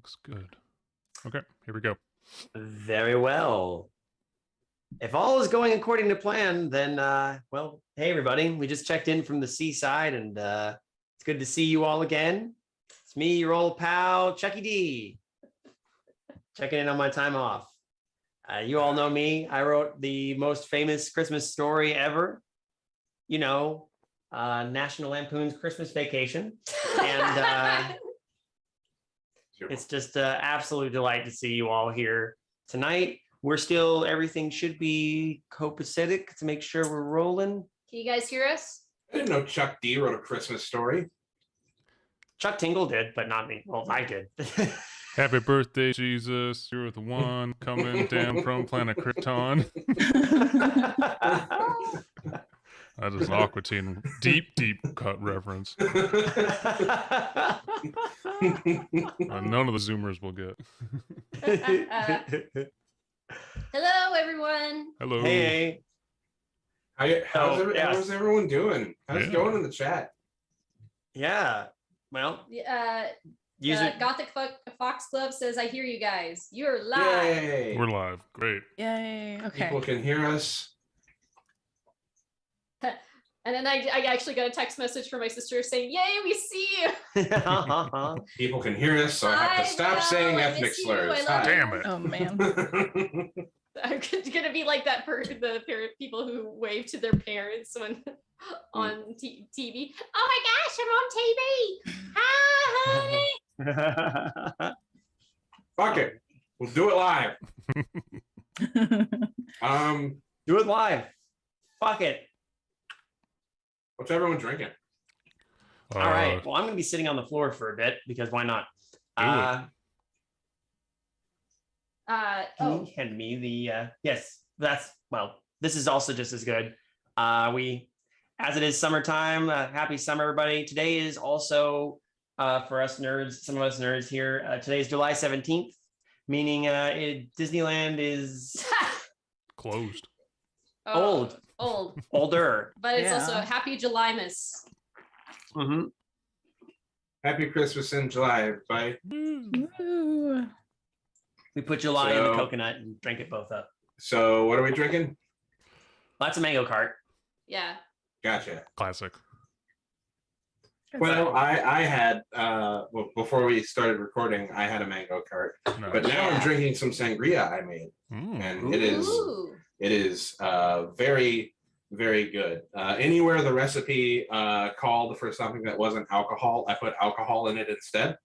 Looks good. Okay, here we go. Very well. If all is going according to plan, then, well, hey, everybody. We just checked in from the seaside, and it's good to see you all again. It's me, your old pal, Chucky D. Checking in on my time off. You all know me. I wrote the most famous Christmas story ever. You know, National Lampoon's Christmas Vacation. And it's just an absolute delight to see you all here tonight. Everything should be copacetic to make sure we're rolling. Can you guys hear us? I didn't know Chuck D wrote a Christmas story. Chuck Tingle did, but not me. Well, I did. Happy birthday, Jesus. You're the one coming down from planet Krypton. That is an Aqua Teen deep cut reference. None of the Zoomers will get. Hello, everyone. Hello. Hey. How's everyone doing? How's it going in the chat? Yeah. Well, Gothic Fox Club says, I hear you guys. You're live. Yay. We're live. Great. Yay. Okay. People can hear us. And then I actually got a text message from my sister saying, yay, we see you. People can hear us, so I have to stop saying ethnic slurs. Damn it. Oh, man. I'm gonna be like that the parent people who wave to their parents when on TV. Oh my gosh, I'm on TV. Hi, honey. Fuck it. We'll do it live. Do it live. Fuck it. What's everyone drinking? All right. Well, I'm going to be sitting on the floor for a bit because why not? Can you hand me the yes, this is also just as good. As it is summertime, happy summer, everybody. Today is also for us nerds, some of us nerds here, today is July 17th, meaning Disneyland is closed. Older. But it's also Happy July, Miss. Mm-hmm. Happy Christmas in July, everybody. Woo. We put July in the coconut and drank it both up. So what are we drinking? Lots of mango cart. Yeah. Gotcha. Classic. Well, I had before we started recording, I had a mango cart, but now I'm drinking some sangria I made, and it is very, very good. Anywhere the recipe called for something that wasn't alcohol, I put alcohol in it instead.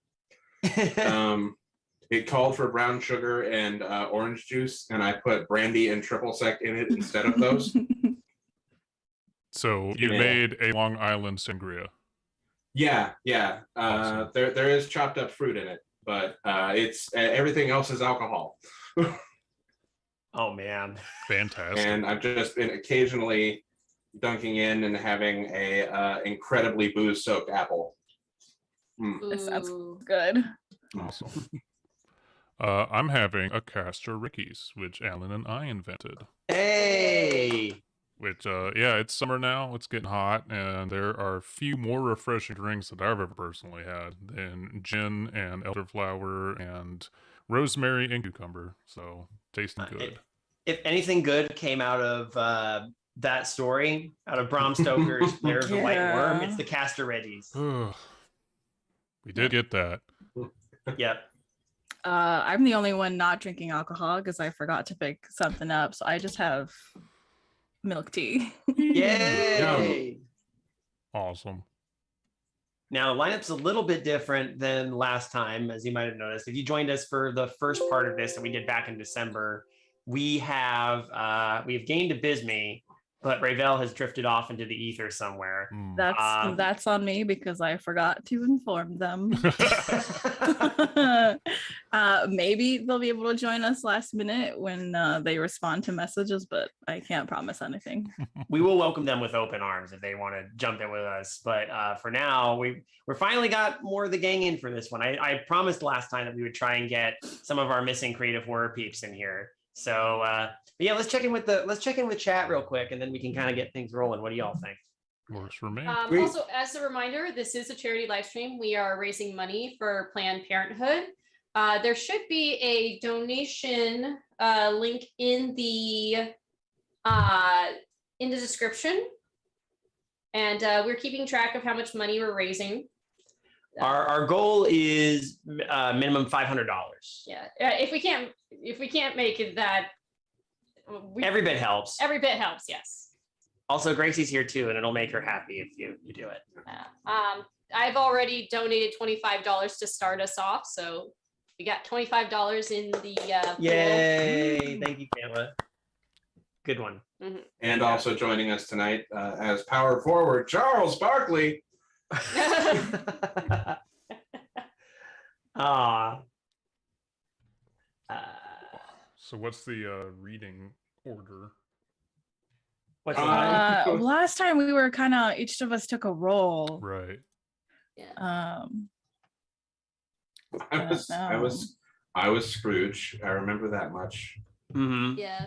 It called for brown sugar and orange juice, and I put brandy and triple sec in it instead of those. So you made a Long Island sangria. Yeah. Awesome. There is chopped up fruit in it, but it's everything else is alcohol. Oh man, fantastic! And I've just been occasionally dunking in and having a incredibly booze-soaked apple. That sounds good. Awesome. I'm having a Castor Ricky's, which Alan and I invented. Hey! Which, it's summer now. It's getting hot, and there are a few more refreshing drinks that I've ever personally had than gin and elderflower and rosemary and cucumber. So, tasting good. If anything good came out of that story, out of Bram Stoker's There's a White Worm, it's the Castor Reggies. We did get that. Yep. I'm the only one not drinking alcohol because I forgot to pick something up. So I just have milk tea. Yay! Awesome. Now, the lineup's a little bit different than last time, as you might have noticed. If you joined us for the first part of this that we did back in December, we have gained a Bisme, but Ravel has drifted off into the ether somewhere. That's on me because I forgot to inform them. Maybe they'll be able to join us last minute when they respond to messages, but I can't promise anything. We will welcome them with open arms if they want to jump in with us. But for now, we're finally got more of the gang in for this one. I promised last time that we would try and get some of our missing creative horror peeps in here. So let's check in with chat real quick, and then we can kind of get things rolling. What do y'all think? Works for me. Also, as a reminder, this is a charity live stream. We are raising money for Planned Parenthood. There should be a donation link in the description, and we're keeping track of how much money we're raising. Our goal is minimum $500. Yeah, if we can't make it that, Every bit helps. Every bit helps. Yes. Also, Gracie's here too, and it'll make her happy if you do it. I've already donated $25 to start us off, so we got $25 in the Yay! Thank you, Kayla. Good one. Mm-hmm. And also joining us tonight as power forward, Charles Barkley. Ah. So what's the reading order? What's last time we were kind of each of us took a role. Right. Yeah. I was Scrooge. I remember that much. Mm-hmm. Yeah.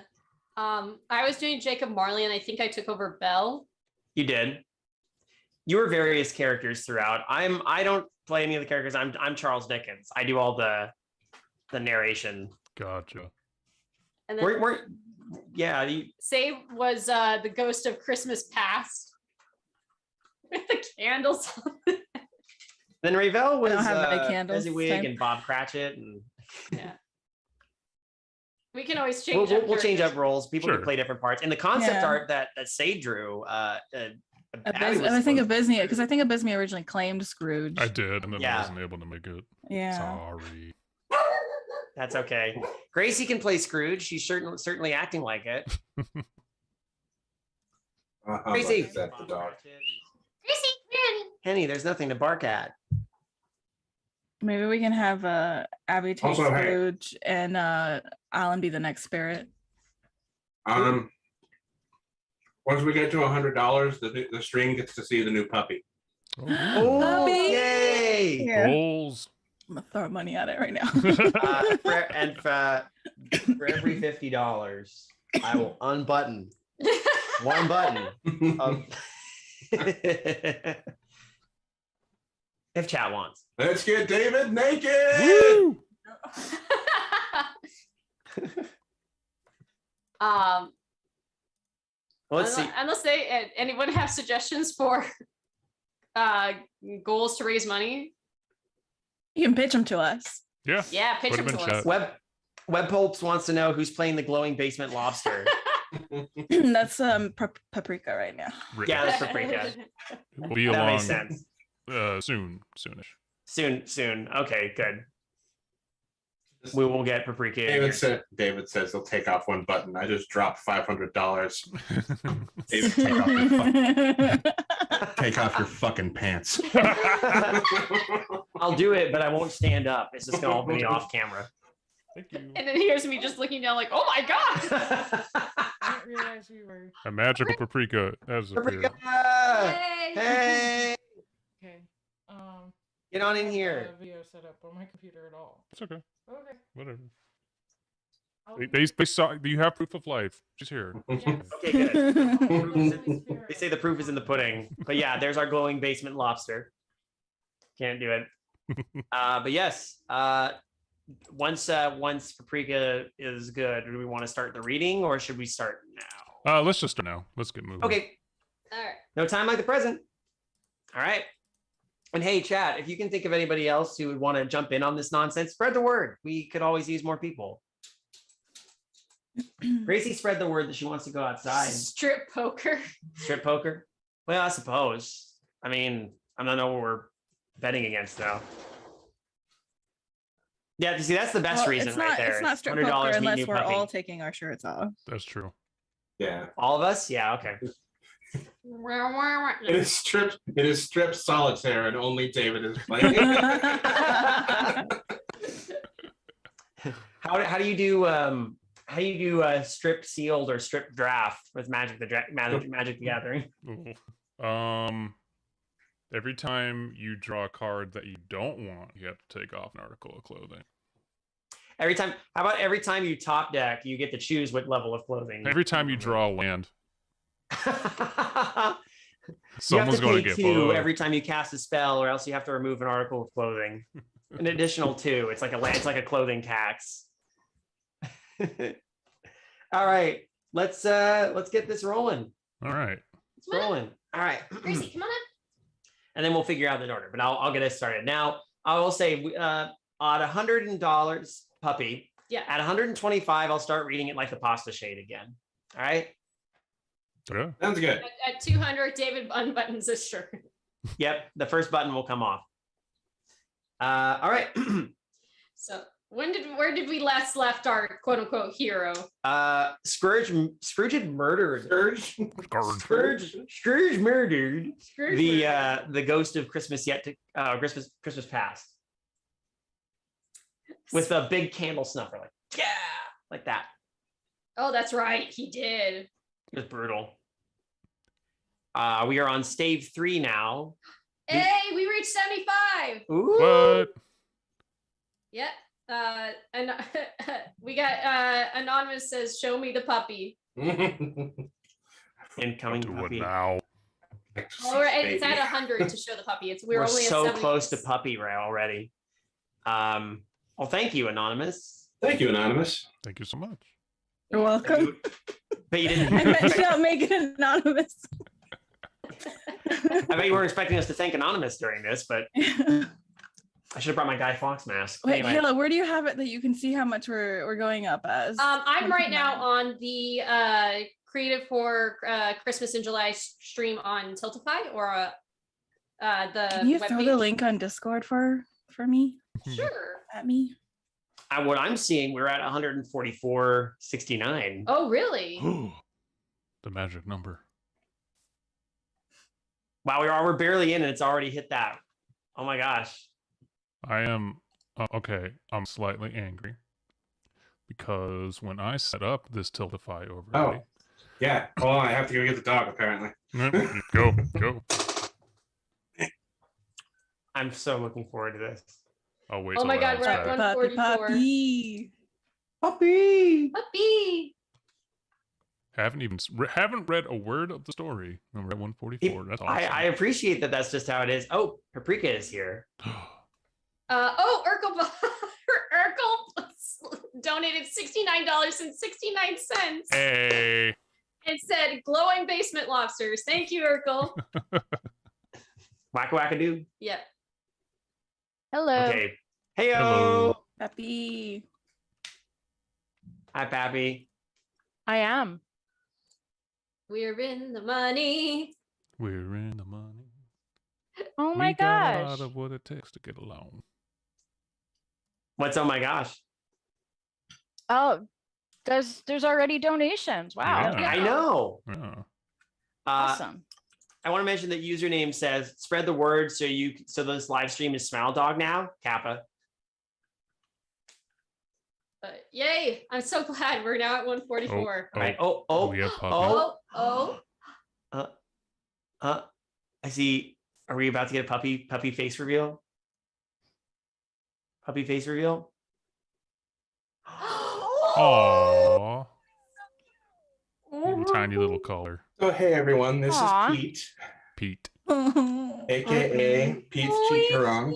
I was doing Jacob Marley, and I think I took over Belle. You did. You were various characters throughout. I don't play any of the characters. I'm Charles Dickens. I do all the narration. Gotcha. And then yeah. Save was the ghost of Christmas past with the candles. Then Ravel was I don't have any candles Fezziwig time. and Bob Cratchit, and Yeah. We can always change. we'll change up roles. People Sure. can play different parts. In the concept Yeah. art that Sade drew, I think Abysmia, because I think Abysmia originally claimed Scrooge. I did, and then Yeah. I wasn't able to make it. Yeah. Sorry. That's okay. Gracie can play Scrooge. She's certainly acting like it. Gracie. That's the dog. Gracie, Granny. Henny, there's nothing to bark at. Maybe we can have Abby take Also, hey. Scrooge and Alan be the next spirit. Once we get to $100, the stream gets to see the new puppy. Oh, Puppy. yay! Yeah. Goals. I'm gonna throw money at it right now. For every $50, I will unbutton one button. If chat wants. Let's get David naked. Woo! Let's see. Unless anyone have suggestions for goals to raise money. You can pitch them to us. Yeah. Yeah, pitch Put 'em them in to us. chat. Web Pulps wants to know who's playing the glowing basement lobster. That's paprika right now. Yeah, that's paprika. We'll be That along makes sense. soonish. Soon. Okay, good. We will get paprika. in here. David says he'll take off one button. I just dropped $500. David, take off your fucking pants. I'll do it, but I won't stand up. It's just gonna all be off camera. Thank you. And then here's me just looking down like, oh my god. I didn't realize we were. A magical paprika has appeared. Paprika! Yay. Hey, Okay. get on in here. Video set up on my computer at all. It's okay. Okay. Whatever. I'll- They saw. Do you have proof of life? She's here. Yes. Okay, good. Holy Spirit. They say the proof is in the pudding. But yeah, there's our glowing basement lobster. Can't do it. But yes, once paprika is good, do we want to start the reading or should we start now? Let's just start now. Let's get moving. Okay, All right. no time like the present. All right. And hey, chat, if you can think of anybody else who would want to jump in on this nonsense, spread the word. We could always use more people. Gracie spread the word that she wants to go outside. Strip poker. Strip poker? Well, I suppose. I mean, I don't know what we're betting against though. Yeah, you see, that's the best reason it's right not, there. It's not strip $100 poker meet unless new we're puppy. all taking our shirts off. That's true. Yeah. All of us? Yeah, okay. It is strip solitaire and only David is playing. How do you do strip sealed or strip draft with Magic the Gathering? Ooh. Every time you draw a card that you don't want, you have to take off an article of clothing. How about every time you top deck, you get to choose what level of clothing? Every time you draw a land, Someone's someone's going to pay get two fucked. every time you cast a spell, or else you have to remove an article of clothing. An additional 2. It's like a clothing tax. All right, let's get this rolling. All right. It's rolling. All right, Gracie, come on up. and then we'll figure out the order. But I'll get us started now. I will say at $100 puppy. Yeah. At 125, I'll start reading it like the pasta shade again. All right. Yeah. Sounds good. At 200, David unbuttons his shirt. Yep. The first button will come off. All right. So where did we last left our quote unquote hero? Scrooge murdered. Scrooge murdered the ghost of Christmas yet to Christmas past. With a big candle snuffer, like that. Oh, that's right. He did. It was brutal. We are on stave 3 now. Hey, we reached 75. Ooh. What? Yep. And we got anonymous says, "Show me the puppy." Incoming Do it puppy. now. All right, it's at 100 to show the puppy. We're only so at 70. close to puppy already. Well, thank you, Anonymous. Thank you, Anonymous. Thank you so much. You're welcome. But you didn't. I meant to not make it anonymous. I bet you weren't expecting us to thank Anonymous during this, but I should have brought my Guy Fawkes mask. Wait, Anyway. Kayla, where do you have it that you can see how much we're going up as? I'm right now on the Creative for Christmas in July stream on Tiltify or the Can you throw the webpage. link on Discord for me? Sure. At me? What I'm seeing, we're at 144.69. Oh, really? The magic number. Wow, we're barely in, and it's already hit that. Oh my gosh. I am okay. I'm slightly angry because when I set up this Tiltify overlay, Yeah. Hold on, I have to go get the dog, apparently. go. I'm so looking forward to this. I'll wait. Oh till my God, Alan's we're at back. 144. Puppy. Puppy. Puppy. Haven't read a word of the story. I'm at 144. That's awesome. I appreciate that. That's just how it is. Oh, Paprika is here. Urkel donated $69.69 Hey. and said glowing basement lobsters. Thank you, Urkel. Whack-a-whack-a-doo. Yep. Hello. Okay. Heyo. Hello. Puppy. Hi, Pappy. I am. We're in the money. We're in the money. Oh my We got a gosh. lot of what it takes to get along. What's oh my gosh? Oh, there's already donations. Wow. Yeah. I know. Yeah. Awesome. I want to mention that username says spread the word so this live stream is Smile Dog now. Kappa. Yay. I'm so glad we're now at 144. All right. We have puppy. I see. Are we about to get a puppy face reveal? Puppy face reveal. Aww. Tiny little collar. So, hey, everyone, this Aw. is Pete, Pete. a.k.a. Pete's Chicharron,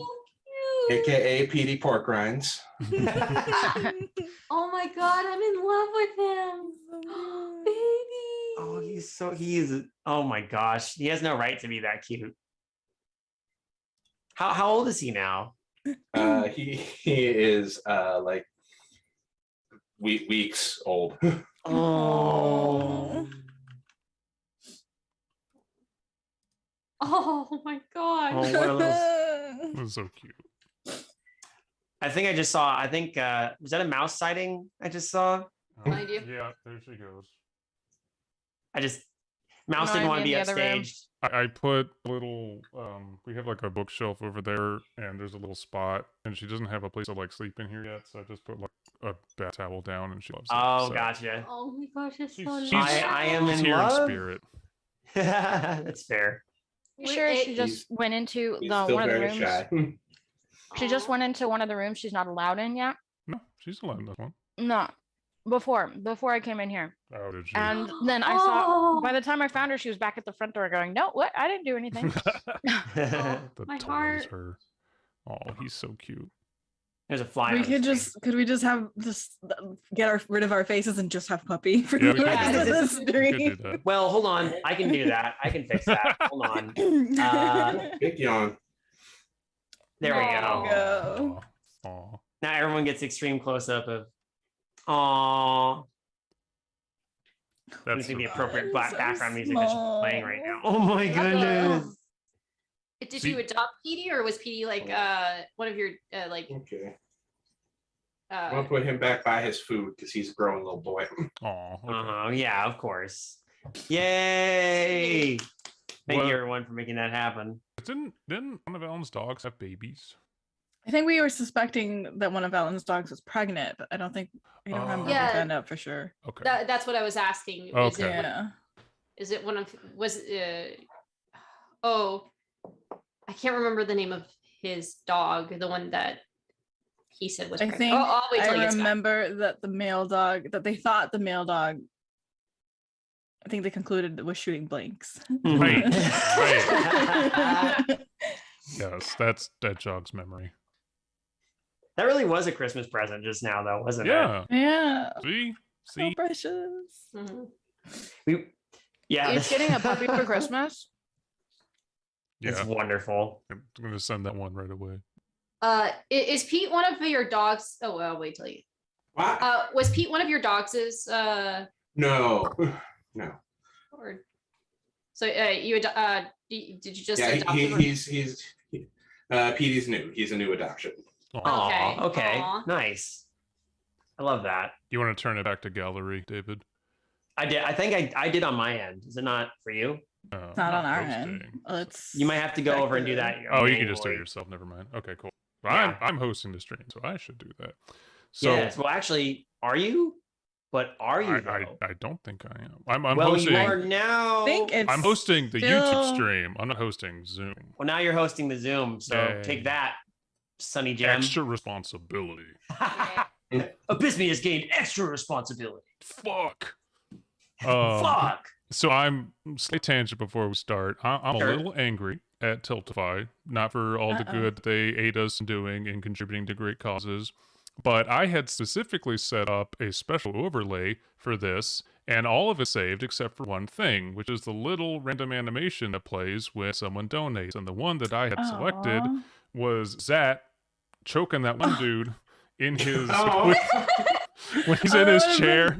a.k.a. Petey Pork Rinds. Oh my God, I'm in love with him. Baby. Oh, he is. Oh my gosh, he has no right to be that cute. How old is he now? He is like weeks old. Oh. Oh my God. Oh, what a little. That's so cute. I think I just saw. I think was that a mouse sighting? I just saw. Mind you. Yeah, there she goes. Mouse didn't No, want to I'm be in the other room. upstaged. I put a little we have like a bookshelf over there and there's a little spot and she doesn't have a place to like sleep in here yet, so I just put like a bath towel down and she loves it. Oh, so gotcha. Oh my gosh, it's so She's- nice. I am she's in here love. in spirit. That's fair. You sure Wait, she just went into He's the still one of the very rooms? shy. She just went into one of the rooms she's not allowed in yet? No, she's allowed in this one. No. Before I came in here. Oh, did you? And then I saw Oh. by the time I found her, she was back at the front door going, "No, what? I didn't do anything." The My toy heart. is her. Oh, he's so cute. There's a fly. We on the could screen. could we just have rid of our faces and just have puppy for Yeah, the we rest could of do the We could do stream? that. Well, hold on. I can do that. I can fix that. Hold on. Big yawn. There we go. Go. Aw. Aw. Now everyone gets extreme close up of. Aww. That's This is the so appropriate So background music that should be playing right now. Oh my Love goodness. Did See- you adopt Petey, or was Petey like one of your like Okay. I'm gonna uh put him back by his food because he's a growing little boy. Aw, okay. Yeah, of course. Yay! Thank What- you everyone for making that happen. Didn't one of Ellen's dogs have babies? I think we were suspecting that one of Alan's dogs was pregnant, but I don't remember if Yeah. we found out for sure. Okay. that's what I was asking. Is Okay. it, Yeah. is it one of oh, I can't remember the name of his dog, the one that he said was I pregnant. think I'll wait till he I gets back. remember that the male dog that they thought the male dog. I think they concluded was shooting blanks. Right. Yes, that jogs memory. That really was a Christmas present just now, though, wasn't Yeah. Yeah. See? So See? precious. Mhm. it? Yeah, He's getting a puppy for Christmas. it's Yeah. wonderful. I'm gonna send that one right away. Is Pete one of your dogs? Oh, well, I'll wait till you. What? Was Pete one of your dogs? No. No. Or so did you just Yeah, adopt him? Or- he's Petey's new. He's a new adoption. Aw. Okay. Okay. Aw. Nice. I love that. You want to turn it back to gallery, David? I did. I think I did on my end. Is it not for you? No, It's not on our hosting. end. Let's. You might have to go over and do that. Oh, you can just do it manually. yourself. Never mind. Okay, cool. Well, Yeah. I'm hosting the stream, so I should do that. So Yes. Well, actually, are you? But are you? Though? I don't think I am. I'm well, hosting. you are now. I think it's. I'm hosting the still- YouTube stream. I'm not hosting Zoom. Well, now you're hosting the Zoom, so Yay. take that, Sunny Gem. Extra responsibility. Abysme has gained extra responsibility. Fuck. Fuck. So I'm slight tangent before we start. I'm Sure. a little angry at Tiltify, not for all the Uh-oh. good that they aid us in doing and contributing to great causes, but I had specifically set up a special overlay for this, and all of it saved except for one thing, which is the little random animation that plays when someone donates. And the one that I had selected Aw. was Zat choking that one dude in his Oh. when he's in his chair.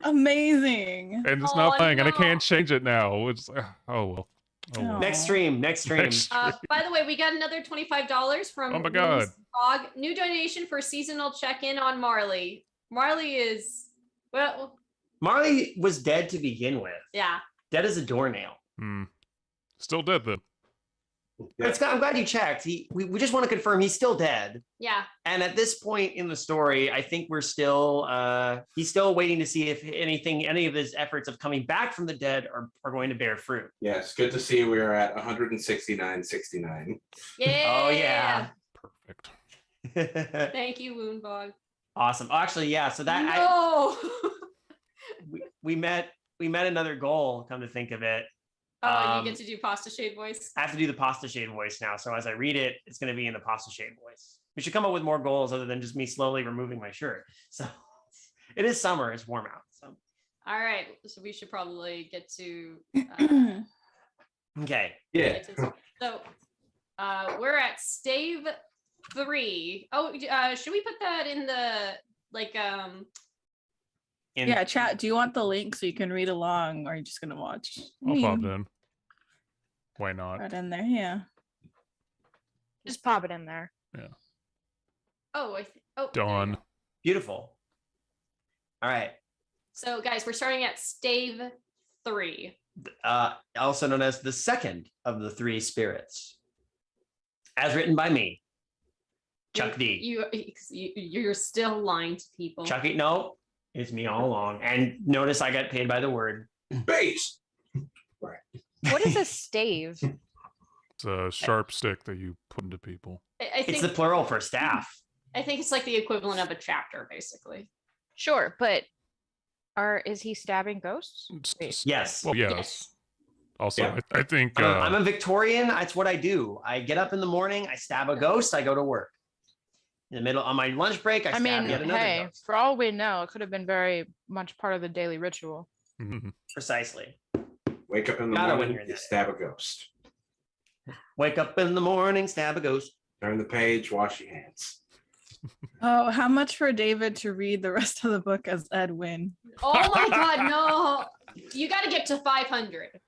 Amazing. And it's Oh, not playing, and I no. can't change it now. It's oh well. Oh well. Oh. Next stream. Next stream. Next- By the way, we got another $25 from Oh my God. Moose Dog. New donation for seasonal check-in on Marley. Marley is Marley was dead to begin with. yeah. Dead as a doornail. Still dead then. Yeah. I'm glad you checked. We just want to confirm he's still dead. Yeah. And at this point in the story, I think we're still he's still waiting to see if any of his efforts of coming back from the dead are going to bear fruit. Yes, good to see we are at 169.69. Yeah. Oh yeah. Perfect. Thank you, Woundbog. Awesome. Oh, actually, yeah. So that No. we met another goal. Come to think of it, Oh, and Um, you get to do pasta shade voice. I have to do the pasta shade voice now. So as I read it, it's going to be in the pasta shade voice. We should come up with more goals other than just me slowly removing my shirt. So it is summer. It's warm out. So All right. So we should probably get to okay. Yeah. get to- so we're at stave 3. Oh, should we put that in the like Yeah, chat. Do you want the link so you can read along, or are you just gonna watch? I'll pop it in. Why not? Right in there, yeah. Just pop it in there. oh Done. Beautiful. All right. So guys, we're starting at stave 3. Also known as the second of the three spirits, as written by me, Chuck D. You're still lying to people. Chucky, no, it's me all along. And notice I got paid by the word. Base. What is a stave? It's a sharp stick that you put into people. I think It's the plural for staff. I think it's like the equivalent of a chapter, basically. Sure, but is he stabbing ghosts? Wait. Yes. Well, yes. Yes. Also, Yeah. I think I'm a Victorian. That's what I do. I get up in the morning, I stab a ghost, I go to work. In the middle on my lunch break, I I stab mean, yet another hey, ghost. for all we know, it could have been very much part of the daily ritual. Precisely. Wake up in the Gotta when morning, you're in you that. stab a ghost. Wake up in the morning, stab a ghost. Turn the page, wash your hands. Oh, how much for David to read the rest of the book as Edwin? Oh my god, no. You got to get to 500.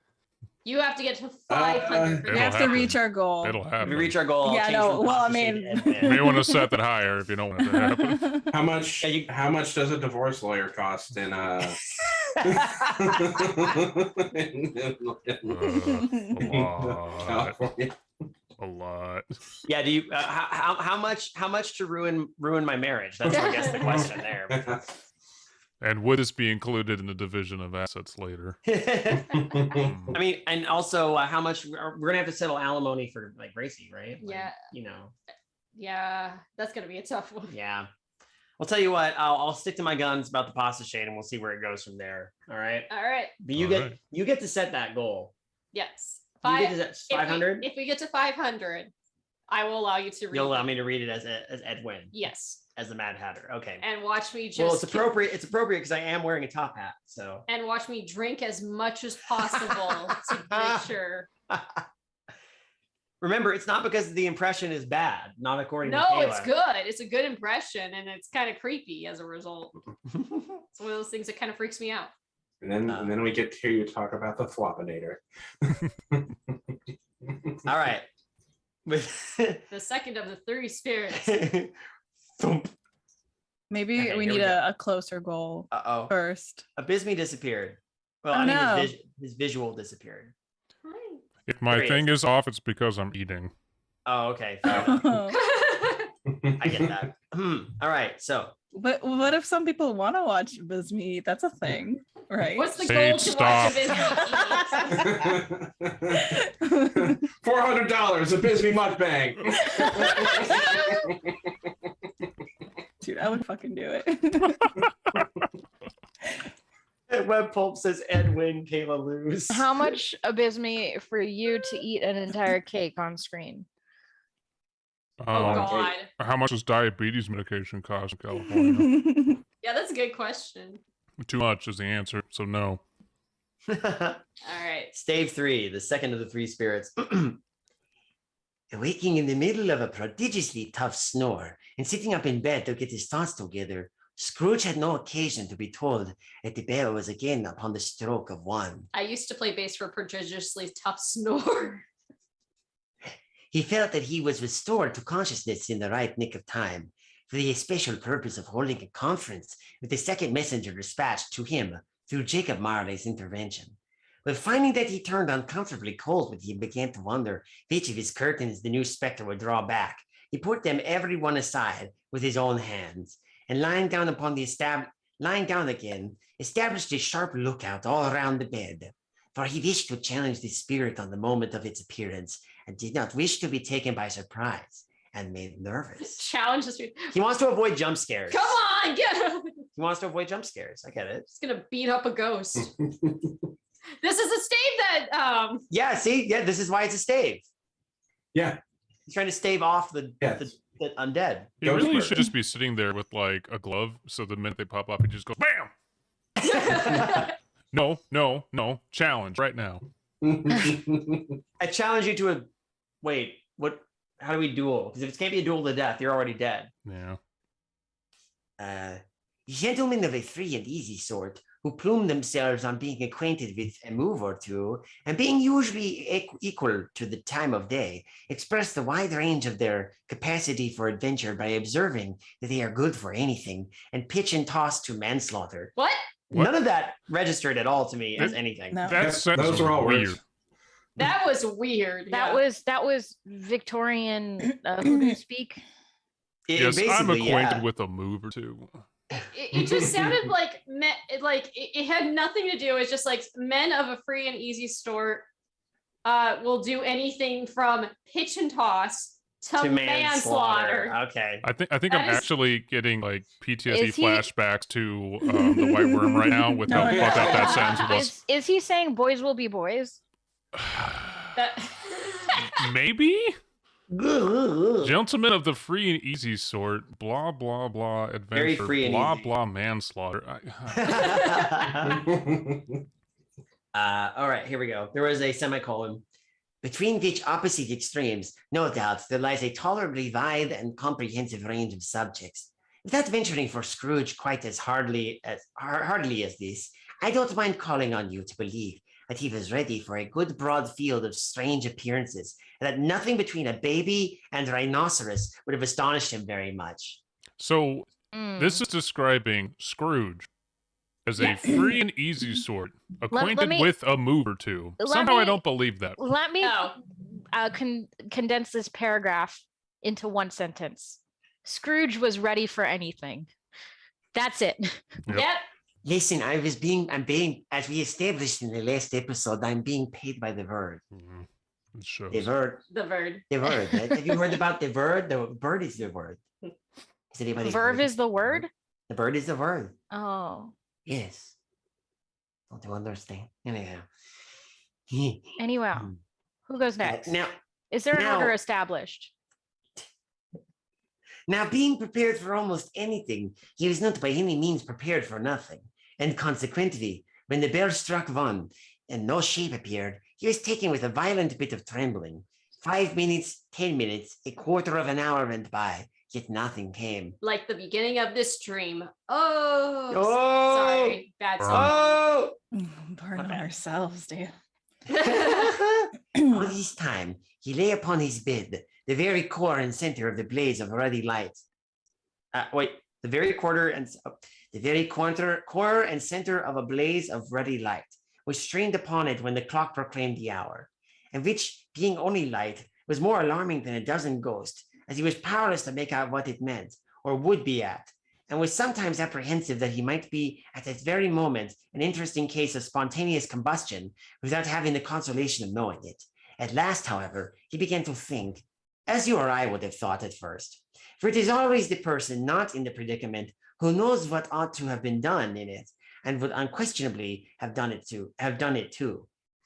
You have to get to 500. It'll We have to happen. reach our goal. It'll If happen. we reach our goal, I'll Yeah, change no, from well, I Pasta Shade mean- to Edwin. You may want to set that higher if you don't want it to happen. How much does a divorce lawyer cost in A lot. California? A lot. Yeah, do you how much to ruin my marriage? That's I guess the question there. And would this be included in the division of assets later? I mean, and also how much we're gonna have to settle alimony for like Gracie, right? Like, Yeah. you know. Yeah, that's going to be a tough one. Yeah. I'll tell you what. I'll stick to my guns about the pasta shade, and we'll see where it goes from there. All right. All right. But you All get right. you get to set that goal. Yes. You get to set 500. If we get to 500, I will allow you to read You'll allow it. me to read it as Edwin, Yes. as the Mad Hatter. Okay. And watch me just Well, it's appropriate. It's appropriate because I am wearing a top hat. So. and watch me drink as much as possible to make sure. Remember, it's not because the impression is bad, not according to No, Kayla. it's good. It's a good impression, and it's kind of creepy as a result. It's one of those things that kind of freaks me out. And then we get to hear you talk about the Flopinator. All right. The second of the three spirits. Thump. Maybe Okay, we here we need go. a closer goal Uh-oh. first. Abysme disappeared. Well, Oh, I mean, no. his visual disappeared. If my There he thing is off, it's because I'm eating. Oh, okay. Fair enough. Oh. I get that. All right. So, But what if some people want to watch Bisme? That's a thing, right? What's the Say goal to watch stop. of it? $400, a Bisbee mukbang. Dude, I would fucking do it. Web Pulp says Edwin, Kayla lose. How much abysme for you to eat an entire cake on screen? Oh god. How much does diabetes medication cost in California? Yeah, that's a good question. Too much is the answer, so no. All right. Stave 3, the second of the three spirits. Waking in the middle of a prodigiously tough snore and sitting up in bed to get his thoughts together, Scrooge had no occasion to be told that the bell was again upon the stroke of 1. I used to play bass for prodigiously tough snore. He felt that he was restored to consciousness in the right nick of time for the especial purpose of holding a conference with the second messenger dispatched to him through Jacob Marley's intervention. But finding that he turned uncomfortably cold when he began to wonder which of his curtains the new spectre would draw back, he put them every one aside with his own hands, and lying down again, established a sharp lookout all around the bed, for he wished to challenge the spirit on the moment of its appearance, and did not wish to be taken by surprise and made nervous. Challenge this. He wants to avoid jump scares. Come on, get him. He wants to avoid jump scares. I get it. Just gonna beat up a ghost. This is a stave that Yeah, see? Yeah, this is why it's a stave. Yeah. He's trying to stave off the undead. He really Ghostbird. should just be sitting there with like a glove, so the minute they pop up, he just goes BAM! No, challenge right now. I challenge you to a wait. What? How do we duel? Because if it can't be a duel to death, you're already dead. Yeah. Gentlemen of a free and easy sort who plume themselves on being acquainted with a move or two, and being usually equal to the time of day, express the wide range of their capacity for adventure by observing that they are good for anything, and pitch and toss to manslaughter. What? None of that registered at all to me as anything. No. That sentence Those are all was weird. words. That was weird. That was Victorian who speak. Yes, I'm basically, acquainted with a move or two. It just sounded like it had nothing to do. It's just like men of a free and easy sort will do anything from pitch and toss to manslaughter. Okay. I think That I'm is- actually getting like PTSD Is he- flashbacks to the White Worm right now with how No, fucked up no. that sentence was. Is he saying boys will be boys? That- Maybe. Gentlemen of the free and easy sort, blah blah blah adventure, Very free and blah easy. blah manslaughter. All right, here we go. There was a semicolon. Between which opposite extremes, no doubt, there lies a tolerably wide and comprehensive range of subjects. Without venturing for Scrooge quite as hardly as this, I don't mind calling on you to believe that he was ready for a good broad field of strange appearances, and that nothing between a baby and a rhinoceros would have astonished him very much. So this is describing Scrooge as a free and easy sort, acquainted with a move or two. Somehow I don't believe that. Let me condense this paragraph into one sentence. Scrooge was ready for anything. That's it. Yep. Listen, I'm being, as we established in the last episode, I'm being paid by the word. Mm-hmm. It shows. The word. The word. The word. Have you heard about the word? The bird is the word. Has anybody Verb heard is the word? The bird is the word. Oh. Yes. Don't you understand? Anyhow. Anyway, who goes next? Now, is there an order established? Now, being prepared for almost anything, he was not by any means prepared for nothing. And consequently, when the bell struck one and no shape appeared, he was taken with a violent bit of trembling. 5 minutes, 10 minutes, a quarter of an hour went by, yet nothing came. Like the beginning of this stream. Oh, sorry. Bad Burn. song. Oh! Burn on ourselves, dude. All this time, he lay upon his bed, the very core and center of the blaze of ruddy light. The very core and center of a blaze of ruddy light was strained upon it when the clock proclaimed the hour, and which, being only light, was more alarming than a dozen ghosts, as he was powerless to make out what it meant, or would be at, and was sometimes apprehensive that he might be, at that very moment, an interesting case of spontaneous combustion, without having the consolation of knowing it. At last, however, he began to think, as you or I would have thought at first, for it is always the person not in the predicament who knows what ought to have been done in it, and would unquestionably have done it too.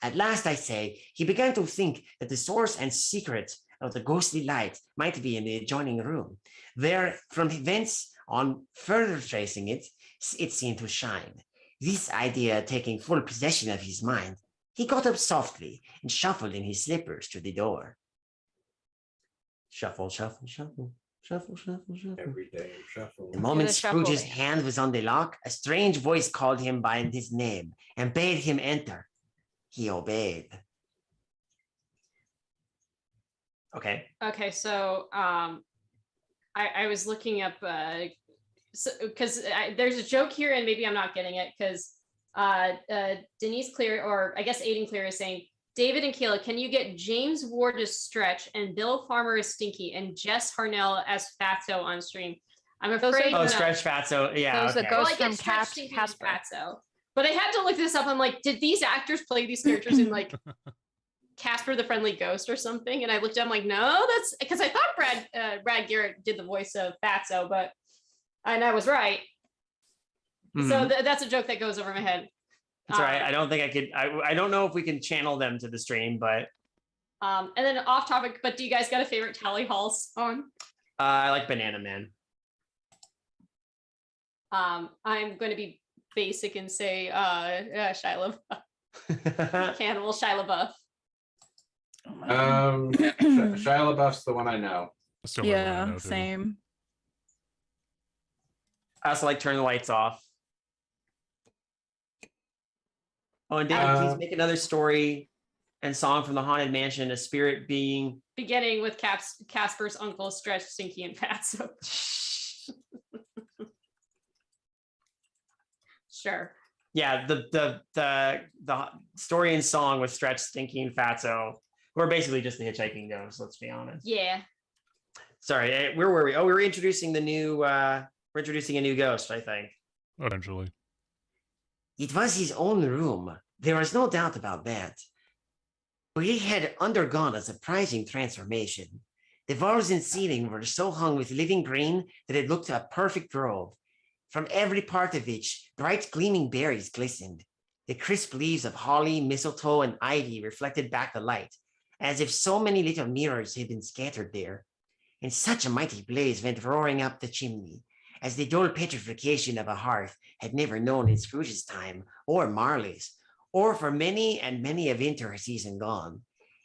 At last, I say, he began to think that the source and secret of the ghostly light might be in the adjoining room. There, from thence on further tracing it, it seemed to shine. This idea taking full possession of his mind, he got up softly and shuffled in his slippers to the door. Shuffle, shuffle, shuffle. Shuffle, shuffle, shuffle. Every day shuffle. The moment Scrooge's shuffling. hand was on the lock, a strange voice called him by his name and bade him enter. He obeyed. Okay. Okay, so I was looking up because there's a joke here and maybe I'm not getting it because Denise Clear, or I guess Aiden Clear, is saying, David and Kayla, can you get James Ward as Stretch and Bill Farmer as Stinky and Jess Harnell as Fatso on stream? I'm afraid. Oh, Stretch Fatso. Yeah. Those are Okay. ghosts Well, I from get Stretch, Stinky, and Casper. Fatso. But I had to look this up. I'm like, did these actors play these characters in like Casper the Friendly Ghost or something? And I looked up, I'm like, no, that's because I thought Brad Garrett did the voice of Fatso, and I was right. Mhm. So that's a joke that goes over my head. That's all right. I don't think I could. I don't know if we can channel them to the stream, but And then off topic, but do you guys got a favorite Tally Hall song? I like Banana Man. I'm going to be basic and say Shia LaBeouf. Cannibal Shia LaBeouf. Shia LaBeouf's the one I know. That's the only one I Yeah, know, too. same. I also like Turn the Lights Off. Oh, and David, please make another story and song from the Haunted Mansion, a spirit being. Beginning with Casper's uncle, Stretch, Stinky, and Fatso. Sure. Yeah, the story and song with Stretch, Stinky, and Fatso, who are basically just the hitchhiking ghosts. Let's be honest. Yeah. Sorry, where were we? Oh, we were introducing the new. We're introducing a new ghost, I think. Eventually. It was his own room. There was no doubt about that. But he had undergone a surprising transformation. The walls and ceiling were so hung with living green that it looked a perfect grove, from every part of which bright gleaming berries glistened. The crisp leaves of holly, mistletoe, and ivy reflected back the light, as if so many little mirrors had been scattered there. And such a mighty blaze went roaring up the chimney, as the dull petrification of a hearth had never known in Scrooge's time, or Marley's, or for many and many a winter season gone.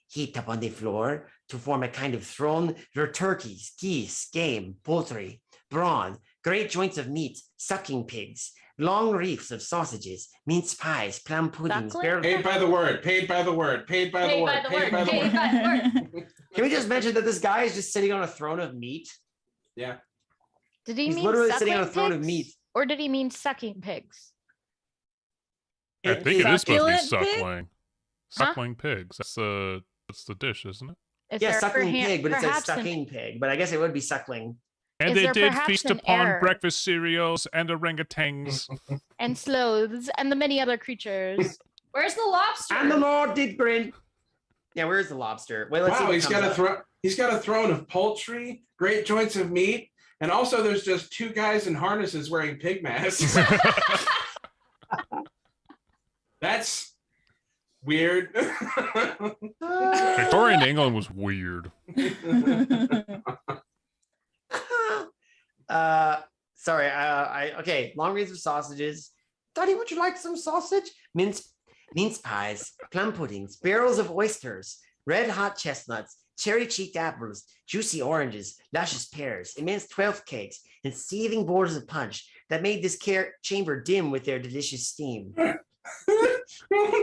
Heaped up on the floor to form a kind of throne were turkeys, geese, game, poultry, brawn, great joints of meat, sucking pigs, long reefs of sausages, mince pies, plum puddings. Duckling? Paid by the word. Paid by the word. Paid by the word. Paid by the Paid word. by the word. Can we just mention that this guy is just sitting on a throne of meat? Yeah. Did he He's mean literally sitting on a suckling throne of pigs? meat. Or did he mean sucking pigs? I think it is supposed to be Succulent pig? suckling. Huh? Suckling pigs. That's the dish, isn't it? Is Yeah, there suckling pig, but it says perhaps an- sucking pig. But I guess it would be suckling. And Is they there did perhaps feast an upon error? breakfast cereals and orangutans. and sloths and the many other creatures. Where's the lobster? And the Lord did grin. Yeah, where's the lobster? Wait, let's see. Wow, what he's comes got a up. throne. He's got a throne of poultry, great joints of meat, and also there's just two guys in harnesses wearing pig masks. That's weird. Victorian England was weird. Sorry. Okay. Long reeds of sausages. Daddy, would you like some sausage? Mince pies, plum puddings, barrels of oysters, red hot chestnuts, cherry cheeked apples, juicy oranges, luscious pears, immense 12th cakes, and seething bowls of punch that made this chamber dim with their delicious steam.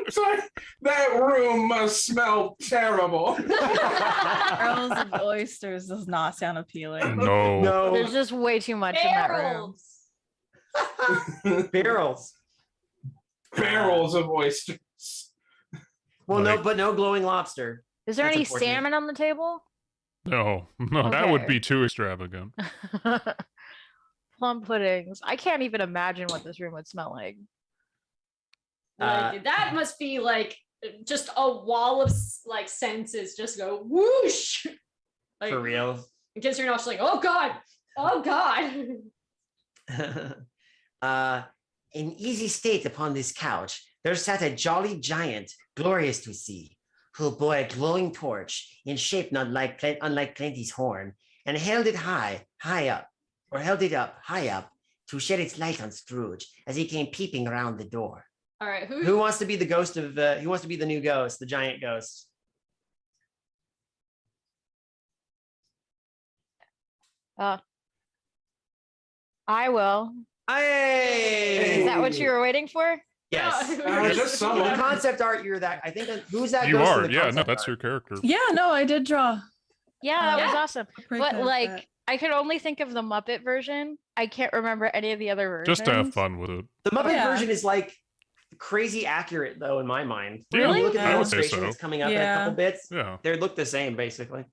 Sorry, that room must smell terrible. Barrels of oysters does not sound appealing. No. No. There's just way too much in that room. Barrels. Barrels. Barrels of oysters. Well, Like- but no glowing lobster. Is there That's any unfortunate. salmon on the table? No, that would Okay. be too extravagant. Plum puddings. I can't even imagine what this room would smell like. Like, that must be like just a wall of like senses just go whoosh. Like, For real. because you're not just like, oh god, oh god. In easy state upon this couch, there sat a jolly giant, glorious to see, who bore a glowing torch in shape not like unlike Plenty's horn, and held it high up, to shed its light on Scrooge as he came peeping around the door. All right, Who wants to be the ghost of? Who wants to be the new ghost, the giant ghost? I will. Hey! Is that what you were waiting for? Yes. No. Just The someone. concept art, you're that. I think who's that? You ghost in are, the yeah. No, concept that's art? your character. Yeah, no, I did draw. Yeah, that was Yeah. awesome. Pretty But good, like, I could only think of the Muppet version. I can't remember any of the other versions. Just to have fun with it. The Muppet Yeah. version is like crazy accurate, though, in my mind. Yeah, When you look at the I would say illustration so. that's coming up in a Yeah. couple bits, Yeah. they look the same, basically.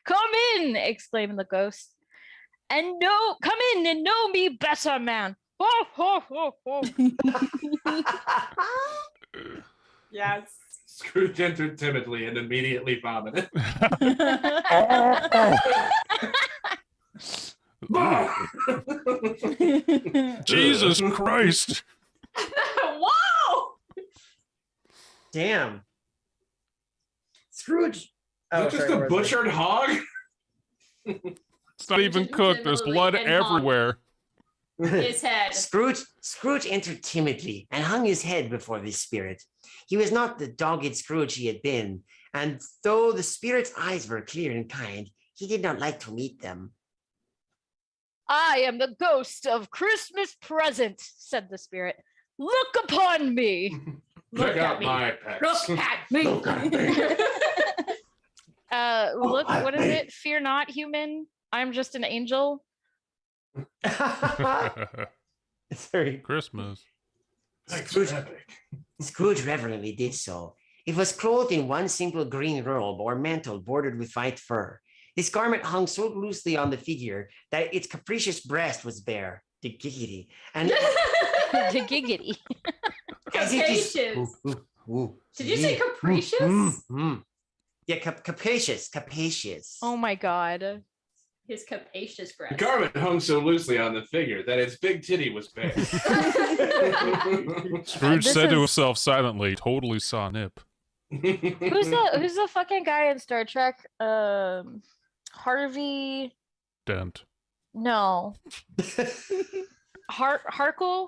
Come in, exclaimed the ghost. And come in and know me better, man. Ho, ho, ho, ho. Yes. Scrooge entered timidly and immediately vomited. Jesus Christ. Wow. Damn. Scrooge. Is Oh, that just sorry, a where was I? butchered hog? It's not even cooked. There's blood And hung. everywhere. His head. Scrooge entered timidly and hung his head before the spirit. He was not the dogged Scrooge he had been, and though the spirit's eyes were clear and kind, he did not like to meet them. I am the ghost of Christmas present, said the spirit. Look upon me. Check at out me. my pecs. Look at me. Look, what is it? Fear not, human. I'm just an angel. Sorry. Christmas. Scrooge, Scrooge reverently did so. It was clothed in one simple green robe or mantle bordered with white fur. This garment hung so loosely on the figure that its capricious breast was bare, the giggity, and The giggity. as it is- Capacious. Ooh, Did you say yeah. capricious? Yeah, capacious. Oh my god. His capacious The breast. garment hung so loosely on the figure that its big titty was bare. Scrooge This said to is- himself silently, totally saw Nip. Who's the fucking guy in Star Trek? Harvey. Dent. No. Harquin?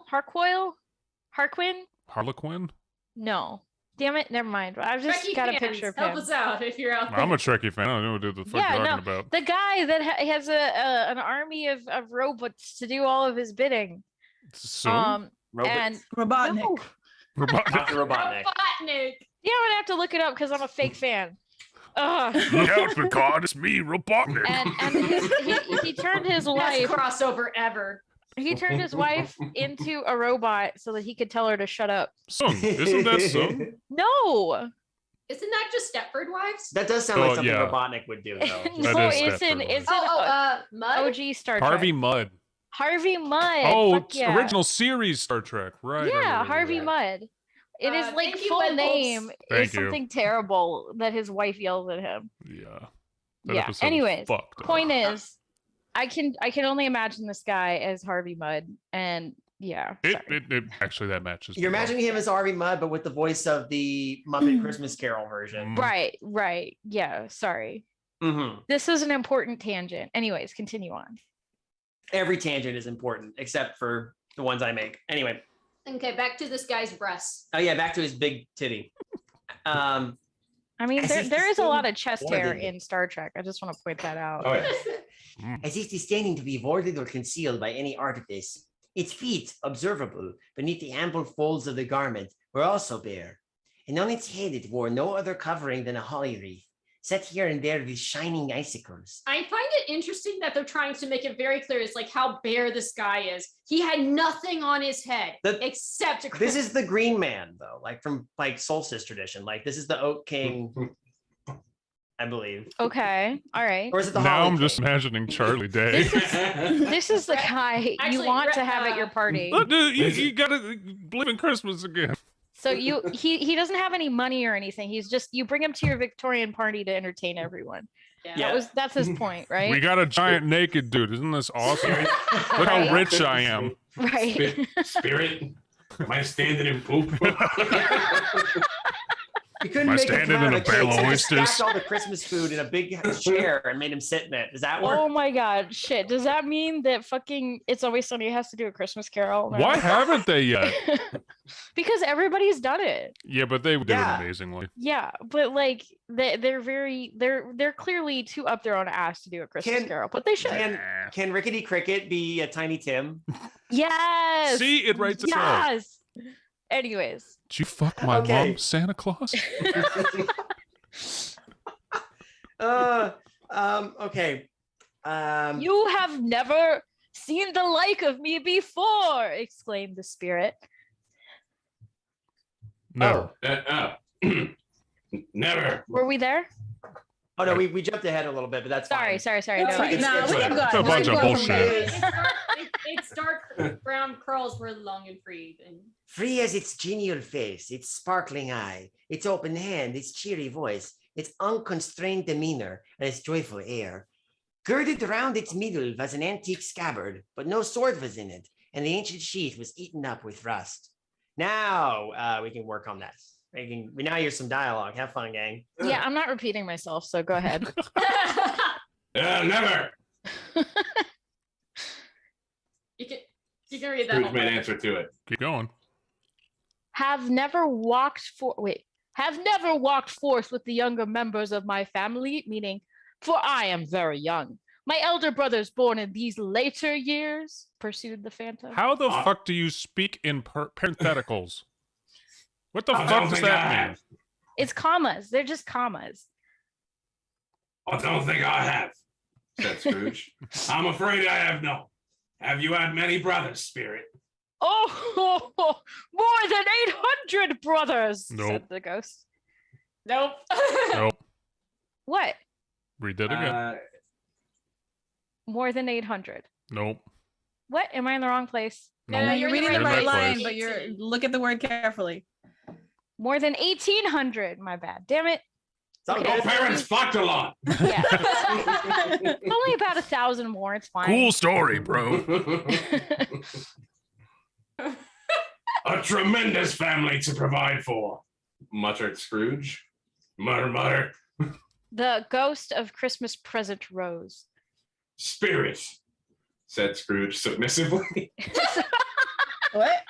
Harlequin? No. Damn it, never mind. I've just Trekkie got a fans, picture of help him. us out if you're out there. I'm a Trekkie fan. I don't know what the fuck Yeah, you're no, talking about. the guy that has an army of robots to do all of his bidding. So, And Robotnik. no. Dr. Robotnik. Robotnik. Yeah, I'm gonna have to look it up because I'm a fake fan. look out, Picard! It's me, Robotnik. And he turned his Best wife. crossover ever. He turned his wife into a robot so that he could tell her to shut up. Sung, isn't that Sung? No. Isn't that just Stepford Wives? That does sound like something yeah. Robotnik would do, though. No, is it's Stepford an Wives. Mud. OG Star Trek. Harvey Mudd. Harvey Mudd. Oh, Fuck it's yeah. original series Star Trek, right? Yeah, right. Harvey Mudd. It is like thank you, full Wendell. name Thank is you. something terrible that his wife yells at him. Yeah. That Yeah. episode was Anyways, fucked up. point is, I can only imagine this guy as Harvey Mudd, and yeah. sorry. It actually that matches. You're the imagining him as Harvey Mudd, but with the voice of the Muppet Christmas Carol version. Right. Yeah. Sorry. Mm-hmm. This is an important tangent. Anyways, continue on. Every tangent is important, except for the ones I make. Anyway. Okay, back to this guy's breasts. Oh yeah, back to his big titty. I mean, As if there the is a lot same of chest warded hair it. in Star Trek. I just want to point that out. Oh yeah. As if disdaining to be warded or concealed by any artifice. Its feet, observable beneath the ample folds of the garment, were also bare, and on its head it wore no other covering than a holly wreath, set here and there with shining icicles. I find it interesting that they're trying to make it very clear. It's like how bare this guy is. He had nothing on his head except a This is the Green Man, though, like from Solstice tradition. Like this is the Oak King, I believe. Okay. All right. Or is it the Now Holly I'm just King? imagining Charlie Day. This is the guy you Actually, want to have at your party. Look, dude, you gotta believe in Christmas again. So he doesn't have any money or anything. He's just you bring him to your Victorian party to entertain everyone. Yeah. That's his point, right? We got a giant naked dude. Isn't this awesome? Look how Right? rich I am. Right. Spirit, am I standing in poop? You couldn't Am I make him standing come out in of a cake, barrel so of you oysters? stacked all the Christmas food in a big chair and made him sit in it. Does that work? Oh my god, shit. Does that mean that fucking It's Always Sunny has to do a Christmas Carol? now? Why haven't they yet? Because everybody's done it. Yeah, but they did Yeah. it amazingly. Yeah, but like they're clearly too up their own ass to do a Christmas Carol, but they should. Can Rickety Cricket be a Tiny Tim? Yes. See, it writes itself. Yes. Anyways. Did you fuck my Okay. mom, Santa Claus? Okay. You have never seen the like of me before, exclaimed the spirit. No. Never. Were we there? Oh no, we jumped ahead a little bit, but that's Sorry. fine. No, we can No, skip we it. can go. It's a bunch of bullshit. Its dark brown curls were long and free. And Free as its genial face, its sparkling eye, its open hand, its cheery voice, its unconstrained demeanor, and its joyful air. Girded around its middle was an antique scabbard, but no sword was in it, and the ancient sheath was eaten up with rust. Now we can work on that. We now hear some dialogue. Have fun, gang. Yeah, I'm not repeating myself, so go ahead. Never. you can read that. Scrooge whole made part. answer to it. Keep going. Have never walked forth with the younger members of my family, meaning, for I am very young. My elder brothers born in these later years, pursued the Phantom. How the fuck do you speak in parentheticals? What the I fuck don't does think I that mean? have. It's commas. They're just commas. I don't think I have, said Scrooge. I'm afraid I have not. Have you had many brothers, Spirit? Oh, more than 800 brothers, said Nope. the ghost. Nope. Nope. What? Read that again. More than 800. Nope. What? Am I in the wrong place? No, No, you're you're in the reading the right right place. line, but look at the word carefully. More than 1,800. My bad. Damn it. It's all Okay. Your good. parents fucked a lot. Yeah. It's only about 1,000 more. It's fine. Cool story, bro. A tremendous family to provide for, muttered Scrooge. Mutter, mutter. The ghost of Christmas present rose. Spirit, said Scrooge submissively. What?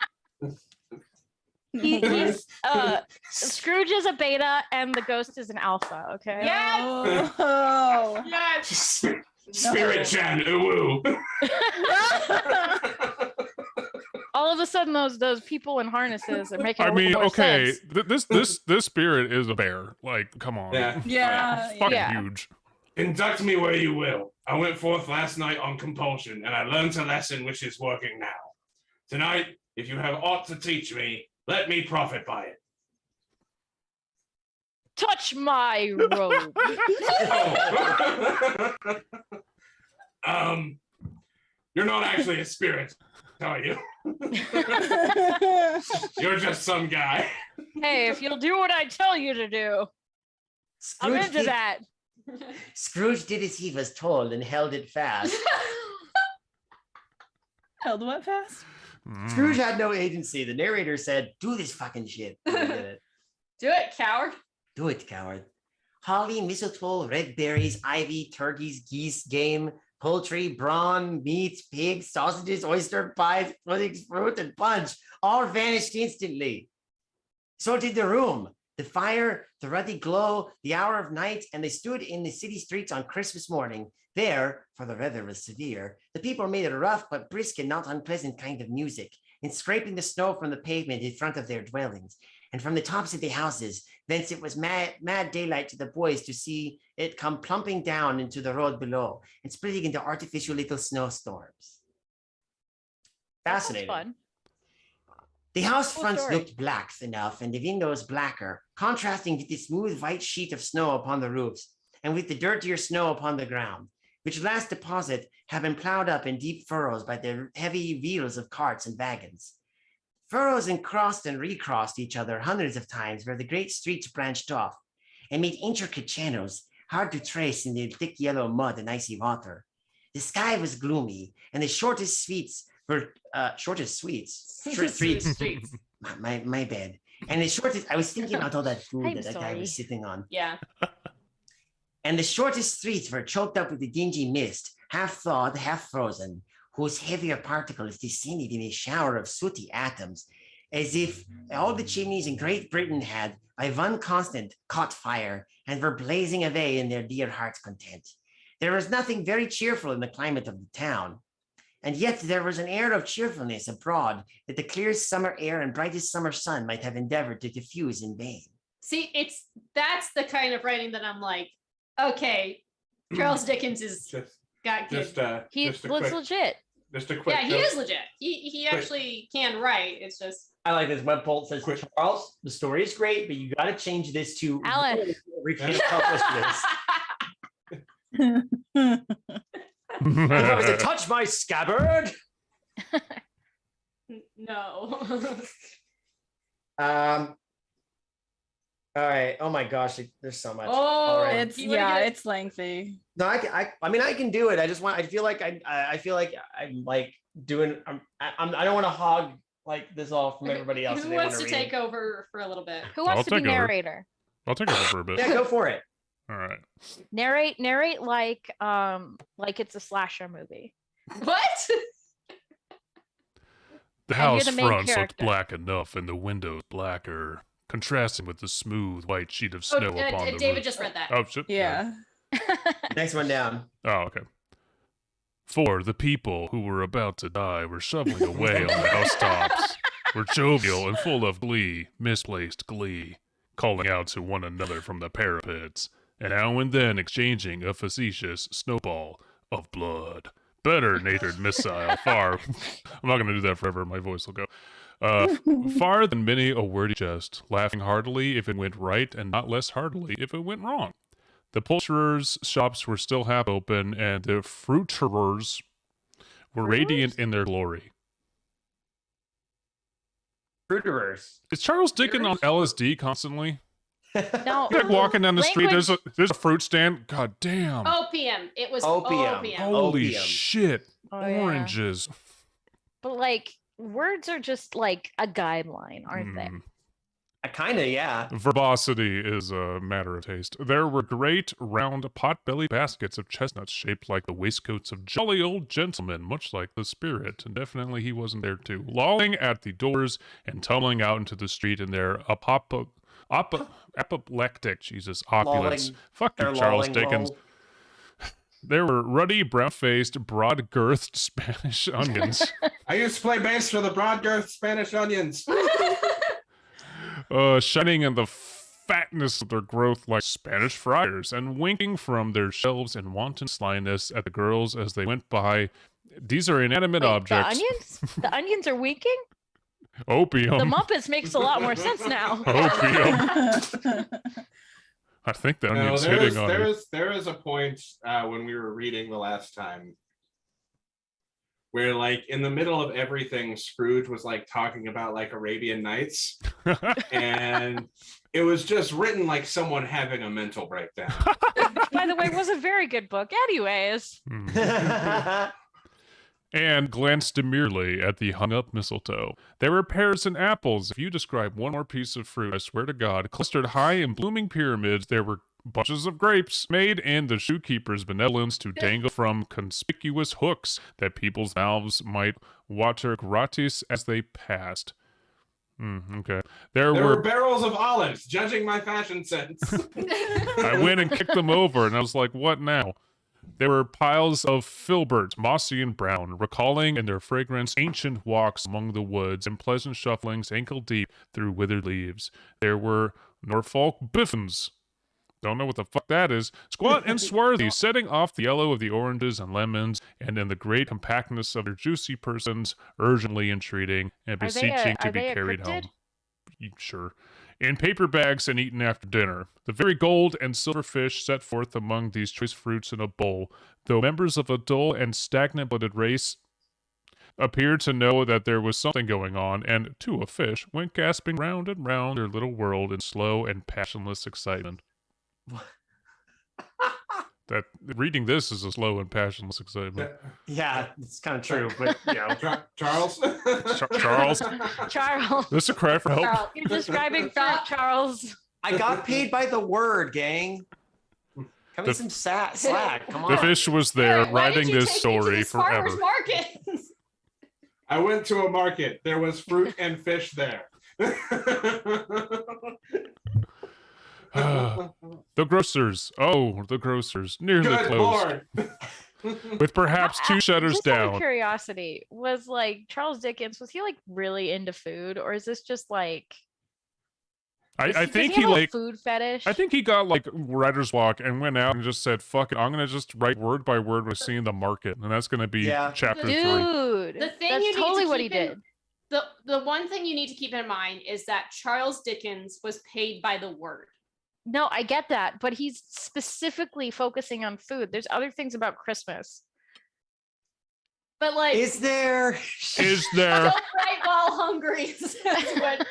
He's Scrooge is a beta and the ghost is an alpha. Okay. Yes! Oh. Yes! Spirit Chan Uwu. All of a sudden, those people in harnesses are making. I mean, more okay, sense. this spirit is a bear. Like, come on. Yeah. Yeah. It's fucking Yeah. huge. Conduct me where you will. I went forth last night on compulsion, and I learned a lesson which is working now. Tonight, if you have aught to teach me, let me profit by it. Touch my robe. Oh. You're not actually a spirit, are you? You're just some guy. Hey, if you'll do what I tell you to do, I'm Scrooge into did, that. Scrooge did as he was told and held it fast. Held what fast? Scrooge had no agency. The narrator said, "Do this fucking shit." And he did it. Do it, coward. Do it, coward. Holly, mistletoe, red berries, ivy, turkeys, geese, game, poultry, brawn, meat, pigs, sausages, oyster pies, puddings, fruit, and punch all vanished instantly. So did the room, the fire, the ruddy glow, the hour of night, and they stood in the city streets on Christmas morning. There, for the weather was severe, the people made a rough but brisk and not unpleasant kind of music, in scraping the snow from the pavement in front of their dwellings, and from the tops of the houses. Thence it was mad daylight to the boys to see it come plumping down into the road below and splitting into artificial little snowstorms. That sounds Fascinating. fun. The house Cool fronts story. looked black enough and the windows blacker, contrasting with the smooth white sheet of snow upon the roofs and with the dirtier snow upon the ground, which last deposit had been plowed up in deep furrows by the heavy wheels of carts and wagons. Furrows crossed and recrossed each other hundreds of times where the great streets branched off and made intricate channels hard to trace in the thick yellow mud and icy water. The sky was gloomy, and the shortest streets were streets. Streets. My bad. And the shortest, I was thinking about all that food I'm that guy sorry. was sitting on. Yeah. And the shortest streets were choked up with a dingy mist, half thawed, half frozen, whose heavier particles descended in a shower of sooty atoms, as if all the chimneys in Great Britain had, by one constant, caught fire and were blazing away in their dear heart's content. There was nothing very cheerful in the climate of the town, and yet there was an air of cheerfulness abroad that the clearest summer air and brightest summer sun might have endeavored to diffuse in vain. See, that's the kind of writing that I'm like, okay, Charles Dickens is got good. He just a looks quick, legit. just a quick. Yeah, he note. is legit. He actually can write. It's just I like this. Webbolt says, Quick. Charles, the story is great, but you got to change this to Alan. We can't publish this. What was it? Touch my scabbard. no. All right. Oh my gosh, there's so much. Oh, All right. It's You wanna get- it's lengthy. No, I mean, I can do it. I just want. I feel like I'm like doing. I don't want to hog like this all from everybody else. if Who they wants wanna to read. take over for a little bit? Who wants I'll to be take over. narrator? I'll take over for a bit. Yeah, go for it. All right. Narrate like it's a slasher movie. What? The And you're house the main fronts looked character. black enough and the windows blacker, contrasting with the smooth white sheet of snow upon the David roof. just read that. Oh, shit. Yeah. Next one down. Oh, okay. For the people who were about to die were shoveling away on the housetops, were jovial and full of glee, misplaced glee, calling out to one another from the parapets, and now and then exchanging a facetious snowball of blood. Better natured missile, far. I'm not going to do that forever. My voice will go. Far than many a wordy jest, laughing heartily if it went right, and not less heartily if it went wrong. The poulterers' shops were still half open, and the fruiterers were radiant in their glory. Fruiterers. Is Charles Dickens on LSD constantly? No, Like walking down the street, language- there's a fruit stand. God damn! OPM. It was Opium. OPM. Holy opium. shit! Oh, yeah. Kinda, yeah. Verbosity is a matter of taste. There were great round pot-bellied baskets of chestnuts shaped like the waistcoats of jolly old gentlemen, much like the spirit. And definitely he wasn't there too. Lolling at the doors and tumbling out into the street in their apoplectic, Jesus, opulence. Lolling. Fuck you, They're Charles lolling, Dickens. lol. There were ruddy, brown-faced, broad-girthed Spanish onions. I used to play bass for the broad-girth Spanish Onions. Shining in the fatness of their growth like Spanish friars, and winking from their shelves in wanton slyness at the girls as they went by. These are inanimate Wait, objects. The onions? The onions are winking? Opium. The Muppets makes a lot more sense now. Opium. I think the No, onion's there hitting is, on there you. is there is a point when we were reading the last time where, like, in the middle of everything, Scrooge was like talking about like Arabian Nights, and it was just written like someone having a mental breakdown. By the way, it was a very good book. Anyways. And glanced demurely at the hung-up mistletoe. There were pears and apples. If you describe one more piece of fruit, I swear to God, clustered high in blooming pyramids, there were bunches of grapes made in the shoekeeper's benevolence to dangle from conspicuous hooks that people's mouths might water gratis as they passed. Okay. There There were were. barrels of olives, judging my fashion sense. I went and kicked them over, and I was like, what now? There were piles of filberts, mossy and brown, recalling in their fragrance ancient walks among the woods and pleasant shufflings ankle-deep through withered leaves. There were Norfolk biffins. Don't know what the fuck that is. Squat and swarthy, setting off the yellow of the oranges and lemons, and in the great compactness of their juicy persons, urgently entreating and Are they beseeching a- to are be they a carried cryptid? home. Sure. In paper bags and eaten after dinner. The very gold and silver fish set forth among these choice fruits in a bowl, though members of a dull and stagnant-blooded race appeared to know that there was something going on, and, to a fish, went gasping round and round their little world in slow and passionless excitement. That reading this is a slow and passionless excitement. Yeah, it's kind of true, but you know. Charles? Charles? Charles. This is a cry for help. Charles. You're describing fruit, Charles. I got paid by the word, gang. Cut me some slack. Come on. The fish was there, Why did writing you this take me to story this forever. farmer's market? I went to a market. There was fruit and fish there. The grocers. Oh, the grocers. Nearly Good closed. Lord. With perhaps two shutters Just out of down. curiosity, was like Charles Dickens, was he like really into food, or is this just like I does think he he have a like food fetish? I think he got like writer's block and went out and just said, fuck it, I'm gonna just write word by word what I see in the market. And that's gonna be Yeah. chapter 3. Dude, The thing that's you need to totally what he keep in- did. The one thing you need to keep in mind is that Charles Dickens was paid by the word. No, I get that, but he's specifically focusing on food. There's other things about Christmas. But like, Is there? Is there? don't write while hungry. That's what.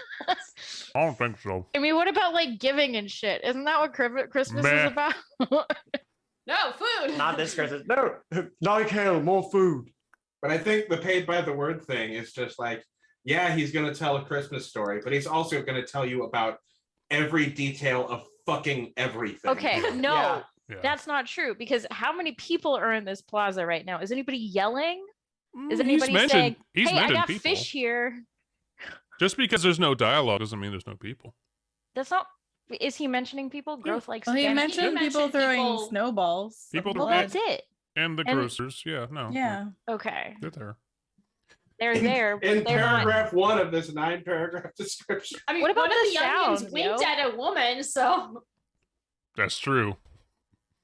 I don't think so. I mean, what about like giving and shit? Isn't that what Christmas Meh. is about? No food. Not this Christmas. No, not again. More food. But I think the paid by the word thing is just like, yeah, he's going to tell a Christmas story, but he's also going to tell you about every detail of fucking everything. Okay, no, Yeah. Yeah. that's not true because how many people are in this plaza right now? Is anybody yelling? Is He's anybody mentioned- saying, he's "Hey, I mentioned got people. fish here"? Just because there's no dialogue doesn't mean there's no people. That's not. Is he mentioning people? Growth like Well, he Spanish mentioned people mentioned throwing people- snowballs. People Well, Yeah. that's it. And the And- grocers, yeah, no. Yeah. Okay, They're there. they're there. But In they're not. paragraph 1 of this 9-paragraph description. I mean, What about one of the the onions sound, winked yo? at a woman, so That's true.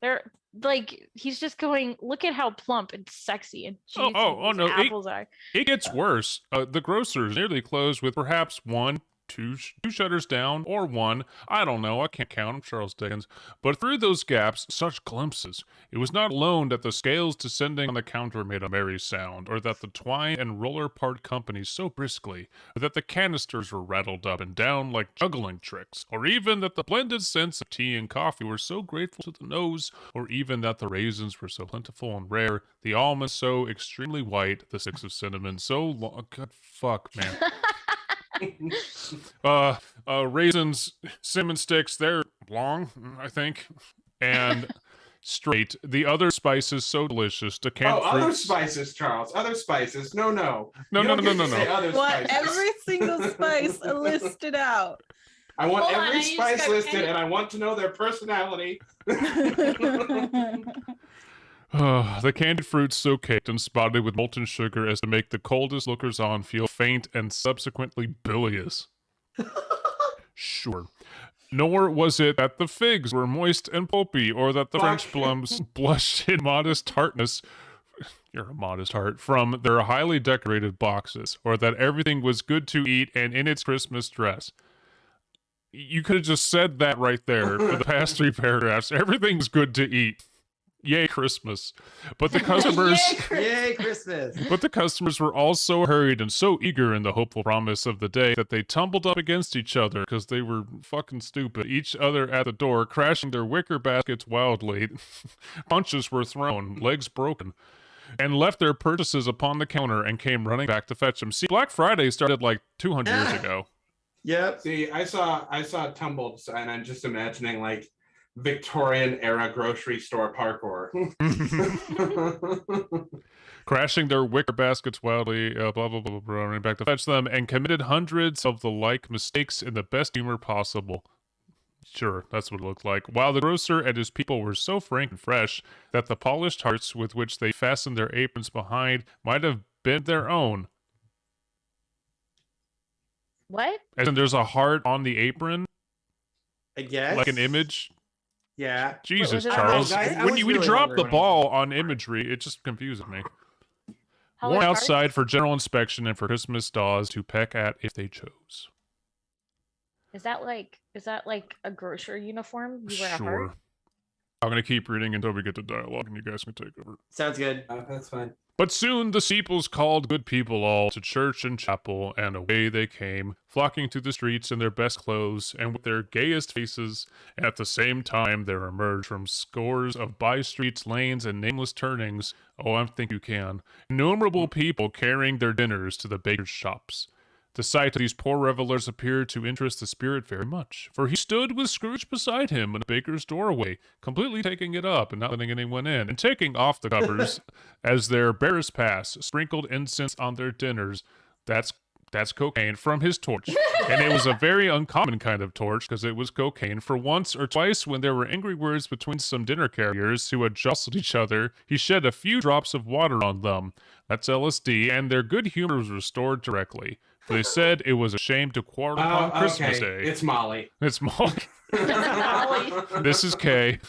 They're like he's just going. Look at how plump and sexy and Oh, juicy oh, these no, apples are. It gets worse. The grocers nearly closed with perhaps two shutters down, or one. I don't know. I can't count. I'm Charles Dickens. But through those gaps, such glimpses. It was not alone that the scales descending on the counter made a merry sound, or that the twine and roller part companies so briskly, or that the canisters were rattled up and down like juggling tricks, or even that the blended scents of tea and coffee were so grateful to the nose, or even that the raisins were so plentiful and rare, the almonds so extremely white, the sticks of cinnamon so long. Good fuck, man. Raisins, cinnamon sticks, they're long, I think, and straight. The other spices so delicious. The canned other fruits. spices, Charles. Other spices. No. No, You no, don't no, get no, to no, say no. other Want spices. every single spice listed out. I want Hold on, every I just spice got listed, Kenny- and I want to know their personality. The candied fruits so caked and spotted with molten sugar as to make the coldest lookers on feel faint and subsequently bilious. Sure. Nor was it that the figs were moist and pulpy, or that the French plums blushed in modest tartness. You're a modest heart. From their highly decorated boxes, or that everything was good to eat and in its Christmas dress. You could have just said that right there for the past 3 paragraphs. Everything's good to eat. Yay, Christmas. But the customers Yay, Christmas. But the customers were all so hurried and so eager in the hopeful promise of the day that they tumbled up against each other because they were fucking stupid. Each other at the door, crashing their wicker baskets wildly. Punches were thrown, legs broken, and left their purchases upon the counter and came running back to fetch them. See, Black Friday started like 200 years ago. Yep. See, I saw tumbled, and I'm just imagining like Victorian era grocery store parkour. Crashing their wicker baskets wildly, blah, blah, blah, blah, blah, running back to fetch them, and committed hundreds of the like mistakes in the best humor possible. Sure, that's what it looked like. While the grocer and his people were so frank and fresh that the polished hearts with which they fastened their aprons behind might have been their own. What? As in, there's a heart on the apron, I guess. like an image. Yeah. Jesus, was it? Charles. I don't know, guys. I When was you really drop hungry the when I- ball on imagery, it just confuses me. How Worn many parts? outside for general inspection and for Christmas dolls to peck at if they chose. Is that like a grocer uniform? You wear a Sure. heart? I'm going to keep reading until we get to dialogue and you guys can take over. Sounds good. That's fine. But soon the steeples called good people all to church and chapel, and away they came, flocking through the streets in their best clothes and with their gayest faces. And at the same time there emerged from scores of by-streets, lanes, and nameless turnings, oh, I think you can, innumerable people carrying their dinners to the bakers' shops. The sight of these poor revelers appeared to interest the spirit very much, for he stood with Scrooge beside him in the baker's doorway, completely taking it up and not letting anyone in, and taking off the covers as their bearers passed, sprinkled incense on their dinners. That's cocaine from his torch. And it was a very uncommon kind of torch because it was cocaine. For once or twice when there were angry words between some dinner carriers who had jostled each other, he shed a few drops of water on them. That's LSD, and their good humor was restored directly. For they said it was a shame to quarrel upon Christmas Day. It's Molly. It's Molly. Molly. This is Kay.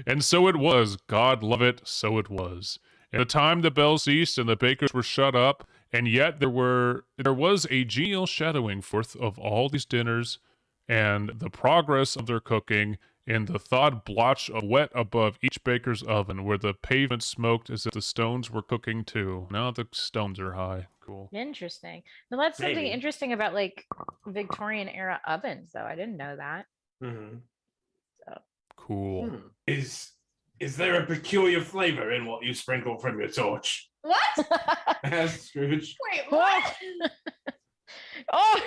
And so it was. God love it, so it was. In the time the bells ceased and the bakers were shut up, and yet there was a genial shadowing forth of all these dinners, and the progress of their cooking, in the thawed blotch of wet above each baker's oven, where the pavement smoked as if the stones were cooking too. Now the stones are high. Cool. Interesting. Now that's something Maybe. interesting about like Victorian era ovens, though. I didn't know that. Mm-hmm. Cool. Is there a peculiar flavor in what you sprinkle from your torch? What? Asked Scrooge. Wait, what? Oh,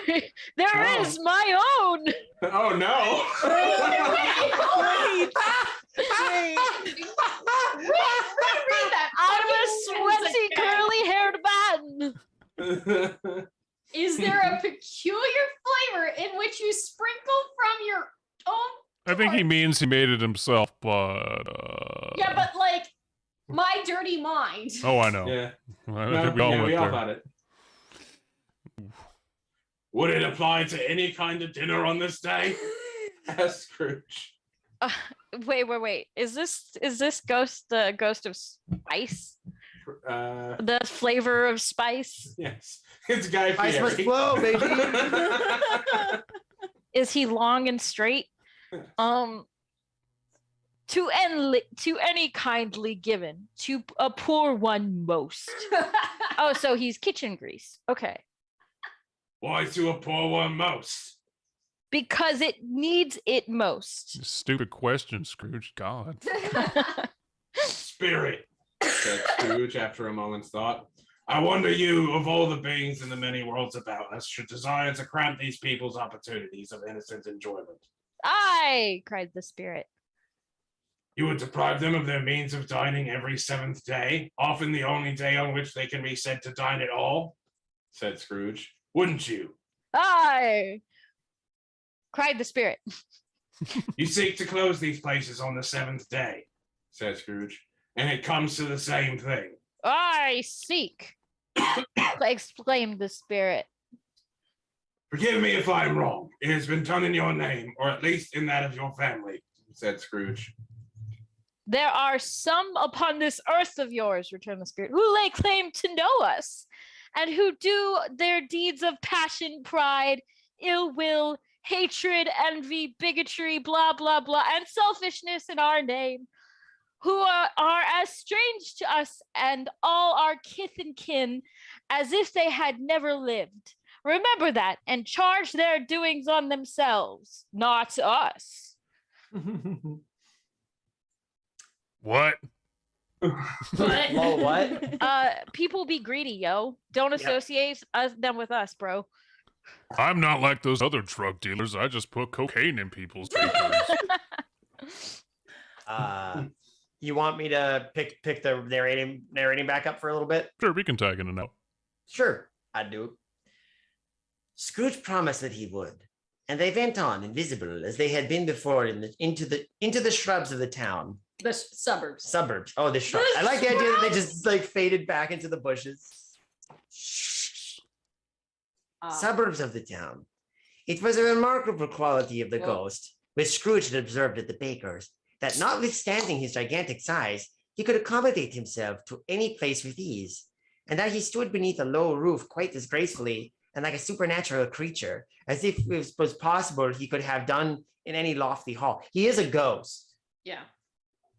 there Oh. is my own. Oh no! Wait. Read that. I'm a fucking sweaty, sentence again. curly-haired man. Is there a peculiar flavor in which you sprinkle from your own? I think he torch? means he made it himself, but Yeah, but like my dirty mind. oh, I know. Yeah. I think we all went there. thought it. Would it apply to any kind of dinner on this day? Asked Scrooge. Wait. Is this ghost the ghost of spice? The flavor of spice? Yes, it's Guy Ice must Fieri. flow, baby. Is he long and straight? To any kindly given, to a poor one most. Oh, so he's kitchen grease. Okay. Why to a poor one most? Because it needs it most. Stupid question, Scrooge. God. Spirit, said Scrooge after a moment's thought. I wonder you, of all the beings in the many worlds about us, should desire to cramp these people's opportunities of innocent enjoyment. Aye, cried the spirit. You would deprive them of their means of dining every 7th day, often the only day on which they can be said to dine at all, said Scrooge. Wouldn't you? Aye, cried the spirit. You seek to close these places on the 7th day, said Scrooge, and it comes to the same thing. I seek, exclaimed the spirit. Forgive me if I'm wrong. It has been done in your name, or at least in that of your family, said Scrooge. There are some upon this earth of yours, returned the spirit, who lay claim to know us, and who do their deeds of passion, pride, ill will, hatred, envy, bigotry, blah, blah, blah, and selfishness in our name, who are as strange to us and all our kith and kin as if they had never lived. Remember that, and charge their doings on themselves, not us. What? What? Whoa, what? People be greedy, yo. Don't associate them with us, bro. I'm not like those other drug dealers. I just put cocaine in people's papers. You want me to pick the narrating back up for a little bit? Sure, we can tag in and out. Sure, I'd do. Scrooge promised that he would, and they went on, invisible as they had been before, into the shrubs of the town. The suburbs. Suburbs. Oh, the shrubs. I like the idea that they just like faded back into the bushes. Suburbs of the town. It was a remarkable quality of the ghost, which Scrooge had observed at the baker's, that notwithstanding his gigantic size, he could accommodate himself to any place with ease, and that he stood beneath a low roof quite as gracefully and like a supernatural creature, as if it was possible he could have done in any lofty hall. He is a ghost. Yeah.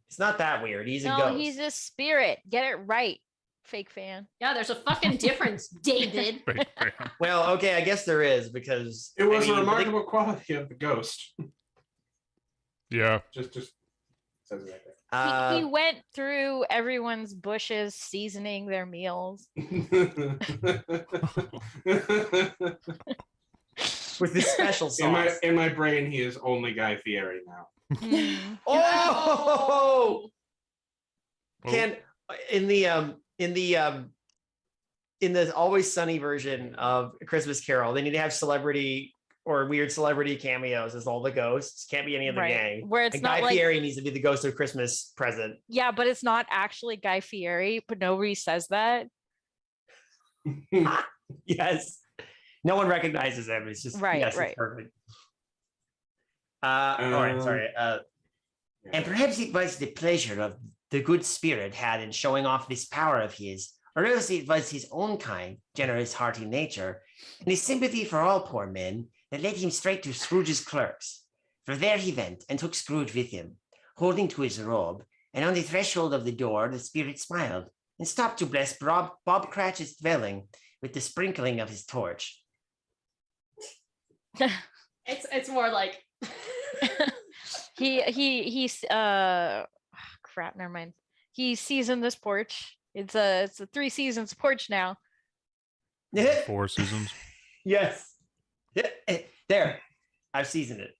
It's not that weird. He's a No, ghost. he's a spirit. Get it right, fake fan. Yeah, there's a fucking difference, David. Fake fan. Well, okay, I guess there is, because It was I mean, a remarkable quality of the ghost. Yeah. Just says it right there. He went through everyone's bushes, seasoning their meals. with this special sauce. in my brain, he is only Guy Fieri now. Mm. Oh! Oh. Can in the Always Sunny version of Christmas Carol, they need to have celebrity or weird celebrity cameos as all the ghosts. Can't be any other Right. gang. Where it's And not Guy like, Fieri needs to be the ghost of Christmas present. yeah, but it's not actually Guy Fieri, but nobody says that. Yes. No one recognizes him. It's just Right, yes, right. It's perfect. All right, sorry. And perhaps it was the pleasure of the good spirit had in showing off this power of his, or else it was his own kind, generous, hearty nature, and his sympathy for all poor men that led him straight to Scrooge's clerks. For there he went and took Scrooge with him, holding to his robe, and on the threshold of the door the spirit smiled and stopped to bless Bob Cratchit's dwelling with the sprinkling of his torch. It's more like He's crap, never mind. He seasoned this porch. It's a 3 seasons porch now. 4 seasons. Yes. There. I've seasoned it.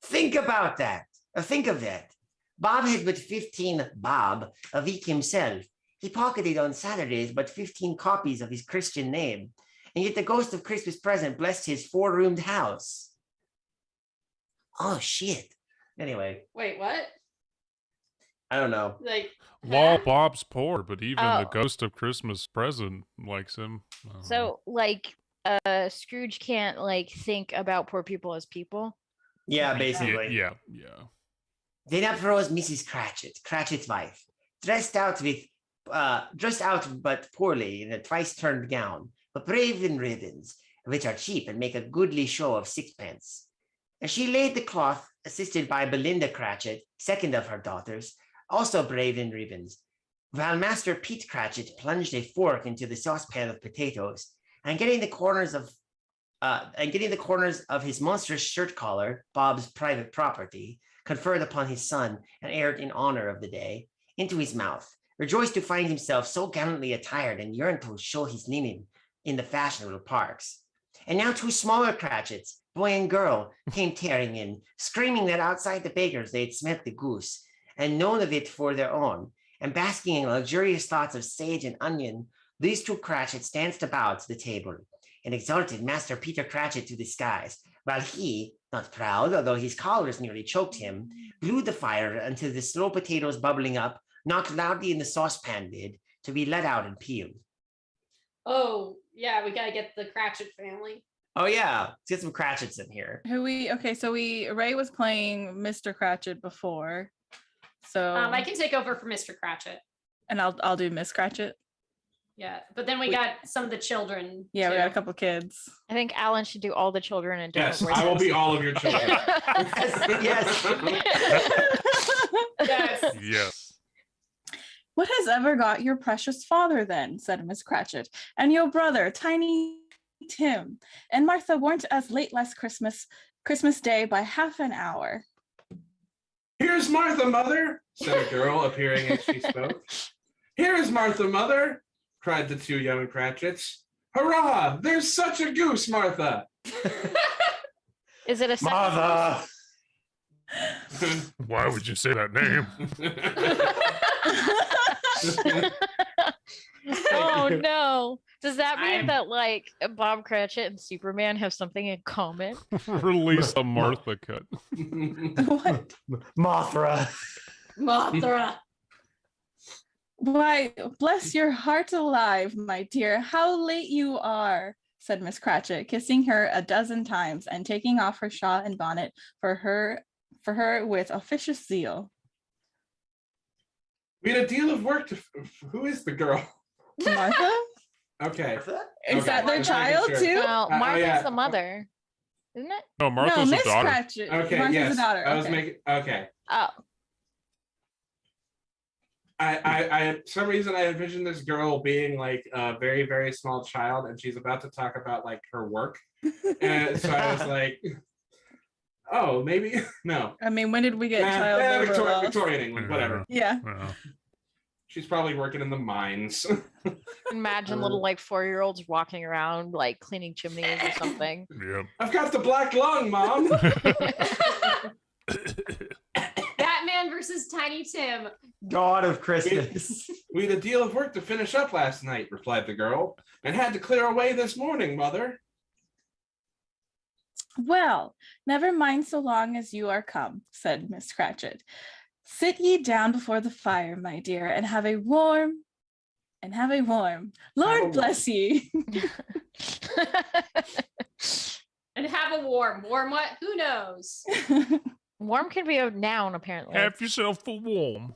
Think about that. Think of that. Bob had but 15 bob a week himself. He pocketed on Saturdays but 15 copies of his Christian name. And yet the ghost of Christmas present blessed his 4-roomed house. Oh, shit. Anyway, wait, what? I don't know. Like Law Bob's poor, but even the Oh. ghost of Christmas present likes him. I don't know. So like Scrooge can't like think about poor people as people. Yeah, Yeah. basically. yeah. Then up rose Mrs. Cratchit, Cratchit's wife, dressed out but poorly in a twice-turned gown, but brave in ribbons, which are cheap and make a goodly show of 6pence. And she laid the cloth, assisted by Belinda Cratchit, second of her daughters, also brave in ribbons, while Master Pete Cratchit plunged a fork into the saucepan of potatoes, and getting the corners of his monstrous shirt collar, Bob's private property, conferred upon his son and aired in honor of the day, into his mouth, rejoiced to find himself so gallantly attired and yearned to show his linen in the fashionable parks. And now 2 smaller Cratchits, boy and girl, came tearing in, screaming that outside the baker's they'd smelt the goose, and known of it for their own, and basking in luxurious thoughts of sage and onion, these 2 Cratchits danced about the table, and exalted Master Peter Cratchit to the skies, while he, not proud, although his collars nearly choked him, blew the fire until the slow potatoes bubbling up knocked loudly in the saucepan lid to be let out and peeled. Oh, yeah, we gotta get the Cratchit family. Oh yeah, let's get some Cratchits in here. Ray was playing Mr. Cratchit before. So I can take over for Mr. Cratchit. and I'll do Miss Cratchit. Yeah, but then we got some of the children. Yeah, too. we got a couple kids. I think Alan should do all the children and Yes, I will be all of your children. Yes. Yes. Yes. What has ever got your precious father then? Said Miss Cratchit. And your brother, Tiny Tim. And Martha weren't as late last Christmas Day by half an hour. Here's Martha, mother, said a girl, appearing as she spoke. Here's Martha, mother, cried the 2 young Cratchits. Hurrah! There's such a goose, Martha. Is it a second? Mother. Why would you say that name? Oh no. Does that mean I'm- that like Bob Cratchit and Superman have something in common? Release a Martha cut. What? Mothra. Mothra. Why, bless your heart alive, my dear. How late you are, said Miss Cratchit, kissing her a dozen times and taking off her shawl and bonnet for her with officious zeal. We had a deal of work to. Who is the girl? Martha? Okay. Is Okay, that their just making child sure. too? Well, oh, Martha's yeah. the mother, isn't it? No, Martha's no, the Miss daughter. Cratchit. Okay. Martha's Yes. the daughter. I was Okay. making. Okay. Oh, I for some reason I envisioned this girl being like a very, very small child, and she's about to talk about like her work. And so I was like, oh, maybe no. I mean, when did we get child labor laws? Victorian England, whatever. Yeah. Yeah. She's probably working in the mines. imagine little like 4-year-olds walking around like cleaning chimneys or something. Yep. I've got the black lung, Mom. Batman versus Tiny Tim. God of Christmas. We had a deal of work to finish up last night, replied the girl, and had to clear away this morning, Mother. Well, never mind so long as you are come, said Miss Cratchit. Sit ye down before the fire, my dear, and have a warm. Lord bless ye. And have a warm. Warm what? Who knows? Warm can be a noun, apparently. Have yourself a warm.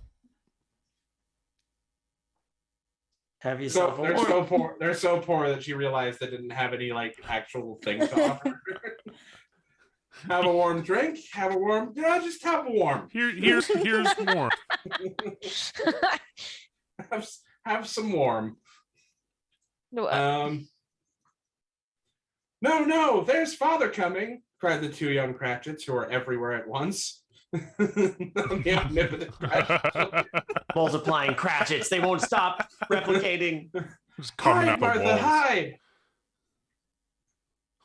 Have So yourself a they're warm. so poor. They're so poor that she realized they didn't have any like actual things to offer. Have a warm drink. Have a warm. Just have a warm. Here's warm. Have some warm. No, No, there's father coming, cried the 2 young Cratchits, who are everywhere at once. The omnipotent Cratchit. Multiplying Cratchits. They won't stop replicating. Just coming Hide, out the Martha, walls. hide.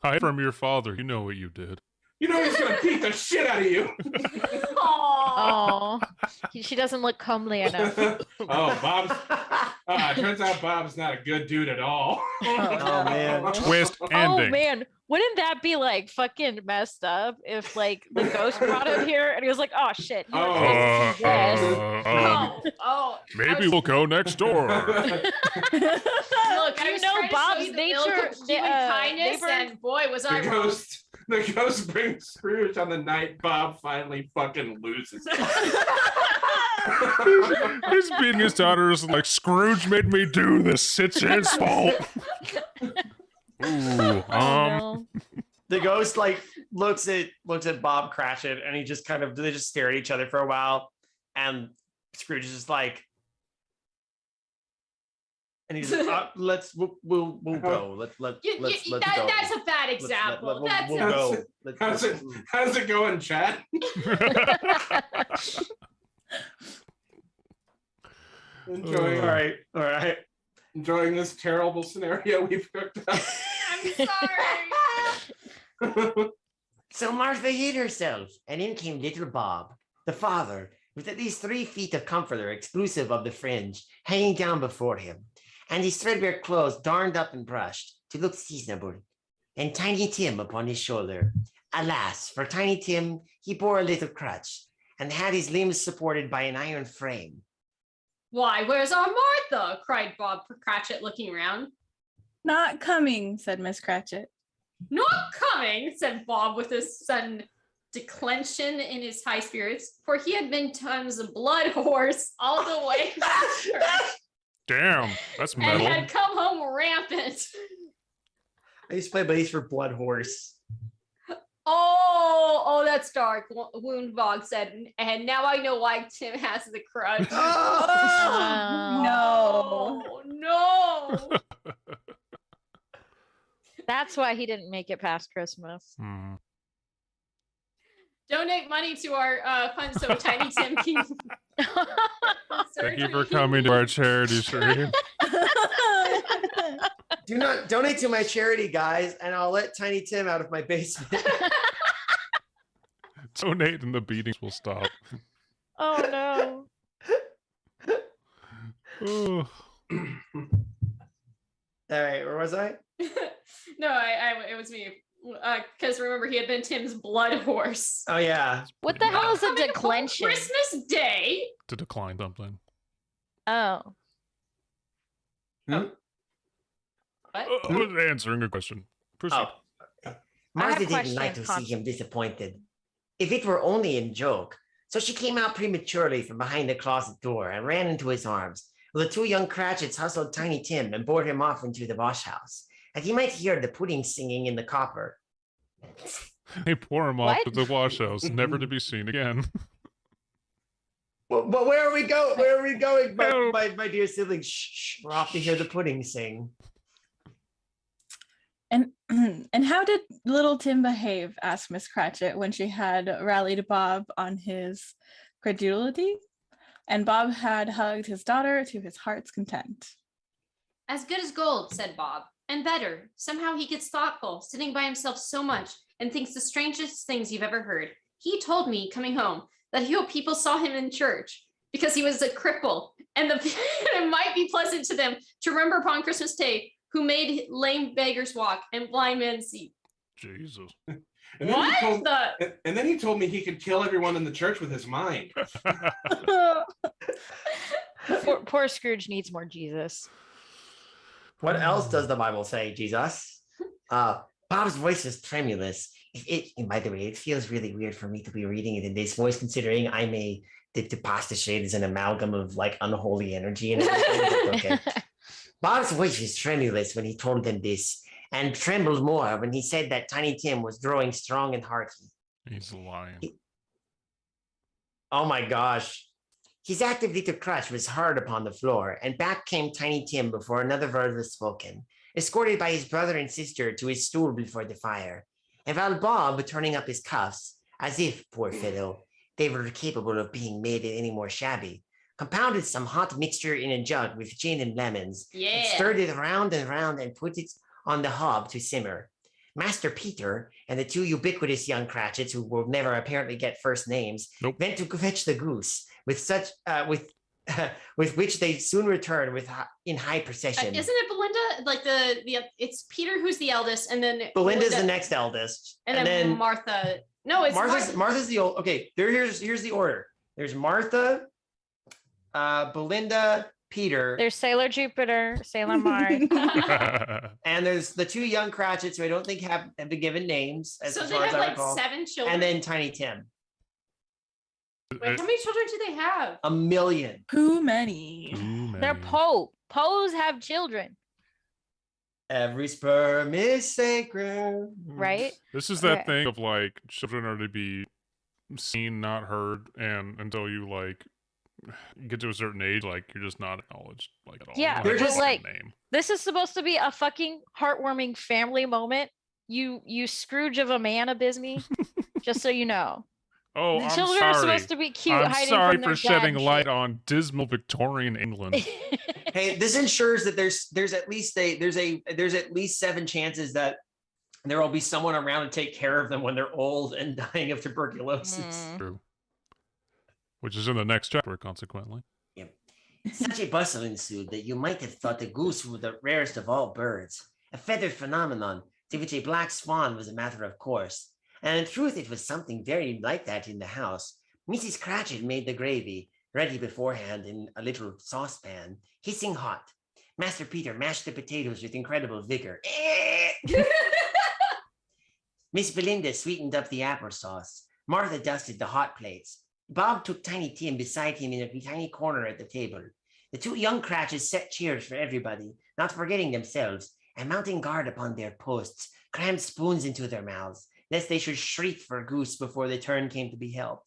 Hide from your father. You know what you did. You know he's gonna beat the shit out of you. Aww. oh, she doesn't look comely enough. Oh, Bob's. Turns out Bob's not a good dude at all. Oh, man. Twist Oh ending. man, wouldn't that be like fucking messed up if like the ghost brought him here and he was like, oh shit, you were supposed to see this. Oh, Maybe we'll go next door. Look, I You was know trying to Bob's show you the nature- milk of human kindness, neighbor- and boy, was I The wrong. ghost brings Scrooge on the night Bob finally fucking loses. He's beating his daughter is like, Scrooge made me do this. It's his fault. Ooh, Oh, no. The ghost like looks at Bob Cratchit, and he just kind of they just stare at each other for a while, and Scrooge is just like, and he's like, we'll go. Let's go. That's a bad example. That's we'll a- go. How's it going, Chad? Enjoying, All right, all right. enjoying this terrible scenario we've cooked up. I'm sorry. So Martha hid herself, and in came little Bob, the father, with at least 3 feet of comforter exclusive of the fringe hanging down before him, and his threadbare clothes darned up and brushed to look seasonable, and Tiny Tim upon his shoulder. Alas, for Tiny Tim, he bore a little crutch, and had his limbs supported by an iron frame. Why, where's our Martha? Cried Bob Cratchit, looking around. Not coming, said Miss Cratchit. Not coming, said Bob with a sudden declension in his high spirits, for he had been Tim's blood horse all the way back Damn, that's and metal. had come home rampant. I used to play bass for Blood Horse. Oh, that's dark. Woundbog said, and now I know why Tim has the crutch. Oh, no. That's why he didn't make it past Christmas. Hmm. Donate money to our fund so Tiny Tim can. Thank you for coming to our charity stream. Do not donate to my charity, guys, and I'll let Tiny Tim out of my basement. Donate and the beatings will stop. Oh no. Ooh. All right, where was I? No, it was me. Because remember, he had been Tim's blood horse. Oh yeah. What the hell is a Coming home declension? Christmas Day. To decline something. Oh. What? Answering a question. Proceed. Oh. Martha didn't question, like to see Constance. him disappointed. If it were only in joke. So she came out prematurely from behind the closet door and ran into his arms. Well, the 2 young Cratchits hustled Tiny Tim and bore him off into the wash house, and he might hear the pudding singing in the copper. They pour him off What? to the wash house, never to be seen again. But where are we going? Where are we going, Help. my dear siblings? Shh, we're off to hear the pudding sing. And how did little Tim behave? Asked Miss Cratchit when she had rallied Bob on his credulity, and Bob had hugged his daughter to his heart's content. As good as gold, said Bob. And better. Somehow he gets thoughtful, sitting by himself so much, and thinks the strangest things you've ever heard. He told me, coming home, that he hoped people saw him in church, because he was a cripple, and it might be pleasant to them to remember upon Christmas Day who made lame beggars walk and blind men see. Jesus. And then What he told, the? and then he told me he could kill everyone in the church with his mind. Poor Scrooge needs more Jesus. What else does the Bible say, Jesus? Bob's voice is tremulous. By the way, it feels really weird for me to be reading it in this voice, considering the pasta shade is an amalgam of like unholy energy and everything. Okay. Bob's voice was tremulous when he told them this, and trembled more when he said that Tiny Tim was growing strong and hearty. He's lying. Oh my gosh. His active little crutch was hard upon the floor, and back came Tiny Tim before another word was spoken, escorted by his brother and sister to his stool before the fire. And while Bob, turning up his cuffs, as if, poor fellow, they were capable of being made any more shabby, compounded some hot mixture in a jug with gin and lemons, and Yeah. stirred it round and round and put it on the hob to simmer. Master Peter and the 2 ubiquitous young Cratchits, who will never apparently get first names, Nope. went to fetch the goose with such with which they soon returned in high procession. Isn't it Belinda? Like it's Peter who's the eldest, and then Belinda's Belinda- the next eldest, and then Martha. No, it's Martha's the old. Okay, here's the order. There's Martha, Belinda, Peter, There's Sailor Jupiter, Sailor Mars. and there's the 2 young Cratchits who I don't think have been given names as So far they as have I like recall. 7 children. And then Tiny Tim. Wait, how many children do they have? 1 million. Too many. They're Poe. Poes have children, Every sperm is sacred. right? This is that Okay. thing of like children are to be seen, not heard, and until you like get to a certain age, like you're just not acknowledged like at all. Yeah, You don't they're have a just fucking like- name. This is supposed to be a fucking heartwarming family moment. You Scrooge of a man abysme, just so you know. Oh, The I'm children are sorry. supposed to be cute, I'm hiding sorry from their for shedding dad and light shit. on dismal Victorian England. Hey, this ensures that there's at least at least 7 chances that there will be someone around to take care of them when they're old and dying of tuberculosis. True. Which is in the next chapter, consequently. Yep. Such a bustle ensued that you might have thought the goose was the rarest of all birds, a feathered phenomenon to which a black swan was a matter of course. And in truth, it was something very like that in the house. Mrs. Cratchit made the gravy, ready beforehand in a little saucepan, hissing hot. Master Peter mashed the potatoes with incredible vigor. Miss Belinda sweetened up the applesauce. Martha dusted the hot plates. Bob took Tiny Tim beside him in a tiny corner at the table. The 2 young Cratchits set cheers for everybody, not forgetting themselves, and mounting guard upon their posts, crammed spoons into their mouths, lest they should shriek for goose before the turn came to be helped.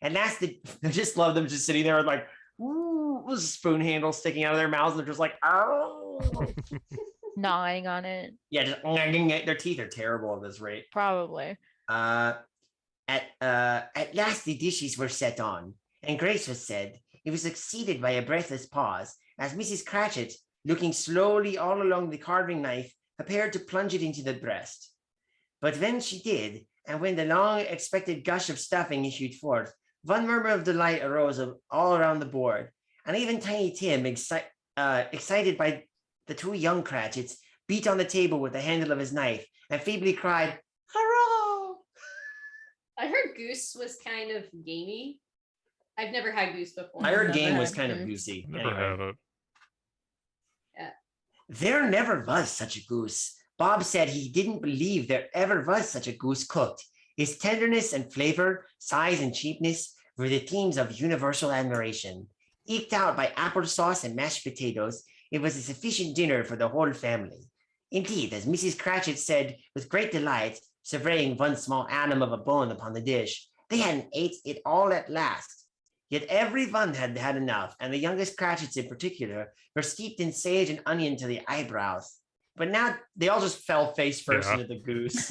At last, I just love them just sitting there with like, ooh, spoon handles sticking out of their mouths, and they're just like, oh. Gnawing on it. Yeah, just, their teeth are terrible at this rate. Probably. At last the dishes were set on, and grace was said. It was succeeded by a breathless pause, as Mrs. Cratchit, looking slowly all along the carving knife, prepared to plunge it into the breast. But when she did, and when the long-expected gush of stuffing issued forth, one murmur of delight arose all around the board, and even Tiny Tim, excited by the 2 young Cratchits, beat on the table with the handle of his knife, and feebly cried, "Hurrah!" I heard goose was kind of gamey. I've never had goose before. I heard Never game was had kind of goose. goosey. Never Anyway. had it. There never was such a goose. Bob said he didn't believe there ever was such a goose cooked. His tenderness and flavor, size and cheapness were the themes of universal admiration. Eked out by applesauce and mashed potatoes, it was a sufficient dinner for the whole family. Indeed, as Mrs. Cratchit said with great delight, surveying one small atom of a bone upon the dish, they hadn't ate it all at last. Yet every one had had enough, and the youngest Cratchits in particular were steeped in sage and onion to the eyebrows. But now they all just fell face first Yeah. into the goose.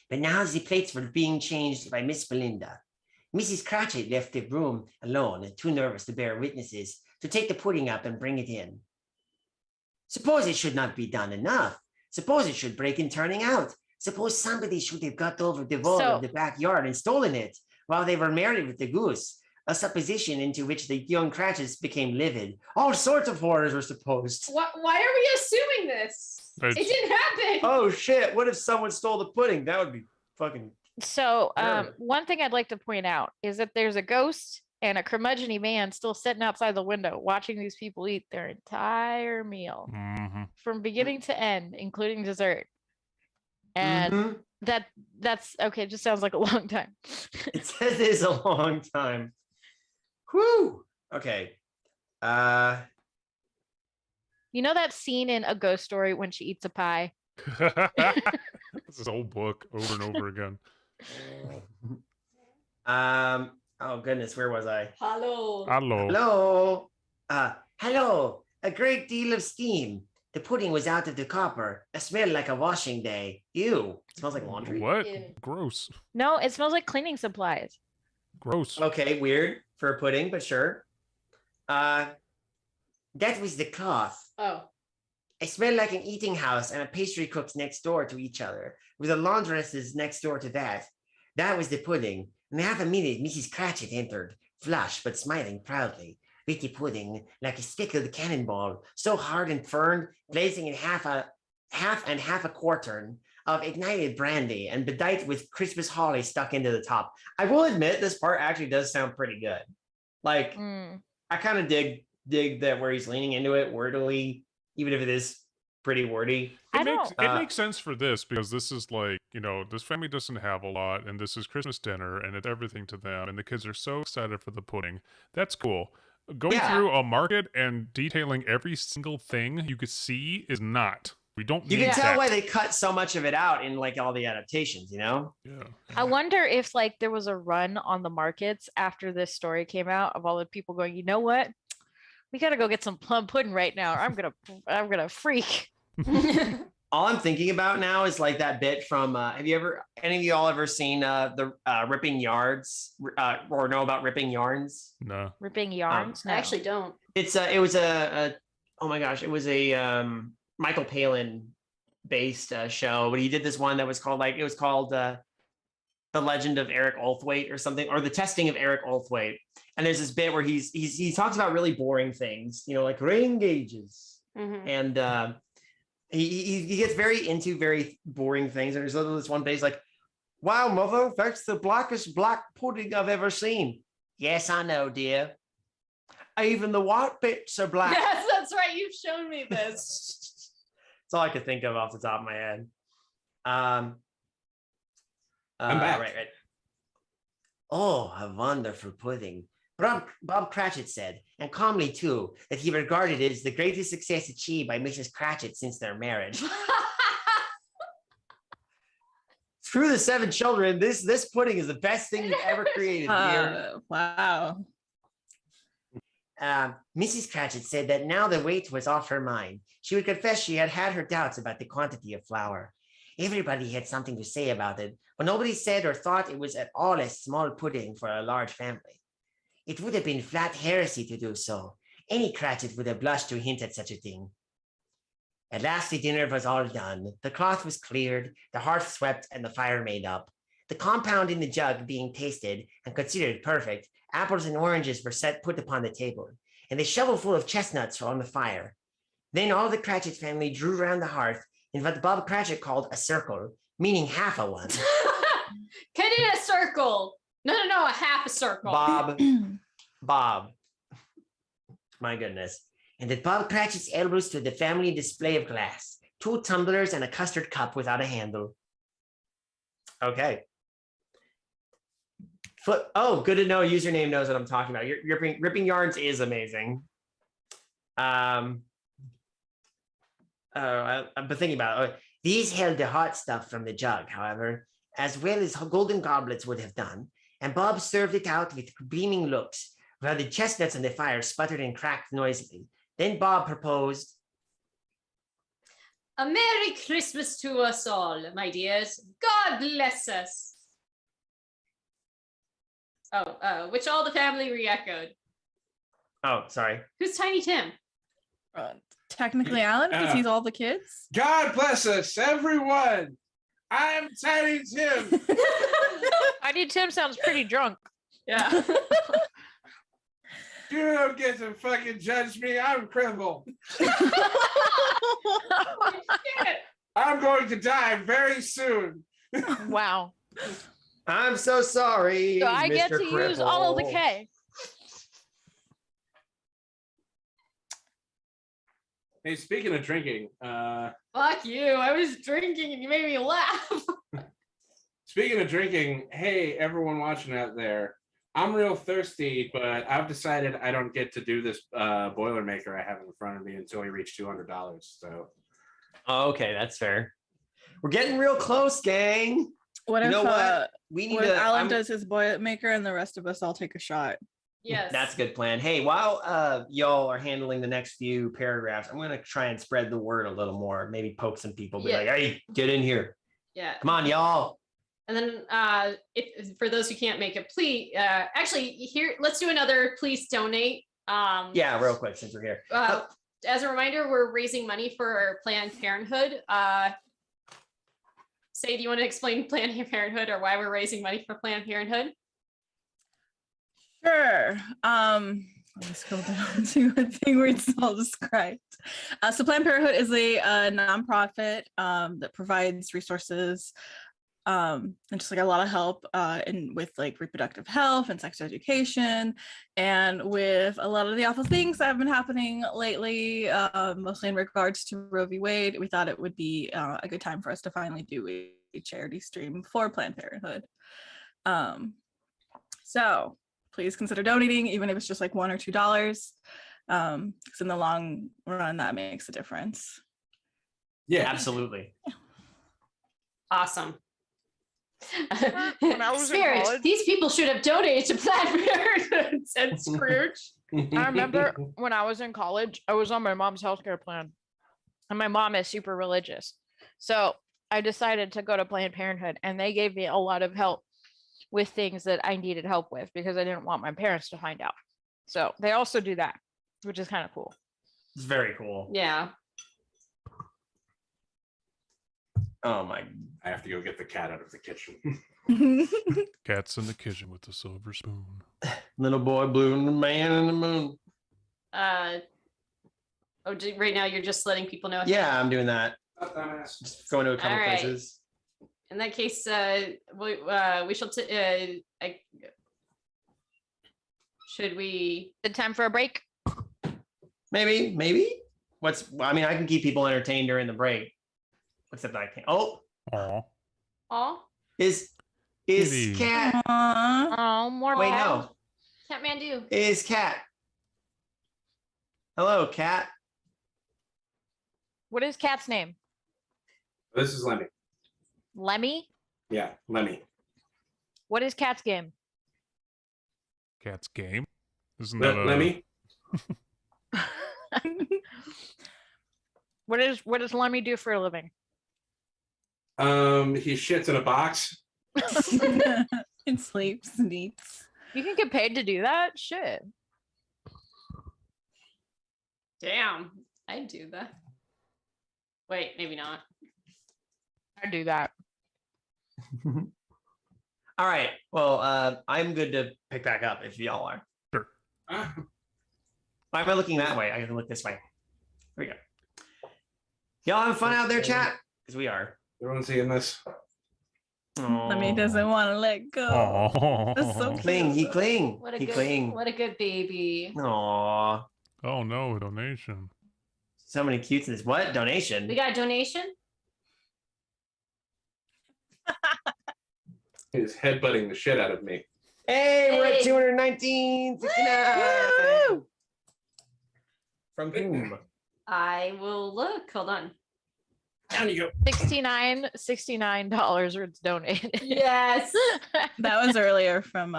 But now the plates were being changed by Miss Belinda. Mrs. Cratchit left the room alone, too nervous to bear witnesses, to take the pudding up and bring it in. Suppose it should not be done enough. Suppose it should break in turning out. Suppose somebody should have got over the wall of the backyard and stolen it while they were married with the goose, a supposition into which the young Cratchits became livid. All sorts of horrors were supposed. Why are we assuming this? It's- It didn't happen. Oh shit, what if someone stole the pudding? That would be fucking... So, Yeah. one thing I'd like to point out is that there's a ghost and a curmudgeon man still sitting outside the window watching these people eat their entire meal Mhm. from beginning to end, including dessert. And Mhm. that's okay. It just sounds like a long time. It says it's a long time. Whew. Okay. You know that scene in A Ghost Story when she eats a pie? This is old book over and over again. Oh goodness, where was I? Hello. Hello. Hello. A great deal of steam. The pudding was out of the copper. A smell like a washing day. Ew. Smells like laundry. What? Ew. Gross. No, it smells like cleaning supplies. Gross. Okay, weird for a pudding, but sure. That was the cloth. Oh. I smell like an eating house and a pastry cook's next door to each other, with a laundress's next door to that. That was the pudding. In half a minute, Mrs. Cratchit entered, flushed but smiling proudly, with the pudding like a speckled cannonball, so hard and firm, blazing in half and half a quartern of ignited brandy and bedight with Christmas holly stuck into the top. I will admit this part actually does sound pretty good. Like Mm. I kind of dig that where he's leaning into it wordily, even if it is pretty wordy. I It makes, don't. it makes sense for this because this is like, this family doesn't have a lot and this is Christmas dinner and it's everything to them and the kids are so excited for the pudding. That's cool. Going Yeah. through a market and detailing every single thing you could see is not. We don't You need can tell that. why they cut so much of it out in like all the adaptations, you know? Yeah. I wonder if like there was a run on the markets after this story came out of all the people going, you know what? We gotta go get some plum pudding right now. Or I'm gonna freak. All I'm thinking about now is like that bit from have you ever any of you all ever seen the ripping yards or know about ripping yarns? No. Ripping yarns? I actually don't. It's it was a oh my gosh, it was a Michael Palin based show, but he did this one that was called The Legend of Eric Olthwaite or something, or The Testing of Eric Olthwaite. And there's this bit where he talks about really boring things, like rain gauges. Mhm. And he gets very into very boring things. And there's this one page like, wow, mother, that's the blackest black pudding I've ever seen. Yes, I know, dear. Even the white bits are black. Yes, that's right. You've shown me this. That's all I could think of off the top of my head. I'm back. Right. Oh, a wonderful pudding. Bob Cratchit said, and calmly too, that he regarded it as the greatest success achieved by Mrs. Cratchit since their marriage. Screw the 7 children. This pudding is the best thing you've ever created, dear. Wow. Mrs. Cratchit said that now the weight was off her mind. She would confess she had her doubts about the quantity of flour. Everybody had something to say about it, but nobody said or thought it was at all a small pudding for a large family. It would have been flat heresy to do so. Any Cratchit would have blushed to hint at such a thing. At last the dinner was all done. The cloth was cleared, the hearth swept, and the fire made up. The compound in the jug being tasted and considered perfect, apples and oranges were put upon the table, and a shovelful of chestnuts were on the fire. Then all the Cratchit family drew round the hearth in what Bob Cratchit called a circle, meaning half a one. Cut in a circle. No, a half a circle. Bob. My goodness. And at Bob Cratchit's elbows stood the family display of glass, 2 tumblers and a custard cup without a handle. Okay. Good to know. Username knows what I'm talking about. Ripping Yarns is amazing. I've been thinking about it. These held the hot stuff from the jug, however, as well as golden goblets would have done, and Bob served it out with beaming looks, while the chestnuts on the fire sputtered and cracked noisily. Then Bob proposed, A Merry Christmas to us all, my dears. God bless us. Which all the family re-echoed. oh, sorry. Who's Tiny Tim? Technically Alan, because he's all the kids. God bless us, everyone. I'm Tiny Tim. Tiny Tim sounds pretty drunk. Yeah. You don't get to fucking judge me. I'm crippled. I'm going to die very soon. Wow. I'm so sorry. So I get Mr. to use all of the K. Hey, speaking of drinking, Fuck you. I was drinking and you made me laugh. speaking of drinking, hey, everyone watching out there, I'm real thirsty, but I've decided I don't get to do this Boilermaker I have in front of me until we reach $200. So, Okay, that's fair. We're getting real close, gang. What You if know what? We need what if to. Alan does his Boilermaker and the rest of us all take a shot? Yes. That's a good plan. Hey, while y'all are handling the next few paragraphs, I'm gonna try and spread the word a little more. Maybe poke some people. Be Yeah. like, hey, get in here. Yeah. Come on, y'all. And then if for those who can't make it, please actually here, let's do another please donate. Yeah, real quick since we're here. As a reminder, we're raising money for Planned Parenthood. Say, do you want to explain Planned Parenthood or why we're raising money for Planned Parenthood? Sure. Let's go down to a thing where it's all described. So Planned Parenthood is a nonprofit that provides resources and just like a lot of help with like reproductive health and sex education, and with a lot of the awful things that have been happening lately, mostly in regards to Roe v. Wade. We thought it would be a good time for us to finally do a charity stream for Planned Parenthood. So please consider donating, even if it's just like $1 or $2, because in the long run that makes a difference. yeah, Absolutely. Awesome. When I was in Spirit, college- these people should have donated to Planned Parenthood, said Scrooge. I remember when I was in college, I was on my mom's healthcare plan. And my mom is super religious. So I decided to go to Planned Parenthood, and they gave me a lot of help with things that I needed help with because I didn't want my parents to find out. So they also do that, which is kind of cool. It's very cool. Yeah. Oh my. I have to go get the cat out of the kitchen. Cat's in the kitchen with the silver spoon. Little boy blue and the man in the moon. Right now you're just letting people know. Yeah, I'm doing that. Just going to a couple All right. places. In that case, we shall. Should we? The time for a break. Maybe. I mean, I can keep people entertained during the break. Except I can't. Oh, Aw. Oh, is Kitty. cat? Oh, more Wait, battles. no. Catmandu. Is cat? Hello, cat. What is Cat's name? This is Lemmy. Lemmy? Yeah, Lemmy. What is Cat's game? Cat's game? Isn't that Lemmy? What does Lemmy do for a living? He shits in a box. And sleeps and eats. You can get paid to do that? Shit. Damn, I'd do that. Wait, maybe not. I do that. All right. Well, I'm good to pick back up if y'all are. Why am I looking that way? I can look this way. Here we go. Y'all having fun out there, chat? Because we are. Everyone's seeing this. Lemmy doesn't want to let go. Aw. That's so Cling. He cling. What a He good, cling. what a good baby. Aw. Oh no, a donation. So many cuteness. What? Donation? We got a donation. He's headbutting the shit out of me. Hey, we're at Hey. 219.69. From whom? I will look. Hold on. Down you go. $69 was donated. Yes. That was earlier from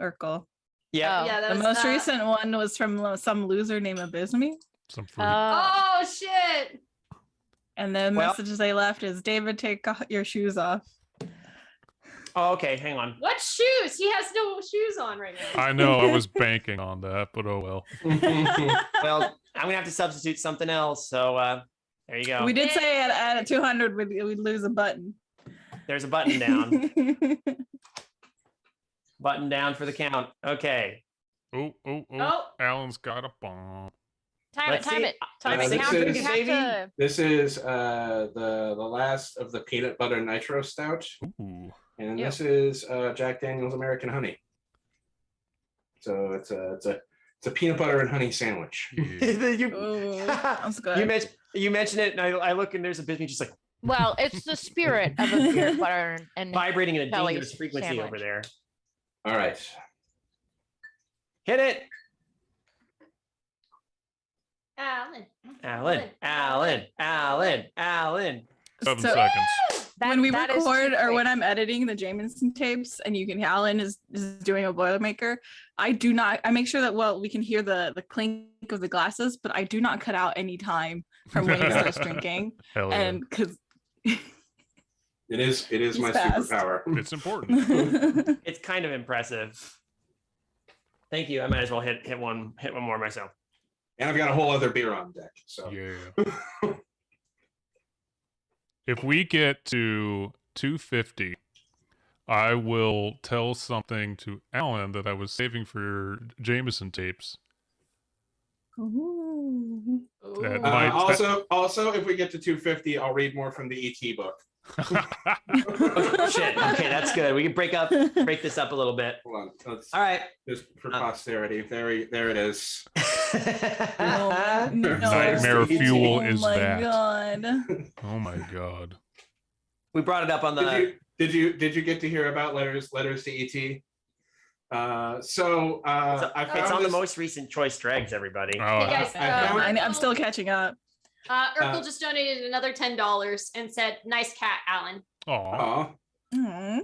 Urkel. Yeah. Oh. Yeah, that The was most recent one was from some loser named Abysme. Some fruit. Oh shit. And the Well- messages they left is David, take your shoes off. Oh, okay. Hang on. What shoes? He has no shoes on right now. I know, I was banking on that, but oh well. Well, I'm gonna have to substitute something else. So there you go. We did say at 200 we'd lose a button. There's a button down. Button down for the count. Okay. Oh. Oh. Alan's got a bomb. Time Let's it, time see. it. Time it. this Count. is- You have to. This is the last of the peanut butter nitro stout, Ooh. and Ew. this is Jack Daniel's American Honey. So it's a peanut butter and honey sandwich. Yeah. Ooh, sounds good. You mentioned it, and I look, and there's a business just like Well, it's the spirit of a peanut butter and vibrating in a Kelly's dangerous frequency sandwich. over there. All right. Hit it, Alan. Alan. 7 So- seconds. When we that is record too or quick. when I'm editing the Jameson tapes and you can Alan is doing a Boilermaker, I make sure that we can hear the clink of the glasses, but I do not cut out any time from when he starts drinking. Hell yeah. And because It is He's my fast. superpower. It's important. It's kind of impressive. Thank you. I might as well hit one more myself. And I've got a whole other beer on deck. So Yeah. If we get to 250, I will tell something to Alan that I was saving for Jameson tapes. Ooh. That Ooh. might- also, if we get to 250, I'll read more from the ET book. Oh, shit. Okay, that's good. We can break this up a little bit. Hold on. Let's, All right. just for posterity. There it is. No, Nightmare Steve. fuel Oh is my that. God. Oh my god. We brought it up on the. Did you get to hear about letters to ET? I found It's on the this- most recent choice dregs, everybody. Oh, Hey guys, I found- I'm still catching up. Urkel just donated another $10 and said, "Nice cat, Alan." aw. Aw. Aw.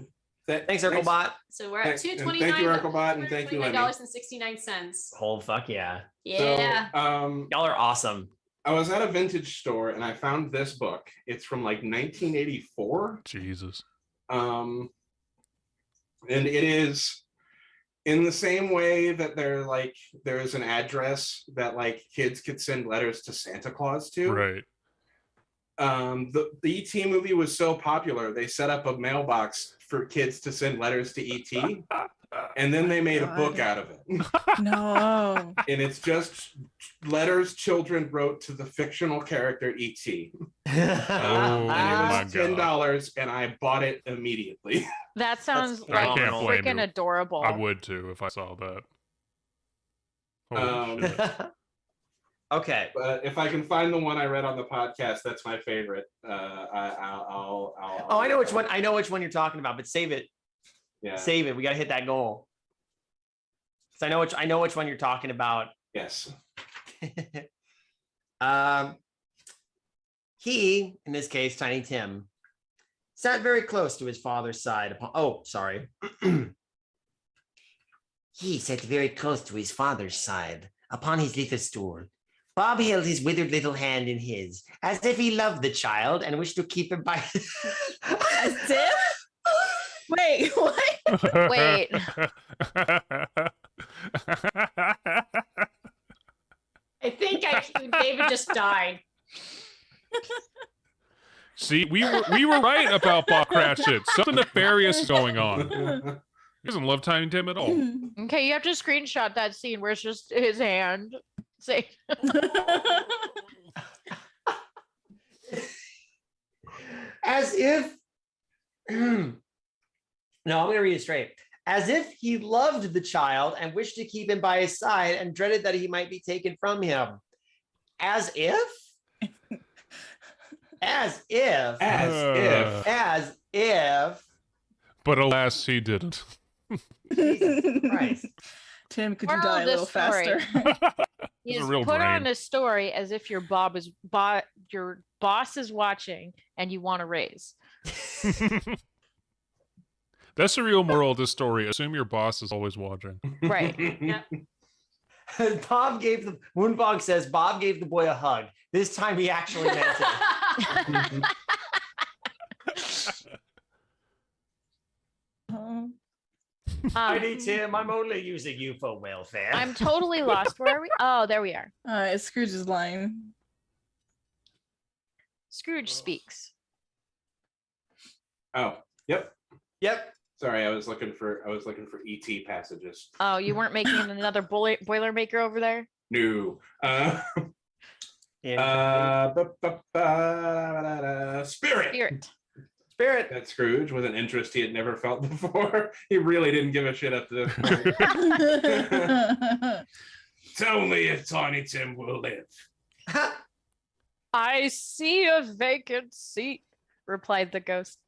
Thanks, Urkelbot. So we're at Thank- and $229. thank you, Urkelbot, and thank you, Lemmy. $229.69. Oh, fuck yeah. Yeah. So, Y'all are awesome. I was at a vintage store and I found this book. It's from like 1984. Jesus. And it is in the same way that there's an address that like kids could send letters to Santa Claus to. Right. The ET movie was so popular, they set up a mailbox for kids to send letters to ET. And then they made a book out of it. No. And it's just letters children wrote to the fictional character E.T. Oh, And it was my God. $10, and I bought it immediately. That sounds That's like I can't blame freaking you. adorable. I would too if I saw that. Holy shit. Okay. But if I can find the one I read on the podcast, that's my favorite. I'll Oh, I know which one. I know which one you're talking about, but save it. Yeah. Save it. We got to hit that goal. So I know which one you're talking about. Yes. He, in this case, Tiny Tim, sat very close to his father's side. He sat very close to his father's side upon his little stool. Bob held his withered little hand in his, as if he loved the child and wished to keep him by. As if? Wait, what? Wait. I think David just died. See, we were right about Bob Cratchit. Something nefarious is going on. He doesn't love Tiny Tim at all. Okay, you have to screenshot that scene where it's just his hand. Say, As if. No, I'm going to read it straight. As if he loved the child and wished to keep him by his side and dreaded that he might be taken from him. As if? As if. As if. But alas, he didn't. Jesus Christ. Tim, could you Moral die a of little the story. faster? He's a is real put on brain. a story as if your your boss is watching and you want to raise. That's the real moral of this story. Assume your boss is always watching. Right. Moonbog says Bob gave the boy a hug. This time he actually meant it. Tiny Tim, I'm only using you for welfare. I'm totally lost. Where are we? Oh, there we are. It's Scrooge's line. Scrooge speaks. Oh, yep. Yep. Sorry, I was looking for ET passages. Oh, you weren't making another Boilermaker over there? No. Spirit. Spirit. That Scrooge with an interest he had never felt before. He really didn't give a shit up to this point. Tell me if Tiny Tim will live. I see a vacant seat, replied the ghost,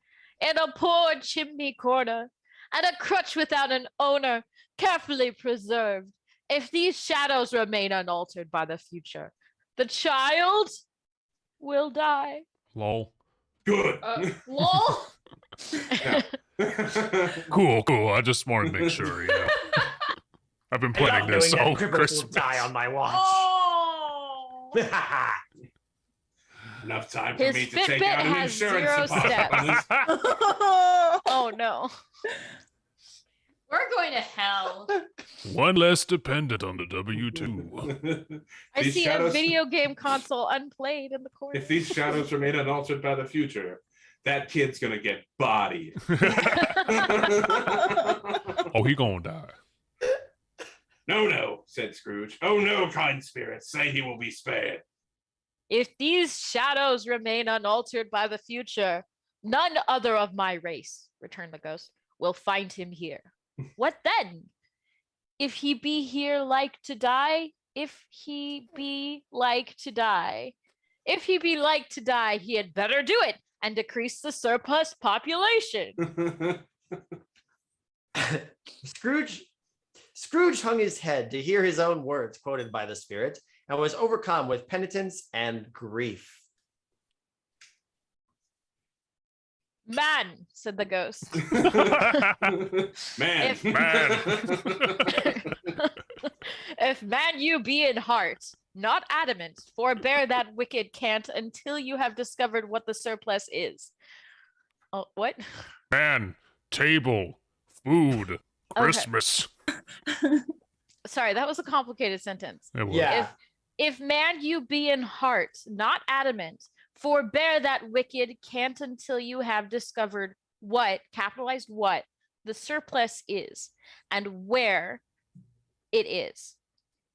in a poor chimney corner, and a crutch without an owner, carefully preserved. If these shadows remain unaltered by the future, the child will die. Lol. Good. Lol. Cool. I just wanted to make sure, you know. I've been I love planning this knowing all that cripples will Christmas. die on my watch. Oh. Enough time for His me to take Fitbit out an has insurance 0 deposit. Oh no. We're going to hell. One less dependent on the W2. I These see shadows- a video game console unplayed in the corner. If these shadows remain unaltered by the future, that kid's gonna get bodied. Oh, he gonna die. No, said Scrooge. Oh no, kind spirits, say he will be spared. If these shadows remain unaltered by the future, none other of my race, returned the ghost, will find him here. What then? If he be here like to die, if he be like to die, he had better do it and decrease the surplus population. Scrooge hung his head to hear his own words quoted by the spirit and was overcome with penitence and grief. Man, said the ghost. Man. If man you be in heart, not adamant, forbear that wicked cant until you have discovered what the surplus is. Oh, what? Man, table, food, Christmas. Sorry, that was a complicated sentence. It was. Yeah. If man you be in heart, not adamant, forbear that wicked cant until you have discovered what, capitalized what, the surplus is, and where it is.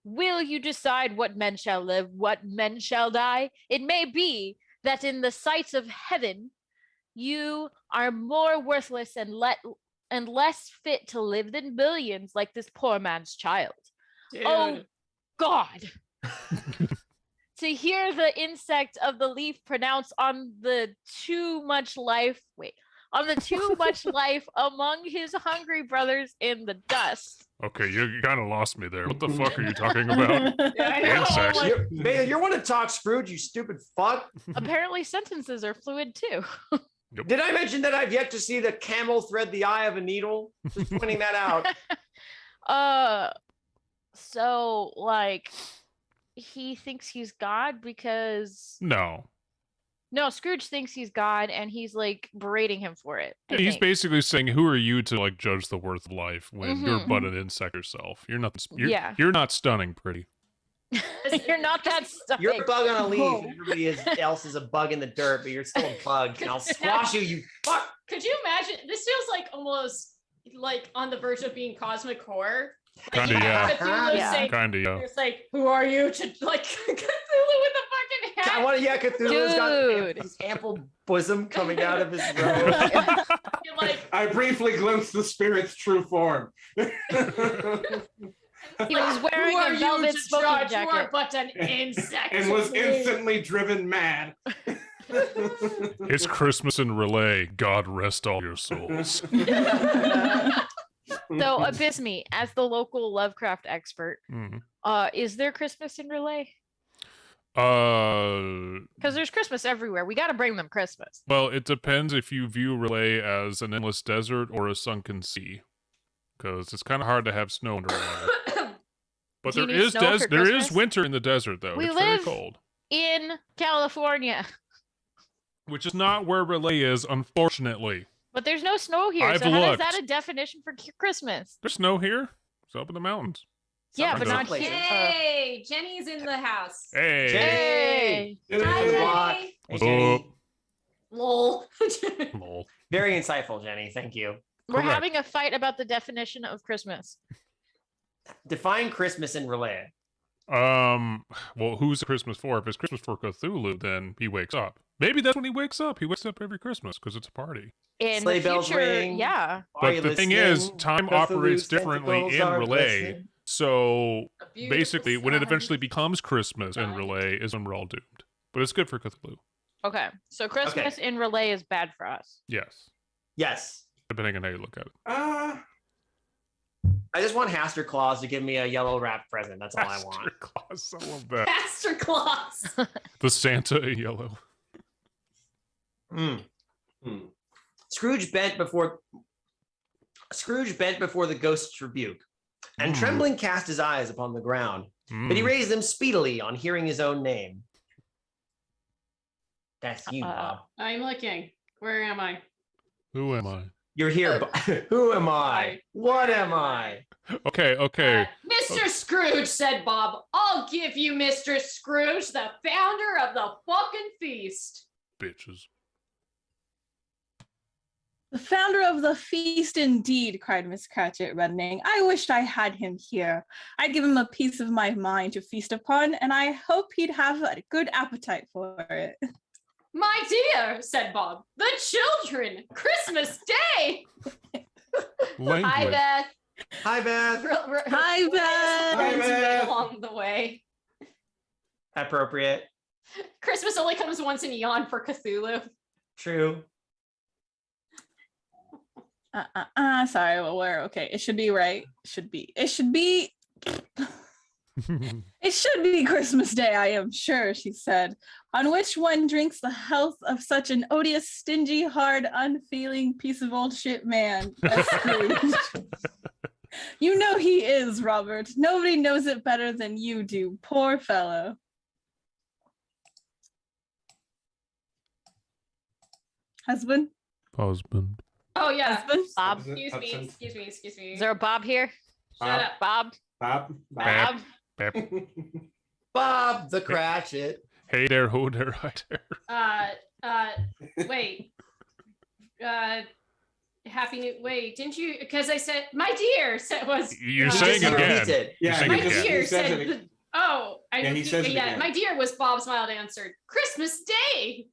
Will you decide what men shall live, what men shall die? It may be that in the sight of heaven, you are more worthless and less fit to live than billions like this poor man's child. Dude. Oh, God. To hear the insect of the leaf pronounce on the too much life among his hungry brothers in the dust. Okay, you kind of lost me there. What the fuck are you talking about? Yeah, I know. Insects. Like, You want to talk Scrooge, you stupid fuck? Apparently sentences are fluid too. Did I mention that I've yet to see the camel thread the eye of a needle? Just pointing that out. So like he thinks he's God because No. Scrooge thinks he's God and he's like berating him for it. I He's think. basically saying, "Who are you to like judge the worth of life when you're Mhm. but an insect yourself? You're not. Yeah. You're not stunning, pretty." You're not that stuff. You're a bug on a leaf. Whoa. And everybody else is a bug in the dirt, but you're still a bug, and I'll squash you, you fuck. could you imagine? This feels like almost like on the verge of being cosmic horror. Like, Kinda, you have yeah. Cthulhu Yeah. saying, Kinda, yeah. it's like, who are you to like Cthulhu with the fucking hat? I want to, Cthulhu's got Dude. his ample bosom coming out of his robe. You're like, I briefly glimpsed the spirit's true form. He was wearing who are a you velvet to smoking judge? You are jacket. but an insect. And was to me. instantly driven mad. It's Christmas in Relay. God rest all your souls. So Abysme, as the local Lovecraft expert, Mhm. is there Christmas in Relay? Well, Because there's Christmas everywhere. We got to bring them Christmas. it depends if you view Relay as an endless desert or a sunken sea, because it's kind of hard to have snow underwater. But Do you there need is snow for there is Christmas? winter in the desert though. We It's very live- cold, In California. which is not where Relay is, unfortunately. But there's no snow here. I've so how is looked. that a definition for Christmas? There's snow here. It's up in the mountains. Yeah, Some but not places. here. Hey, Jenny's in the house. Hey. Hey. Hi, Hi, Jenny. What's Hey, Jenny. up? Lol. Lol. Very insightful, Jenny. Thank you. We're Correct. having a fight about the definition of Christmas. Define Christmas in Relay. Well, who's Christmas for? If it's Christmas for Cthulhu, then he wakes up. Maybe that's when he wakes up. He wakes up every Christmas because it's a party. In Sleigh the bells future, ring. yeah. Are you But the thing is, listening? time Cthulhu's operates differently tentacles in are Relay. glistening. So A beautiful basically, when it sun. eventually becomes Christmas in Sun. Relay, is when we're all doomed. But it's good for Cthulhu. Okay. So Christmas in Relay is bad for us. Yes, Yes. depending on how you look at it. I just want Haster Claus to give me a yellow wrap present. That's all I Master want. Claus, I love that. Master Claus. The Santa in yellow. Mm. Hmm. Scrooge bent before the ghost's rebuke, and Mm. trembling cast his eyes upon the ground, but he Mm. raised them speedily on hearing his own name. That's you, Uh, Bob. I'm looking. Where am I? Who am I? You're here. Who am I? What am I? Okay. Mr. Scrooge, said Bob. I'll give you Mr. Scrooge, the founder of the fucking feast. Bitches. The founder of the feast indeed, cried Miss Cratchit, reddening. I wished I had him here. I'd give him a piece of my mind to feast upon, and I hope he'd have a good appetite for it. My dear, said Bob, the children, Christmas Day. Hi, Language. Beth. Hi, Beth. Hi, Beth. Hi, Beth. Along the way. Appropriate. Christmas only comes once in eon for Cthulhu. True. Sorry, well, we're okay. It should be right. It should be Christmas Day, I am sure, she said, on which one drinks the health of such an odious, stingy, hard, unfeeling piece of old shit man as Scrooge. You know he is, Robert. Nobody knows it better than you do. Poor fellow. Husband? Husband. Oh yeah. Husband? Bob. Excuse me. Hudson? Excuse me. Excuse me. Is there a Bob here? Shut up. Bob? Bob? Bob? Bap. Bob the Cratchit. Hey there, ho there, hi there. Wait. Happy New. Wait, didn't you? Because I said my dear said was. You're He saying just again. repeats it. You're Yeah, saying My again. dear He says said. it again. Oh, Yeah, he says it yeah. again. My dear was Bob smiled answered. Christmas Day.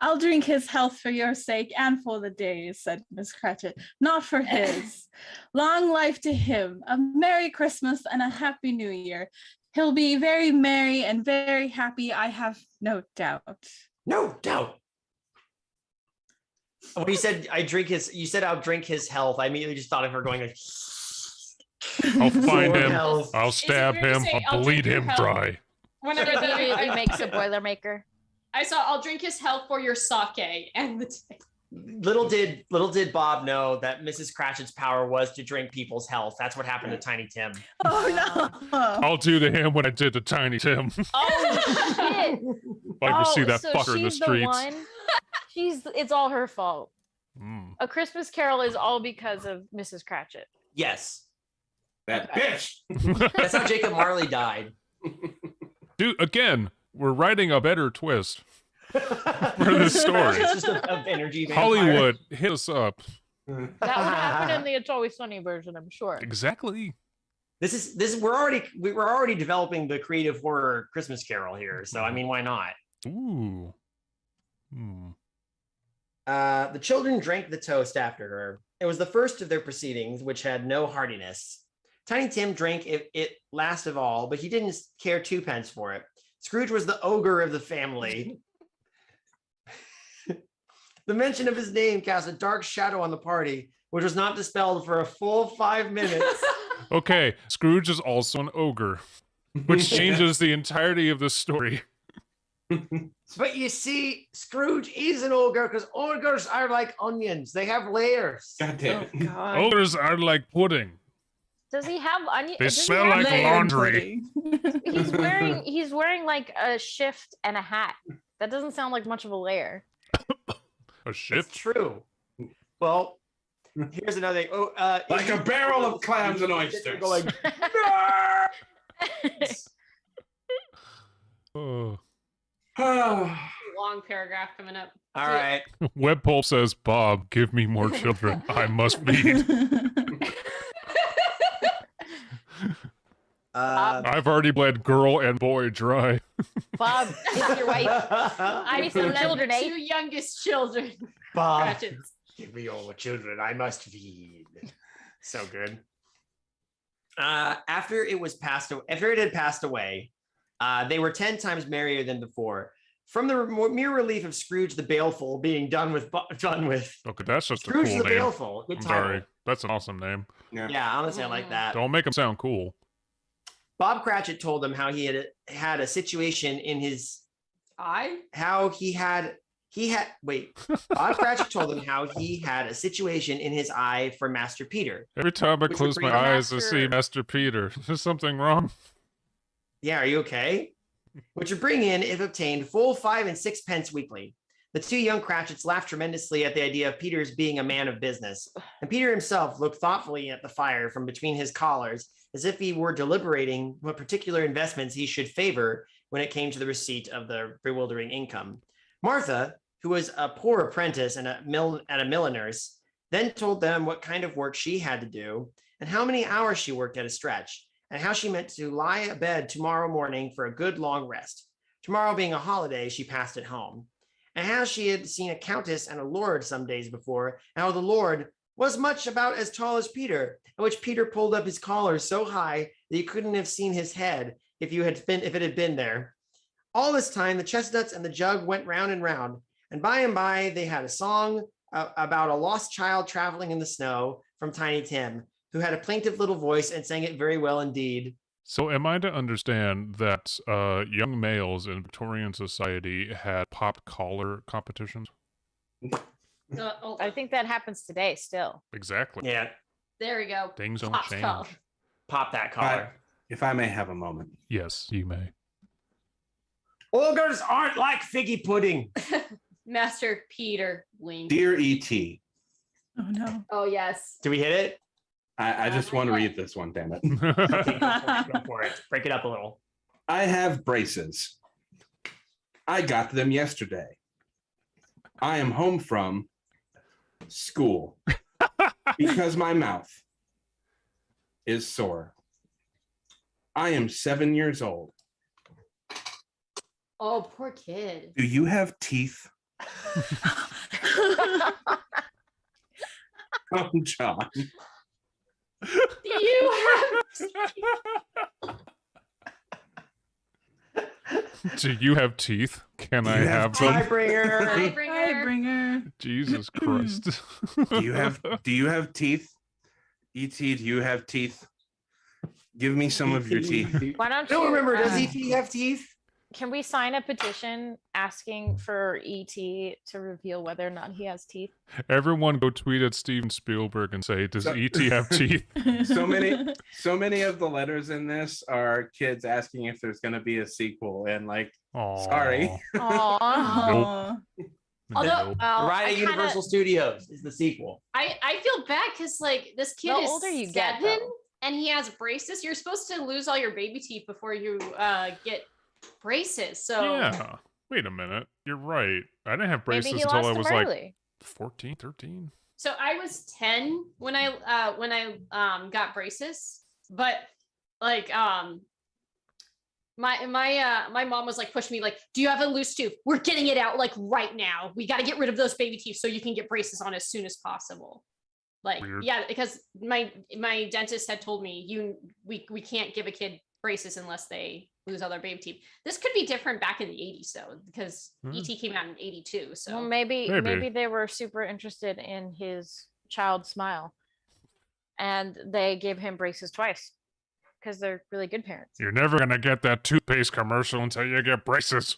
I'll drink his health for your sake and for the days, said Miss Cratchit. Not for his. Long life to him. A Merry Christmas and a Happy New Year. He'll be very merry and very happy, I have no doubt. No doubt. When you said you said I'll drink his health. I immediately just thought of her going like, I'll find Lord him. health. I'll Is it stab weird to him. say, I'll "I'll bleed drink your him health"? dry. Whenever He really the, makes a Boilermaker. I saw, I'll drink his health for your sake and the day. Little did Bob know that Mrs. Cratchit's power was to drink people's health. That's what happened to Tiny Tim. Oh no. I'll do to him what I did to Tiny Tim. Oh, shit. Like to see that so fucker in the she's streets. one. It's all her fault. Mm. A Christmas Carol is all because of Mrs. Cratchit. Yes. That bitch. That's how Jacob Marley died. Dude, again, we're writing a better twist for this story. It's just of energy vampire. Hollywood, hit us up. That would happen in the It's Always Sunny version, I'm sure. Exactly. This is we're already developing the creative horror Christmas Carol here. So I mean, why not? Ooh. Hmm. The children drank the toast after her. It was the first of their proceedings, which had no heartiness. Tiny Tim drank it last of all, but he didn't care twopence for it. Scrooge was the ogre of the family. The mention of his name cast a dark shadow on the party, which was not dispelled for a full 5 minutes. Okay, Scrooge is also an ogre, which changes the entirety of the story. But you see, Scrooge is an ogre because ogres are like onions. They have layers. God damn it. God. Ogres are like pudding. Does he have onion? They does he smell have- like Layered laundry. pudding. He's wearing like a shift and a hat. That doesn't sound like much of a layer. A It's shift? true. Well, here's another thing. Oh, Like a barrel of clams and oysters. Going, Oh. Long paragraph coming up. all right. Webpulp says, Bob, give me more children. I must feed. I've already bled girl and boy dry. Bob, is your wife? I some left children, the eh? 2 youngest children. Bob, Cratchits. give me all the children I must feed. So good. After it had passed away, they were 10 times merrier than before. From the mere relief of Scrooge the Baleful being done with Okay, that's just a Scrooge cool the name. Baleful. Good I'm title. sorry. That's an awesome name. Yeah, honestly, I like that. Don't make him sound cool. Bob Cratchit told them how he had a situation in his I? Bob Cratchit told them how he had a situation in his eye for Master Peter. Every time I Which close would my bring eyes, I see Master- Master Peter. Is something wrong? Yeah, are you okay? Which would bring in, if obtained, full 5 and 6 pence weekly. The 2 young Cratchits laughed tremendously at the idea of Peter's being a man of business, and Peter himself looked thoughtfully at the fire from between his collars, as if he were deliberating what particular investments he should favor when it came to the receipt of the bewildering income. Martha, who was a poor apprentice at a milliner's, then told them what kind of work she had to do and how many hours she worked at a stretch, and how she meant to lie abed tomorrow morning for a good long rest. Tomorrow being a holiday, she passed at home. And how she had seen a countess and a lord some days before, and how the lord was much about as tall as Peter, and which Peter pulled up his collar so high that you couldn't have seen his head if it had been there. All this time, the chestnuts and the jug went round and round, and by they had a song about a lost child traveling in the snow from Tiny Tim, who had a plaintive little voice and sang it very well indeed. So am I to understand that young males in Victorian society had pop collar competitions? Hold I on. think that happens today still. Exactly. Yeah. There we go. Things don't Pop's change. collar. Pop that collar. If I may have a moment. Yes, you may. Ogres aren't like figgy pudding. Master Peter wink. Dear E.T., Oh no. Oh yes. Do we hit it? I just want to read this one, damn it. Okay, go for it. Break it up a little. I have braces. I got them yesterday. I am home from school because my mouth is sore. I am 7 years old. Oh, poor kid. Do you have teeth? Oh, John. Do you have Do you have teeth? Can I you have have them? Highbringer. Highbringer? Highbringer. Jesus Christ. Do you have teeth? E.T., do you have teeth? Give me some of your teeth. Why I don't don't you? remember. Does um, E.T. have teeth? Can we sign a petition asking for ET to reveal whether or not he has teeth? Everyone go tweet at Steven Spielberg and say, does So- E.T. have teeth? So many of the letters in this are kids asking if there's going to be a sequel, and like, Aw. sorry. Aww. Aw. Although, Nope. well, Ride I at kinda- Universal Studios is the sequel. I feel bad because like this kid The is older you 7 get, though. and he has braces. You're supposed to lose all your baby teeth before you get braces. So Yeah. Wait a minute. You're right. I didn't have Maybe braces he until lost I them was like early. 14, 13. so I was 10 when I got braces, but like my mom was like pushing me like, do you have a loose tooth? We're getting it out like right now. We got to get rid of those baby teeth so you can get braces on as soon as possible. Like, Weird. yeah, because my dentist had told me we can't give a kid braces unless they lose all their baby teeth. This could be different back in the 80s though, because ET came out in 82. So Well, maybe Maybe. they were super interested in his child smile, and they gave him braces twice because they're really good parents. You're never going to get that toothpaste commercial until you get braces.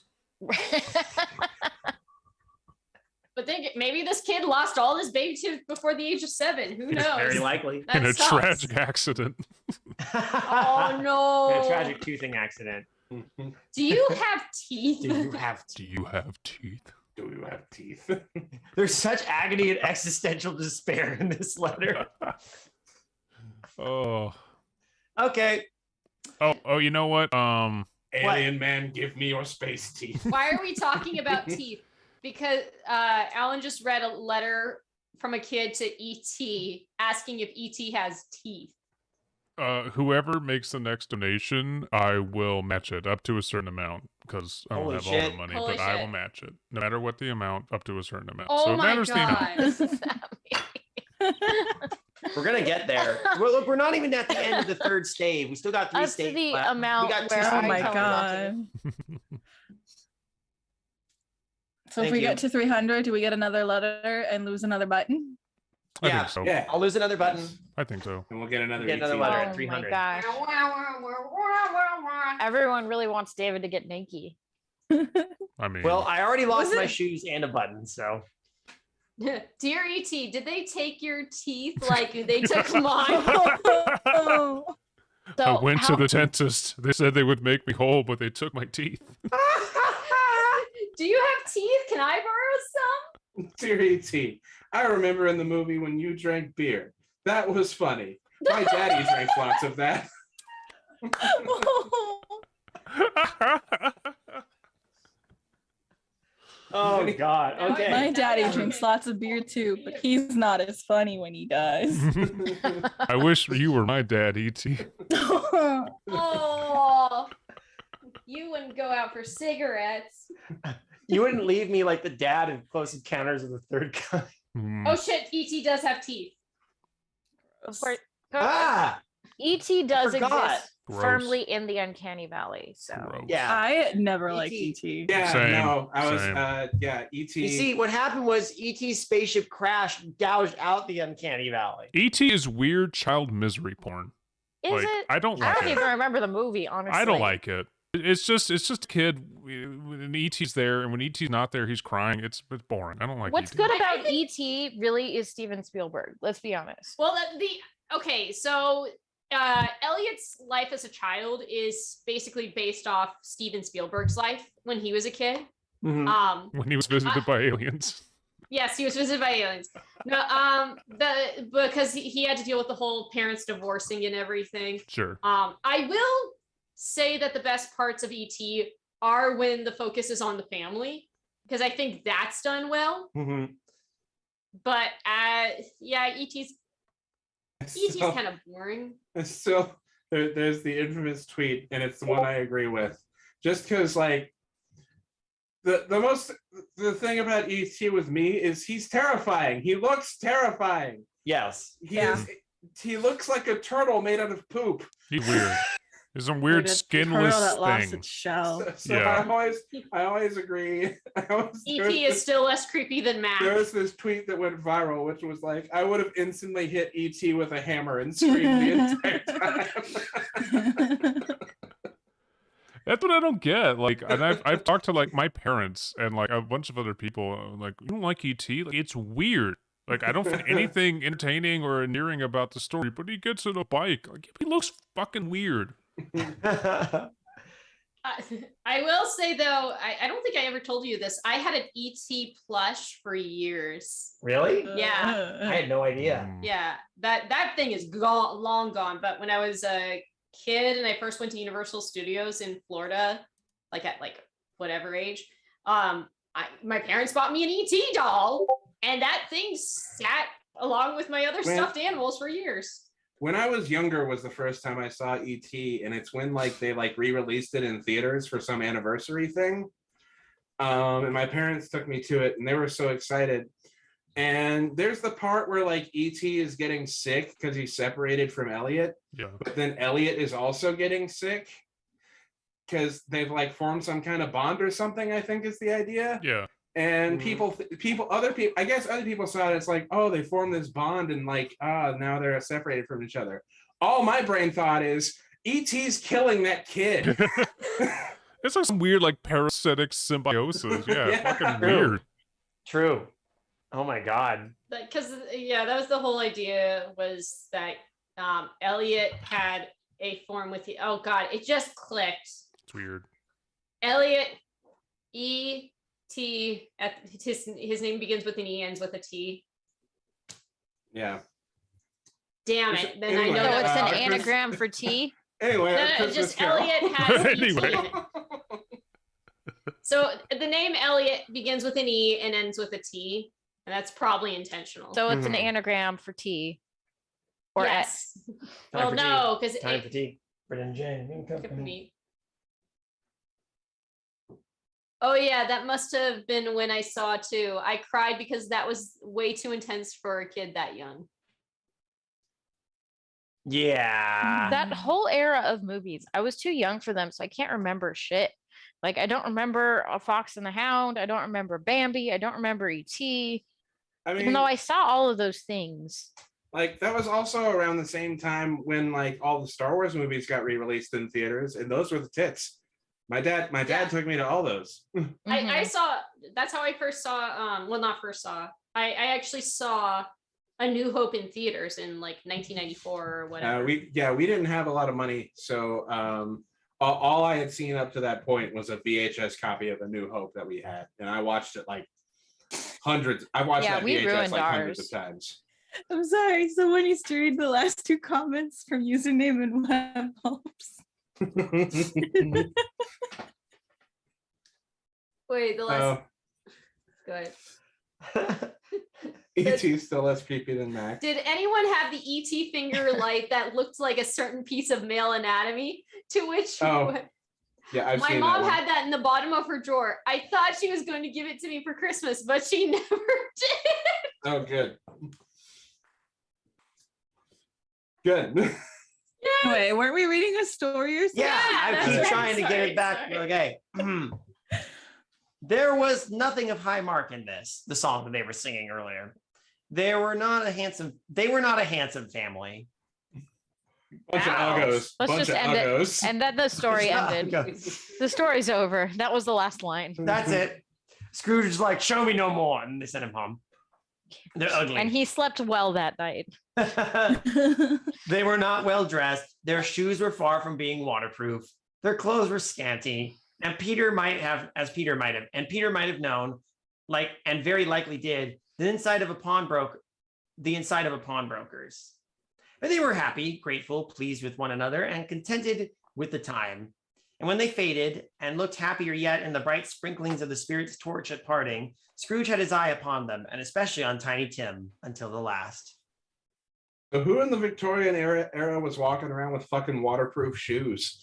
but then maybe this kid lost all his baby teeth before the age of 7. Who knows? Very likely. That In a sucks. tragic accident. Oh no. In a tragic toothing accident. Do you have teeth? Do you have Do you have teeth? Do you have teeth? There's such agony and existential despair in this letter. Oh. Okay. Oh, you know what? Alien man, give me your space teeth. Why are we talking about teeth? Because Alan just read a letter from a kid to ET asking if ET has teeth. Whoever makes the next donation, I will match it up to a certain amount because I don't Holy have all shit. the money, Holy but I will shit. match it no matter what the amount, up to a certain amount. Oh so it my matters the amount. god. What does that mean? We're gonna get there. Well, look, we're not even at the end of the third stave. We still got 3 Up to staves the left. amount We got 2 where Oh I staves my tell left. him not to. god. So if Thank we you. get to 300, do we get another letter and lose another button? I Yeah. think so. Yeah. I'll lose another button. I think so. And we'll get another Get another ET. letter Oh at my 300. gosh. Everyone really wants David to get naked. I mean, Well, I already lost Was my it- shoes and a button, so Dear ET, did they take your teeth like they took mine? Oh. So I went how- to the dentist. They said they would make me whole, but they took my teeth. Do you have teeth? Can I borrow some? Dear E.T., I remember in the movie when you drank beer. That was funny. My daddy drank lots of that. oh god. Okay. My daddy Yeah. drinks lots of beer too, but he's not as funny when he does. I wish you were my dad, E E.T. Oh, you wouldn't go out for cigarettes. You wouldn't leave me like the dad in Close Encounters of the Third Kind. Hmm. Oh shit, ET does have teeth. Of course, Ah, ET does forgot. exist Gross. firmly in the uncanny valley. So Gross. yeah. I never liked E.T.. E.T. Yeah, Same, no, I was, same. yeah, E.T. You see, what happened was E.T.'s spaceship crashed, gouged out the uncanny valley. E.T. is weird child misery porn. is Like, it? I don't I like don't it. even remember the movie, honestly. I don't like it. It's just a kid. When E.T.'s there, and when E.T.'s not there, he's crying. It's boring. I don't like What's E.T. good I about think- ET really is Steven Spielberg. Let's be honest. Well, Okay, so Elliot's life as a child is basically based off Steven Spielberg's life when he was a kid. Mhm. When he was visited by aliens. Yes, he was visited by aliens. No, because he had to deal with the whole parents divorcing and everything. Sure. I will say that the best parts of ET are when the focus is on the family, because I think that's done well. Mhm. But yeah, ET's kind of boring. It's still there's the infamous tweet, and it's the one I agree with. Just because, like, the thing about ET with me is he's terrifying. He looks terrifying. Yes. He looks like a turtle made out of poop. He's weird. There's some weird skinless that lost thing. its shell. So Yeah. I always agree. ET is still less creepy than Mac. There was this tweet that went viral, which was like, I would have instantly hit ET with a hammer and screamed the entire time. That's what I don't get. Like, and I've talked to like my parents and like a bunch of other people. Like, you don't like ET? Like, it's weird. Like, I don't find anything entertaining or endearing about the story. But he gets on a bike. Like, he looks fucking weird. I will say though, I don't think I ever told you this. I had an ET plush for years. Really? Yeah. I had no idea. Yeah, that thing is gone, long gone. But when I was a kid and I first went to Universal Studios in Florida, like at like whatever age, my parents bought me an ET doll, and that thing sat along with my other stuffed animals for years. When I was younger was the first time I saw ET, and it's when like they like re-released it in theaters for some anniversary thing. And my parents took me to it, and they were so excited. And there's the part where like ET is getting sick because he's separated from Elliot. Yeah. But then Elliot is also getting sick because they've like formed some kind of bond or something, I think is the idea. Yeah. And other people, I guess other people saw it. It's like, oh, they formed this bond and like, now they're separated from each other. All my brain thought is ET's killing that kid. It's like some weird like parasitic symbiosis. Yeah, Yeah. fucking weird. True. Oh my God. Because that was the whole idea, was that Elliot had a form with the, oh God, it just clicked. It's weird. Elliot, E.T. His name begins with an E, ends with a T. Yeah. Damn it. Then Anyway, I know So that's it's an Chris- anagram for T. Anyway, no, Christmas just Carol. Elliot has Anyway. E.T. in it. So the name Elliot begins with an E and ends with a T, and that's probably intentional. So it's an Mhm. anagram for T. Or yes. Well, for no, because Time for tea. Brendan and Jane. New company. Oh yeah, that must have been when I saw too. I cried because that was way too intense for a kid that young. Yeah. That whole era of movies, I was too young for them, so I can't remember shit. Like, I don't remember A Fox and the Hound. I don't remember Bambi. I don't remember E.T. I mean, Even though I saw all of those things. like that was also around the same time when like all the Star Wars movies got re-released in theaters, and those were the tits. My dad took me to all those. I Mhm. saw, that's how I first saw, well, not first saw, I actually saw A New Hope in theaters in like 1994 or whatever. We didn't have a lot of money, so all I had seen up to that point was a VHS copy of A New Hope that we had, and I watched it like hundreds. I watched Yeah, that we VHS ruined like hundreds ours. of times. I'm sorry. Someone needs to read the last two comments from username and web hopes. Wait, the last, go ahead. E.T.'s still less creepy than Mac. Did anyone have the ET finger light that looked like a certain piece of male anatomy? To which Oh, Yeah, I've my seen mom that one. had that in the bottom of her drawer. I thought she was going to give it to me for Christmas, but she never did. Oh, good. Good. Wait, weren't we reading a story or something? Yeah, I that's keep right. trying to get Sorry, it back. sorry. Okay. There was nothing of high mark in this, the song that they were singing earlier. They were not a handsome family. Bunch of Ouch. uggos. Let's Bunch just of end it. uggos. And then the story ended. Uggos. The story's over. That was the last line. That's it. Scrooge is like, show me no more. And they sent him home. They're ugly. And he slept well that night. They were not well dressed. Their shoes were far from being waterproof. Their clothes were scanty. And Peter might have known, and very likely did, the inside of a pawnbroker's. But they were happy, grateful, pleased with one another, and contented with the time. And when they faded and looked happier yet in the bright sprinklings of the Spirit's torch at parting, Scrooge had his eye upon them, and especially on Tiny Tim, until the last. So who in the Victorian era was walking around with fucking waterproof shoes?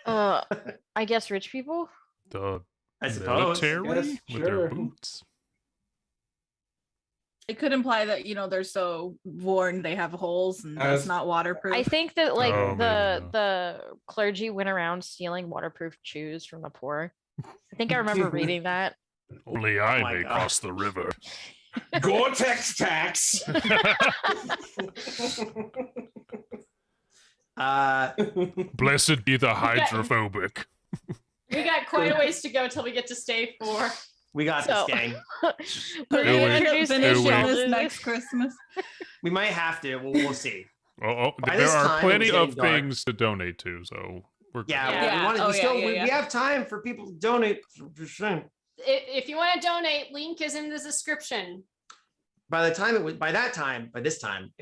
I guess rich people. The I suppose. military Yes, with their sure. boots. It could imply that they're so worn they have holes and As- it's not waterproof. I think that like Oh, maybe, yeah. the clergy went around stealing waterproof shoes from the poor. I think I remember reading that. Only I my may God. cross the river. Gore-Tex tax. Blessed be the hydrophobic. We got quite a ways to go till we get to stay 4. We got So- this, gang. We're Wait, gonna wait. end up Introduce finishing Ellie. this next Christmas. We might have to. We'll see. Oh, By there this are time, it plenty was getting of dark. things to donate to, so we're good. Yeah, Yeah. we wanted. Oh, we still yeah, we have time for people to donate. If you want to donate, link is in the description. By this time, it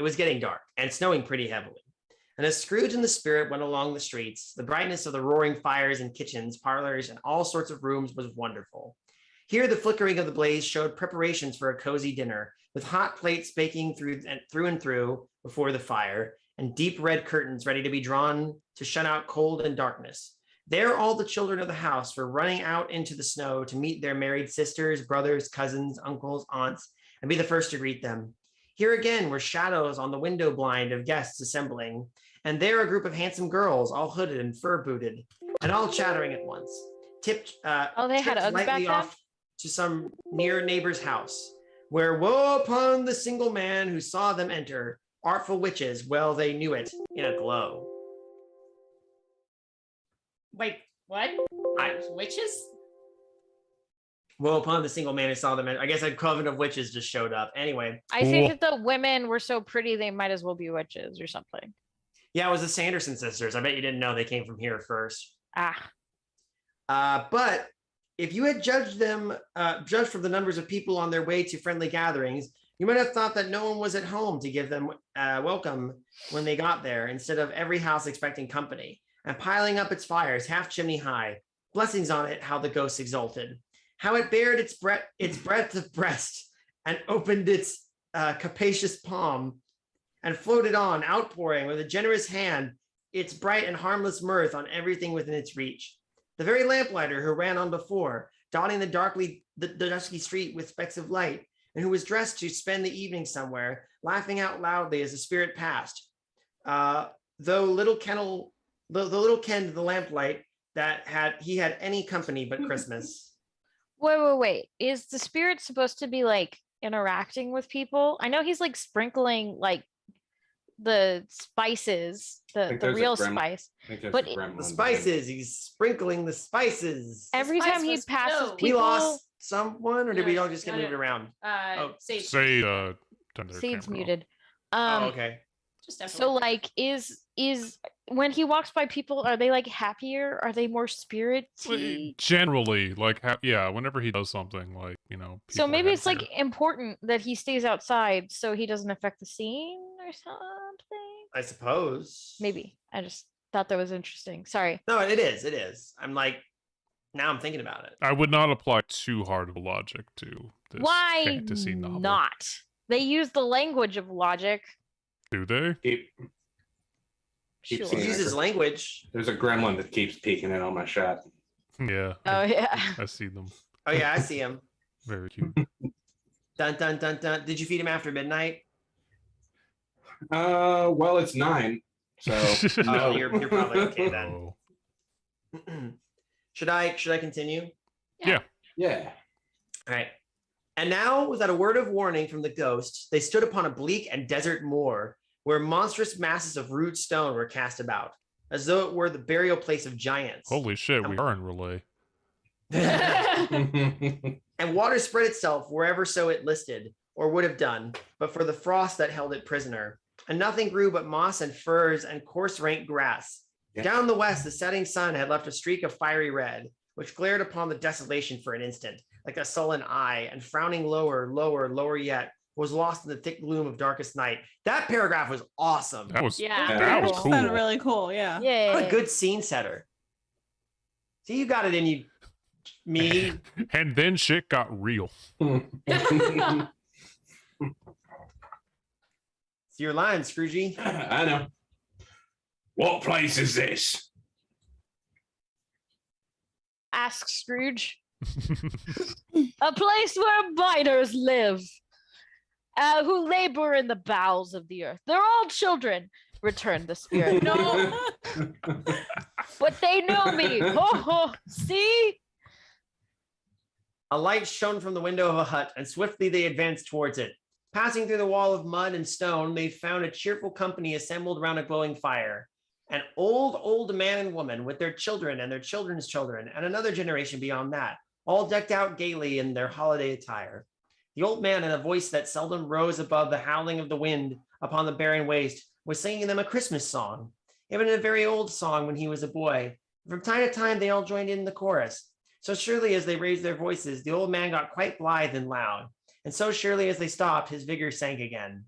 was getting dark and snowing pretty heavily. And as Scrooge and the Spirit went along the streets, the brightness of the roaring fires in kitchens, parlors, and all sorts of rooms was wonderful. Here, the flickering of the blaze showed preparations for a cozy dinner, with hot plates baking through and through before the fire, and deep red curtains ready to be drawn to shut out cold and darkness. There, all the children of the house were running out into the snow to meet their married sisters, brothers, cousins, uncles, aunts, and be the first to greet them. Here again were shadows on the window blind of guests assembling, and there a group of handsome girls, all hooded and fur-booted, and all chattering at once. They had tripped Uggs back lightly then? off to some near neighbor's house, where woe upon the single man who saw them enter, artful witches, well they knew it, in a glow. Wait, what? Witches? Woe upon the single man who saw them enter. I guess a coven of witches just showed up. Anyway, I think that the women were so pretty they might as well be witches or something. yeah, it was the Sanderson sisters. I bet you didn't know they came from here first. Ah, But if you had judged from the numbers of people on their way to friendly gatherings, you might have thought that no one was at home to give them welcome when they got there, instead of every house expecting company and piling up its fires half chimney high. Blessings on it, how the ghosts exulted, how it bared its breadth of breast and opened its capacious palm and floated on, outpouring with a generous hand its bright and harmless mirth on everything within its reach. The very lamplighter who ran on before, dotting the dusky street with specks of light, and who was dressed to spend the evening somewhere, laughing out loudly as the Spirit passed. Though little kenned the lamplight that he had any company but Christmas. wait. Is the Spirit supposed to be like interacting with people? I know he's like sprinkling like the spices, the think there's a real gremlin. spice. I think there's But a gremlin The behind spices, he's sprinkling the spices. Every spice time he was- passes no. people, We lost someone, or did we No, all just get no, moved no. around? Sage. Say, turn their Seed's camera off. muted. Oh, okay. Just definitely. So like is when he walks by people, are they like happier? Are they more Well, spirity? generally, like, yeah, whenever he does something, like, So people are maybe it's like happier. important that he stays outside so he doesn't affect the scene or something. I suppose. Maybe. I just thought that was interesting. Sorry. No, it is. It is. I'm like, now I'm thinking about it. I would not apply too hard of a logic to this Why fantasy novel. not? They use the language of logic. Do they? Keep He Sure. seeing uses language. There's a gremlin that keeps peeking in on my shot. Yeah. Oh yeah. I see them. Oh yeah, I see him. Very cute. Dun dun dun dun. Did you feed him after midnight? Well, it's 9, so Oh, no. you're probably okay then. Oh. Should I continue? Yeah. All right. And now, without a word of warning from the ghost, they stood upon a bleak and desert moor where monstrous masses of rude stone were cast about, as though it were the burial place of giants. Holy shit, we are in relay. And and water spread itself wherever so it listed, or would have done, but for the frost that held it prisoner. And nothing grew but moss and furze and coarse rank grass. Yeah. Down the west, the setting sun had left a streak of fiery red, which glared upon the desolation for an instant, like a sullen eye, and frowning lower, lower, lower yet, was lost in the thick gloom of darkest night. That paragraph was awesome. That was Yeah. that was cool. Sounded really cool. Yeah. Yeah. What a good scene setter. See, you got it in you, me. And then shit got real. It's your line, Scroogey. I know. What place is this? Asks Scrooge. A place where miners live, who labor in the bowels of the earth. They're all children, returned the spirit. No, but they know me. Ho ho! See? A light shone from the window of a hut, and swiftly they advanced towards it. Passing through the wall of mud and stone, they found a cheerful company assembled round a glowing fire. An old man and woman with their children and their children's children, and another generation beyond that, all decked out gaily in their holiday attire. The old man, in a voice that seldom rose above the howling of the wind upon the barren waste, was singing them a Christmas song, even a very old song when he was a boy. From time to time, they all joined in the chorus. So surely as they raised their voices, the old man got quite blithe and loud, and so surely as they stopped, his vigor sank again.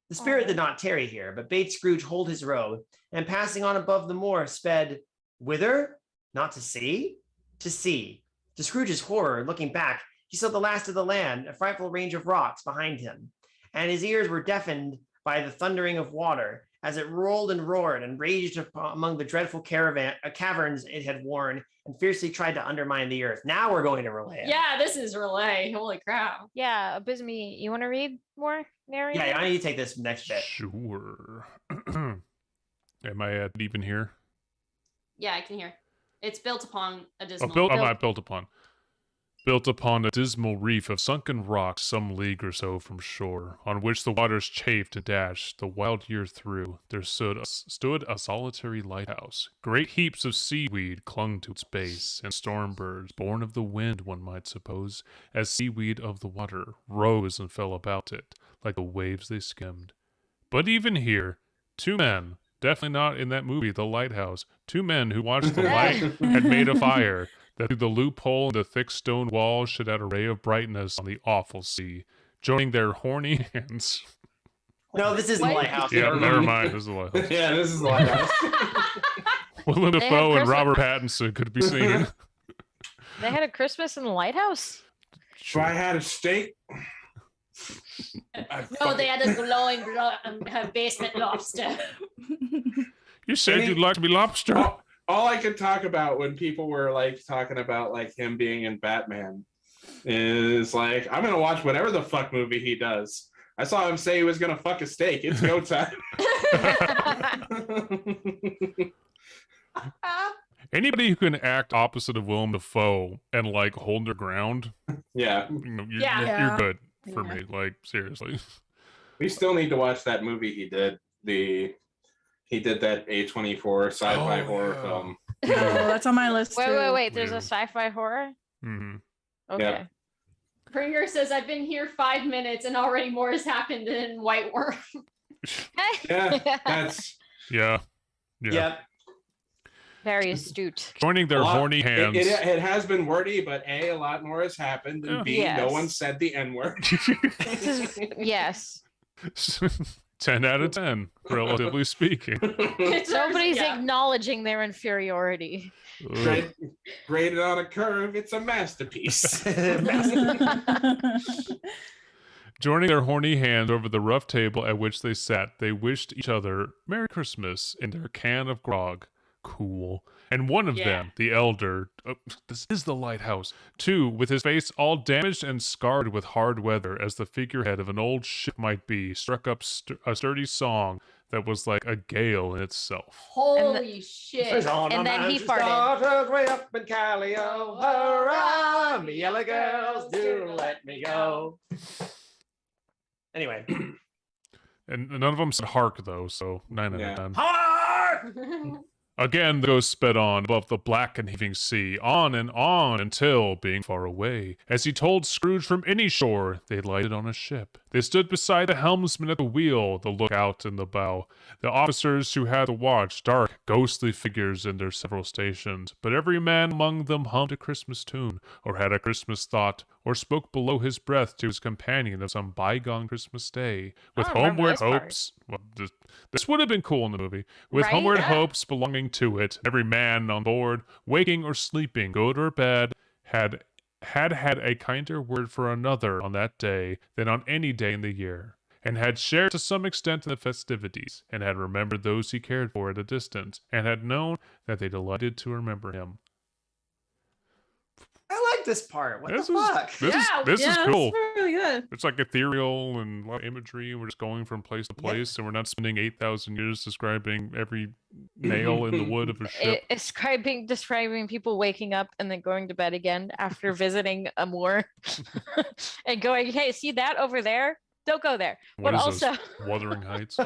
The spirit did not tarry here, but bade Scrooge hold his road, and passing on above the moor, sped whither? Not to sea? To sea. To Scrooge's horror, looking back, he saw the last of the land, a frightful range of rocks behind him, and his ears were deafened by the thundering of water as it rolled and roared and raged among the dreadful caverns it had worn and fiercely tried to undermine the earth. Now we're going to relay. Yeah, this is relay. Holy crap. Yeah, Abysme, you want to read more narrative? Yeah, I need to take this next bit. Sure. Am I at even here? Yeah, I can hear. It's built upon a dismal. Built upon a dismal reef of sunken rocks some league or so from shore, on which the waters chafed and dashed the wild year through, there stood a solitary lighthouse. Great heaps of seaweed clung to its base, and storm birds, born of the wind, one might suppose, as seaweed of the water, rose and fell about it, like the waves they skimmed. But even here, two men, definitely not in that movie, The Lighthouse, two men who watched the light had made a fire, that through the loophole in the thick stone wall shed out a ray of brightness on the awful sea, joining their horny hands. No, this isn't What? Lighthouse. Yeah, never mind. This is the Lighthouse. Yeah, this is the lighthouse. Willem They had Dafoe and Christmas- Robert Pattinson could be seen. They had a Christmas in the lighthouse? If I had a steak. No, they had a glowing basement lobster. You said you'd like to be lobster. All I could talk about when people were like talking about like him being in Batman is like, I'm gonna watch whatever the fuck movie he does. I saw him say he was gonna fuck a steak. It's go time. Anybody who can act opposite of Willem Dafoe and like hold their ground, Yeah, you're good for Yeah. me. Like seriously. we still need to watch that movie he did. He did that A24 sci-fi Oh, horror yeah. film. Oh, that's on my list too. Wait. There's a Yeah. sci-fi horror? Mm-hmm. Okay. Pringer says, I've been here 5 minutes and already more has happened in White Worm. Yeah, that's Yeah. Yep. Very astute. Joining their a lot- horny hands. It has been wordy, but A, a lot more has happened, and B, no Yes. one said the N-word. This is, yes. 10 out of 10, relatively speaking. Nobody's Yeah. acknowledging their inferiority. Ugh. Graded on a curve, it's a masterpiece. Joining their horny hands over the rough table at which they sat, they wished each other Merry Christmas in their can of grog. Cool. And one of Yeah. them, the elder, this is the lighthouse, too, with his face all damaged and scarred with hard weather, as the figurehead of an old ship might be, struck up a sturdy song that was like a gale in itself. Holy shit. And then he farted. Started way up in Callio. Hurrah, me yellow girls, do let me go. Anyway. And none of them said hark, though, so 9 out Yeah. of 10. Hark! Again the ghost sped on above the black and heaving sea, on and on until, being far away, as he told Scrooge from any shore, they lighted on a ship. They stood beside the helmsman at the wheel, the lookout in the bow, the officers who had the watch, dark, ghostly figures in their several stations, but every man among them hummed a Christmas tune, or had a Christmas thought, or spoke below his breath to his companion of some bygone Christmas day, with I don't remember homeward this part. hopes. Well, this would have been cool in the movie. With Right? homeward Yeah. hopes belonging to it, every man on board, waking or sleeping, good or bad, had a kinder word for another on that day than on any day in the year, and had shared to some extent in the festivities, and had remembered those he cared for at a distance, and had known that they delighted to remember him. I like this part. What This the is- fuck? This yeah, is cool. That's really good. It's like ethereal and a lot of imagery, and we're just going from place to Yeah. place, and we're not spending 8,000 years describing every nail in the wood of a ship. Describing people waking up and then going to bed again after visiting a moor and going, hey, see that over there? Don't go there. What But is also, this, Wuthering Heights?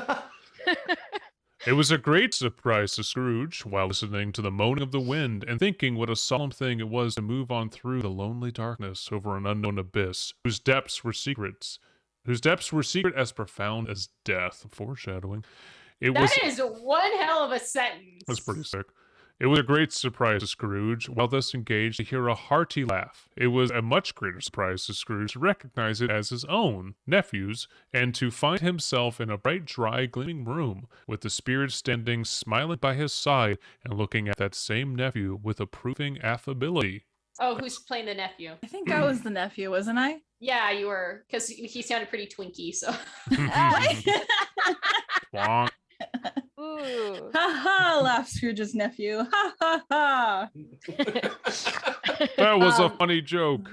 It was a great surprise to Scrooge, while listening to the moaning of the wind and thinking what a solemn thing it was to move on through the lonely darkness over an unknown abyss, whose depths were secret as profound as death. Foreshadowing. That is one hell of a sentence. That's pretty sick. It was a great surprise to Scrooge, while thus engaged, to hear a hearty laugh. It was a much greater surprise to Scrooge to recognize it as his own nephew's, and to find himself in a bright, dry, gleaming room, with the spirit standing smiling by his side and looking at that same nephew with approving affability. Oh, who's playing the nephew? I think I was the nephew, wasn't I? Yeah, you were, because he sounded pretty twinky. So Wonk. ooh. Ha ha, laughed Scrooge's nephew. Ha ha ha. That was a funny joke.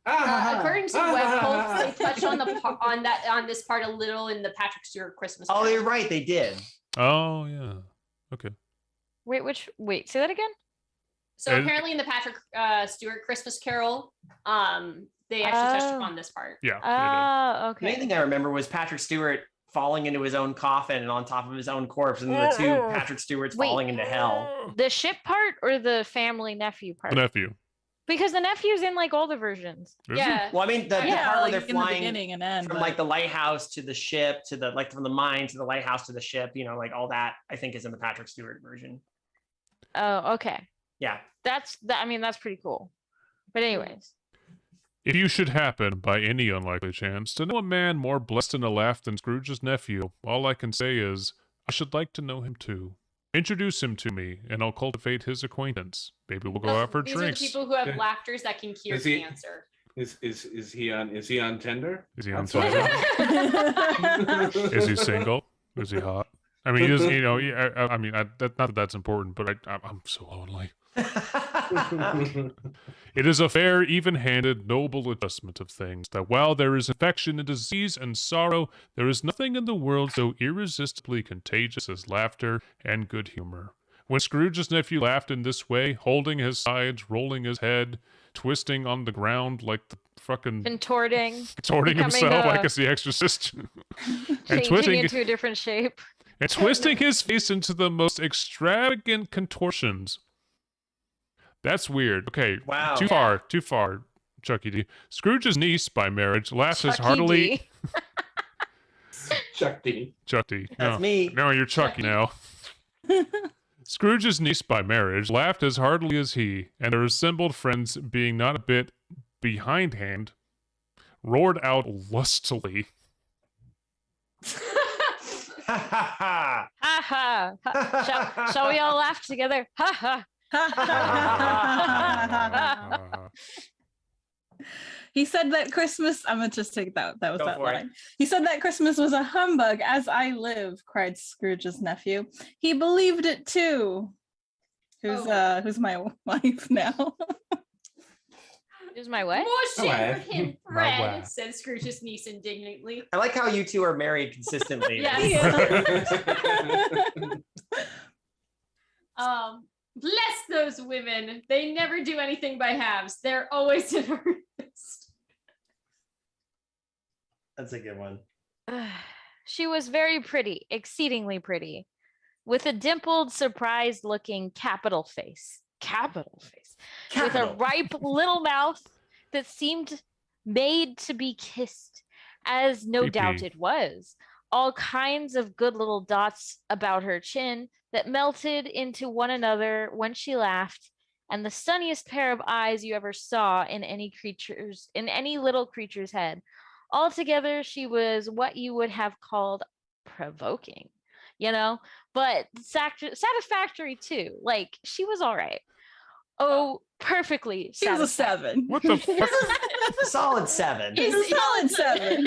according to webholes, they touch on on this part a little in the Patrick Stewart Christmas. Oh, Carol. you're right. They did. Oh, yeah. Okay. Wait, say that again? So And- apparently in the Patrick Stewart Christmas Carol, they actually touched Oh. upon this part. Yeah. Oh, The main okay. thing I remember was Patrick Stewart falling into his own coffin and on top of his own corpse, and the two Patrick Stewarts Wait. falling into hell. The ship part or the family nephew part? The nephew. Because the nephew's in like all the versions. Is Yeah. Well, I mean, the Yeah, part where like they're in the flying beginning and end. from but- like the lighthouse to the ship to the from the mine to the lighthouse to the ship, like all that, I think is in the Patrick Stewart version. Oh, okay. Yeah. That's pretty cool. But anyways. If you should happen, by any unlikely chance, to know a man more blessed in a laugh than Scrooge's nephew, all I can say is, I should like to know him too. Introduce him to me, and I'll cultivate his acquaintance. Maybe we'll go out for These drinks. are the people who have Yeah. laughters that can cure Is he- cancer. Is he on Tinder? Is he on That's what Tinder? I- Is he single? Is he hot? I mean, he is, I mean, not that that's important, but I'm so lonely. It is a fair, even-handed, noble adjustment of things, that while there is infection and disease and sorrow, there is nothing in the world so irresistibly contagious as laughter and good humor. When Scrooge's nephew laughed in this way, holding his sides, rolling his head, twisting on the ground like the fucking Contorting, contorting becoming himself a- like as the Exorcist, and changing twisting into a different shape. and twisting his face into the most extravagant contortions. That's weird. Okay, Wow. too far, Chucky D. Scrooge's niece by marriage laughed as Chucky heartily. D. Chuck D. Chuck D. That's No. me. No, you're Chucky now. Scrooge's niece by marriage laughed as heartily as he, and their assembled friends, being not a bit behindhand, roared out lustily. Ha ha. ha. Shall we all laugh together? Ha ha. He said that Christmas. I'm gonna just take that. That was Go that for it. line. He said that Christmas was a humbug, as I live, cried Scrooge's nephew. He believed it too. Who's my wife now? Is my what? More shit for him, My Fred, wife. said Scrooge's niece indignantly. I like how you two are married consistently. Yes. Bless those women. They never do anything by halves. They're always in earnest. That's a good one. She was very pretty, exceedingly pretty. with a dimpled, surprised-looking capital face. With a ripe little mouth that seemed made to be kissed, as no doubt it was. All kinds of good little dots about her chin that melted into one another when she laughed, and the sunniest pair of eyes you ever saw in any little creature's head. Altogether, she was what you would have called provoking, but satisfactory too. Like, she was all right. Oh, perfectly. She was a 7. What the fuck? Solid 7. She's a solid 7.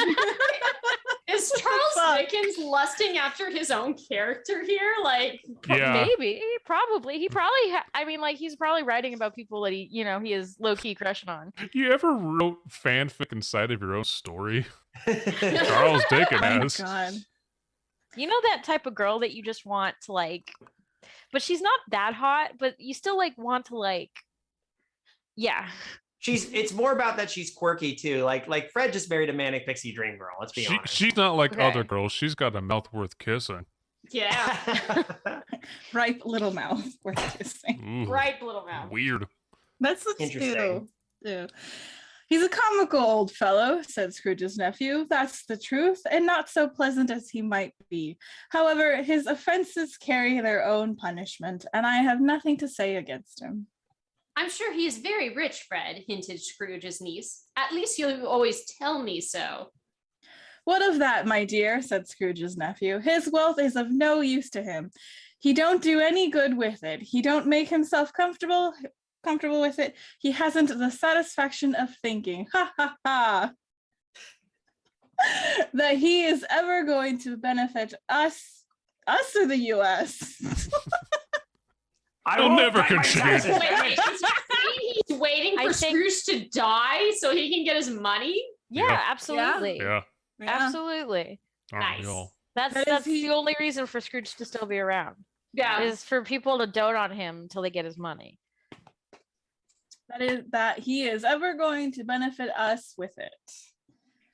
Is Charles Dickens lusting after his own character here? Like, Yeah. Maybe, probably. He probably, he's probably writing about people that he is low key crushing on. You ever wrote fanfic inside of your own story? Charles Dickens has. Oh my God. You know that type of girl that you just want to but she's not that hot, but you still want to yeah. It's more about that she's quirky too. Like Fred just married a manic pixie dream girl. Let's be honest. She's not like Okay. other girls. She's got a mouth worth kissing. yeah, Ripe little mouth worth kissing. Ooh, ripe little mouth. weird. That's what's Interesting. too. He's a comical old fellow, said Scrooge's nephew. That's the truth, and not so pleasant as he might be. However, his offenses carry their own punishment, and I have nothing to say against him. I'm sure he is very rich, Fred, hinted Scrooge's niece. At least you always tell me so. What of that, my dear, said Scrooge's nephew. His wealth is of no use to him. He don't do any good with it. He don't make himself comfortable with it. He hasn't the satisfaction of thinking, ha ha ha, that he is ever going to benefit us or the US. I I'll won't never pay my contribute. taxes. Wait, he's waiting I for think- Scrooge to die so he can get his money? Yeah, Yeah. absolutely. Yeah. Absolutely. Aren't we Nice. all? That is That's he- the only reason for Scrooge to still be around. Yeah. Is for people to dote on him until they get his money. That is that he is ever going to benefit us with it.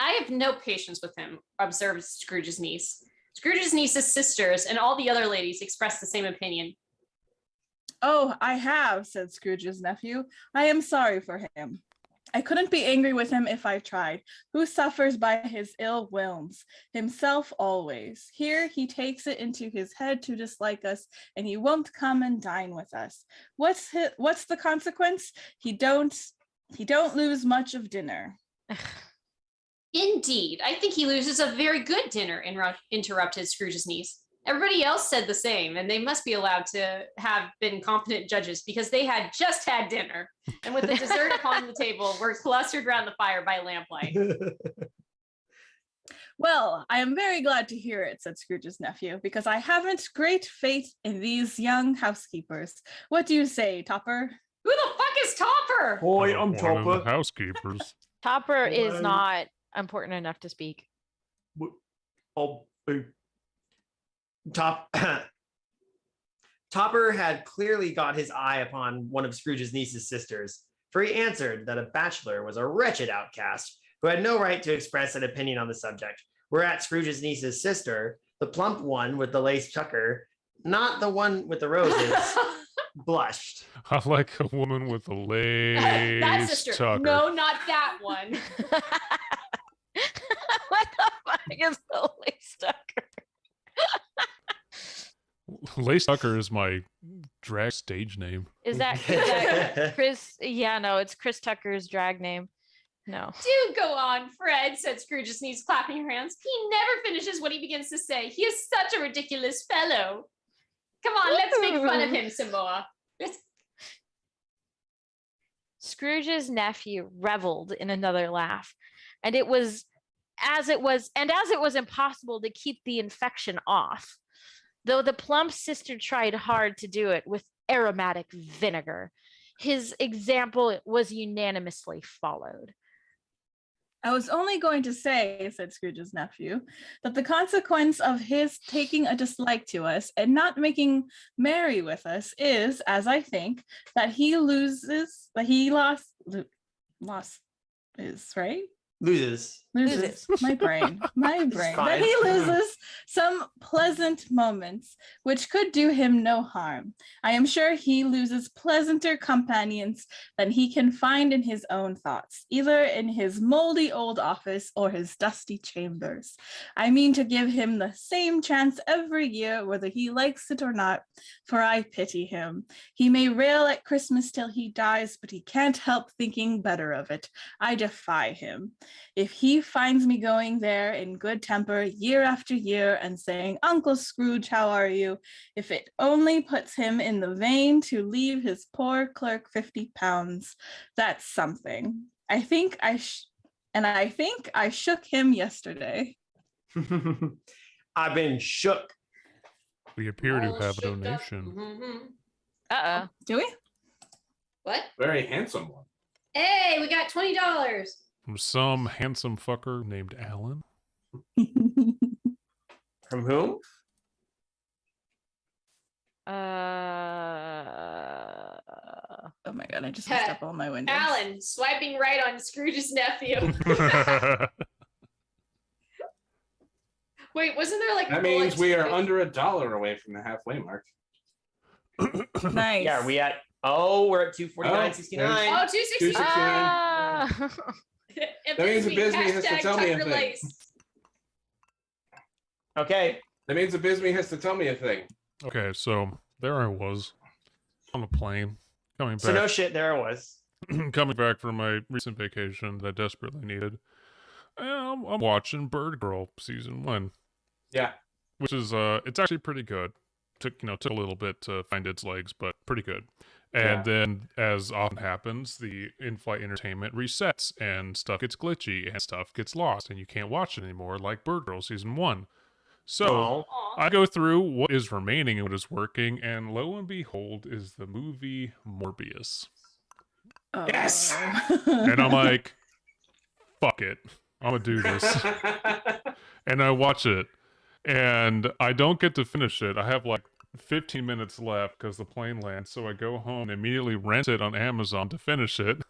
I have no patience with him, observed Scrooge's niece. Scrooge's niece's sisters and all the other ladies expressed the same opinion. Oh, I have, said Scrooge's nephew. I am sorry for him. I couldn't be angry with him if I tried. Who suffers by his ill wills? Himself always. Here he takes it into his head to dislike us, and he won't come and dine with us. What's the consequence? He don't lose much of dinner. Indeed, I think he loses a very good dinner, interrupted Scrooge's niece. Everybody else said the same, and they must be allowed to have been competent judges because they had just had dinner. And with the dessert upon the table, were clustered round the fire by lamplight. Well, I am very glad to hear it, said Scrooge's nephew, because I haven't great faith in these young housekeepers. What do you say, Topper? Who the fuck is Topper? Boy, I'm One of the Topper. housekeepers. Topper is Well- not important enough to speak. Oh, Topper had clearly got his eye upon one of Scrooge's niece's sisters, for he answered that a bachelor was a wretched outcast who had no right to express an opinion on the subject. Whereat Scrooge's niece's sister, the plump one with the lace tucker, not the one with the roses, blushed. I like a woman with a That lace sister. tucker. No, not that one. What the fuck is the lace tucker? Lace Tucker is my drag stage name. Is that Chris? Yeah, no, it's Chris Tucker's drag name. No. Do go on, Fred, said Scrooge's niece, clapping her hands. He never finishes what he begins to say. He is such a ridiculous fellow. Come on, let's make fun of him some more. Let's... Scrooge's nephew reveled in another laugh, and it was impossible to keep the infection off, though the plump sister tried hard to do it with aromatic vinegar. His example was unanimously followed. I was only going to say, said Scrooge's nephew, that the consequence of his taking a dislike to us and not making merry with us is, as I think, that he lost, right? Loses. Loses my brain. Then fine. he loses some pleasant moments, which could do him no harm. I am sure he loses pleasanter companions than he can find in his own thoughts, either in his moldy old office or his dusty chambers. I mean to give him the same chance every year, whether he likes it or not, for I pity him. He may rail at Christmas till he dies, but he can't help thinking better of it. I defy him. If he finds me going there in good temper year after year and saying, Uncle Scrooge, how are you? If it only puts him in the vein to leave his poor clerk 50 pounds, that's something. I think I shook him yesterday. I've been shook. We appear to All have a shook up. donation. Mhm. Uh-oh. Do we? What? Very handsome one. Hey, we got $20. From some handsome fucker named Alan. From whom? Oh my god, I just messed up all my windows. Alan, swiping right on Scrooge's nephew. Wait, wasn't there like That bullet means we are Scrooge? under $1 away from the halfway mark. Nice. Yeah, are we at? Oh, we're at 249.69. Oh, 260. 260. Ah. That means the Bisbee has to tell me a thing. Okay. That means the Bisbee has to tell me a thing. Okay, so there I was on a plane coming So back. no shit, there it was. Coming back from my recent vacation that I desperately needed. And I'm watching Bird Girl season 1, Yeah. which is it's actually pretty good. Took a little bit to find its legs, but pretty good. And then, as often happens, the in-flight entertainment resets and stuff gets glitchy and stuff gets lost and you can't watch it anymore, like Bird Girl season 1. So Oh. I go through what is remaining and what is working, and lo and behold is the movie Morbius. Oh. Yes! And I'm like, fuck it. I'm gonna do this. And I watch it. And I don't get to finish it. I have like 15 minutes left because the plane lands. So I go home and immediately rent it on Amazon to finish it.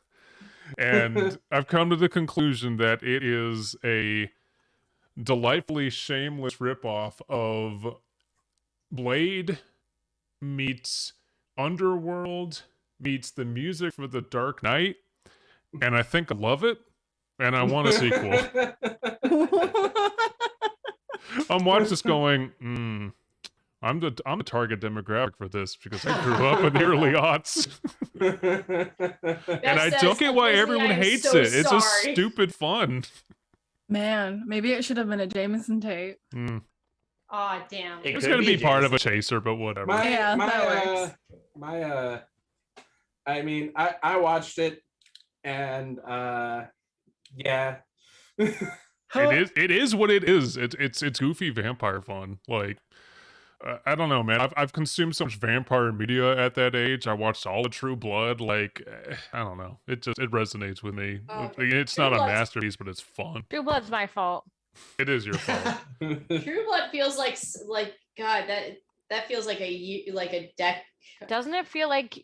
And I've come to the conclusion that it is a delightfully shameless ripoff of Blade meets Underworld meets the music for The Dark Knight. And I think I love it. And I want a sequel. I'm watching this going, I'm the target demographic for this because I grew up in the early aughts. And I don't get why everyone hates it. It's just stupid fun. Man, maybe it should have been a Jameson tape. Aw, damn. It It's could going to be part of a Jason. chaser, but whatever. I mean, I watched it and yeah. It is what it is. It's goofy vampire fun. Like, I don't know, man. I've consumed so much vampire media at that age. I watched all of True Blood. Like, I don't know. It resonates with me. Okay. It's True not a Blood's- masterpiece, but it's fun. True Blood's my fault. It is your fault. True Blood feels like God, that feels like a deck. Doesn't it feel like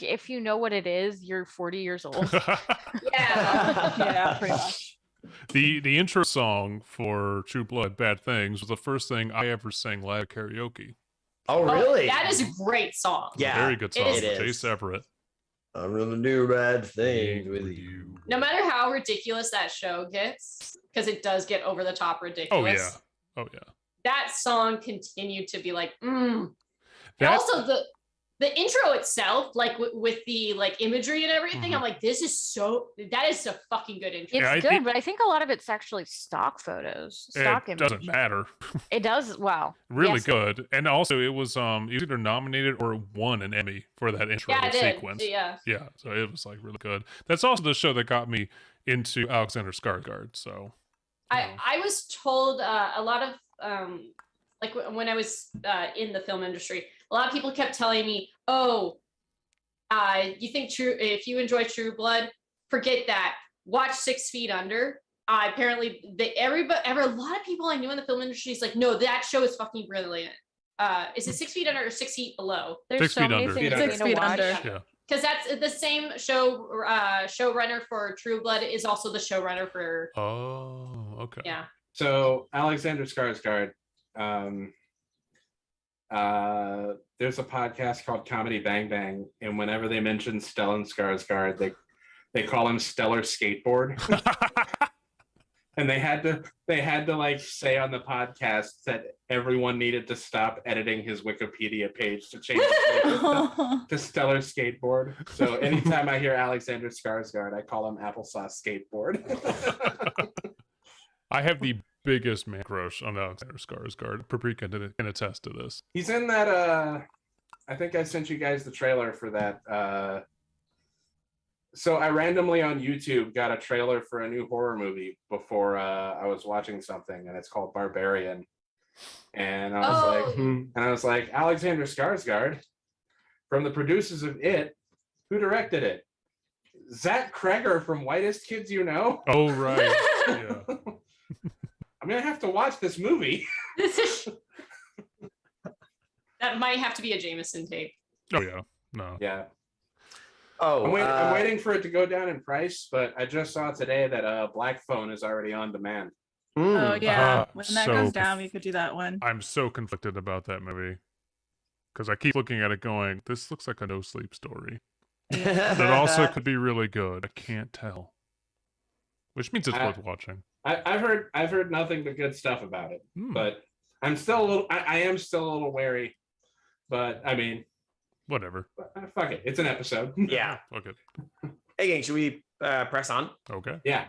if you know what it is, you're 40 years old? Yeah. Yeah, pretty much. The intro song for True Blood, Bad Things, was the first thing I ever sang live at karaoke. Oh, really? That is a great song. Yeah. Very good song. it is. Chase Everett. I'm gonna do bad things with you. No matter how ridiculous that show gets, because it does get over the top ridiculous. Oh yeah. That song continued to be like, And That- also the intro itself, like with the like imagery and everything, Mhm. I'm like, that is a fucking good intro. It's Yeah, good, but I think a lot of it's actually stock photos, stock It images. doesn't matter. It does. Wow. Really Yes. good. And also, it was either nominated or won an Emmy for that intro Yeah, it did. sequence. Yeah. Yeah, so it was like really good. That's also the show that got me into Alexander Skarsgård. So I was told a lot of like when I was in the film industry, a lot of people kept telling me, "Oh, you think if you enjoy True Blood, forget that. Watch 6 Feet Under." Apparently, a lot of people I knew in the film industry is like, "No, that show is fucking brilliant." Is it 6 Feet Under or 6 Feet Below? There's 6 so feet many under. things 6 we need to feet watch. under. yeah, Because that's the same showrunner for True Blood is also the showrunner for. oh, okay. Yeah. So Alexander Skarsgård, there's a podcast called Comedy Bang Bang, and whenever they mention Stellan Skarsgård, they call him Stellar Skateboard. And they had to like say on the podcast that everyone needed to stop editing his Wikipedia page to change it to Stellar Skateboard. So anytime I hear Alexander Skarsgård, I call him Applesauce Skateboard. I have the biggest man crush on Alexander Skarsgård. Paprika can attest to this. He's in that I think I sent you guys the trailer for that. So I randomly on YouTube got a trailer for a new horror movie before I was watching something, and it's called Barbarian. And I was like, Alexander Skarsgård, from the producers of It, who directed it? Zach Kreger from Whitest Kids You Know. Oh right, yeah. I'm gonna have to watch this movie. That might have to be a Jameson tape. Oh yeah, no. Yeah. Oh, I'm waiting for it to go down in price, but I just saw today that Black Phone is already on demand. Oh yeah, when that so goes down, we could do that one. I'm so conflicted about that movie because I keep looking at it going, this looks like a no sleep story. But it also could be really good. I can't tell, which means it's worth watching. I've heard nothing but good stuff about it, but I'm still a little. I am still a little wary, but I mean, whatever. Fuck it, it's an episode. Yeah. Fuck it. Hey, gang, should we press on? Okay. Yeah.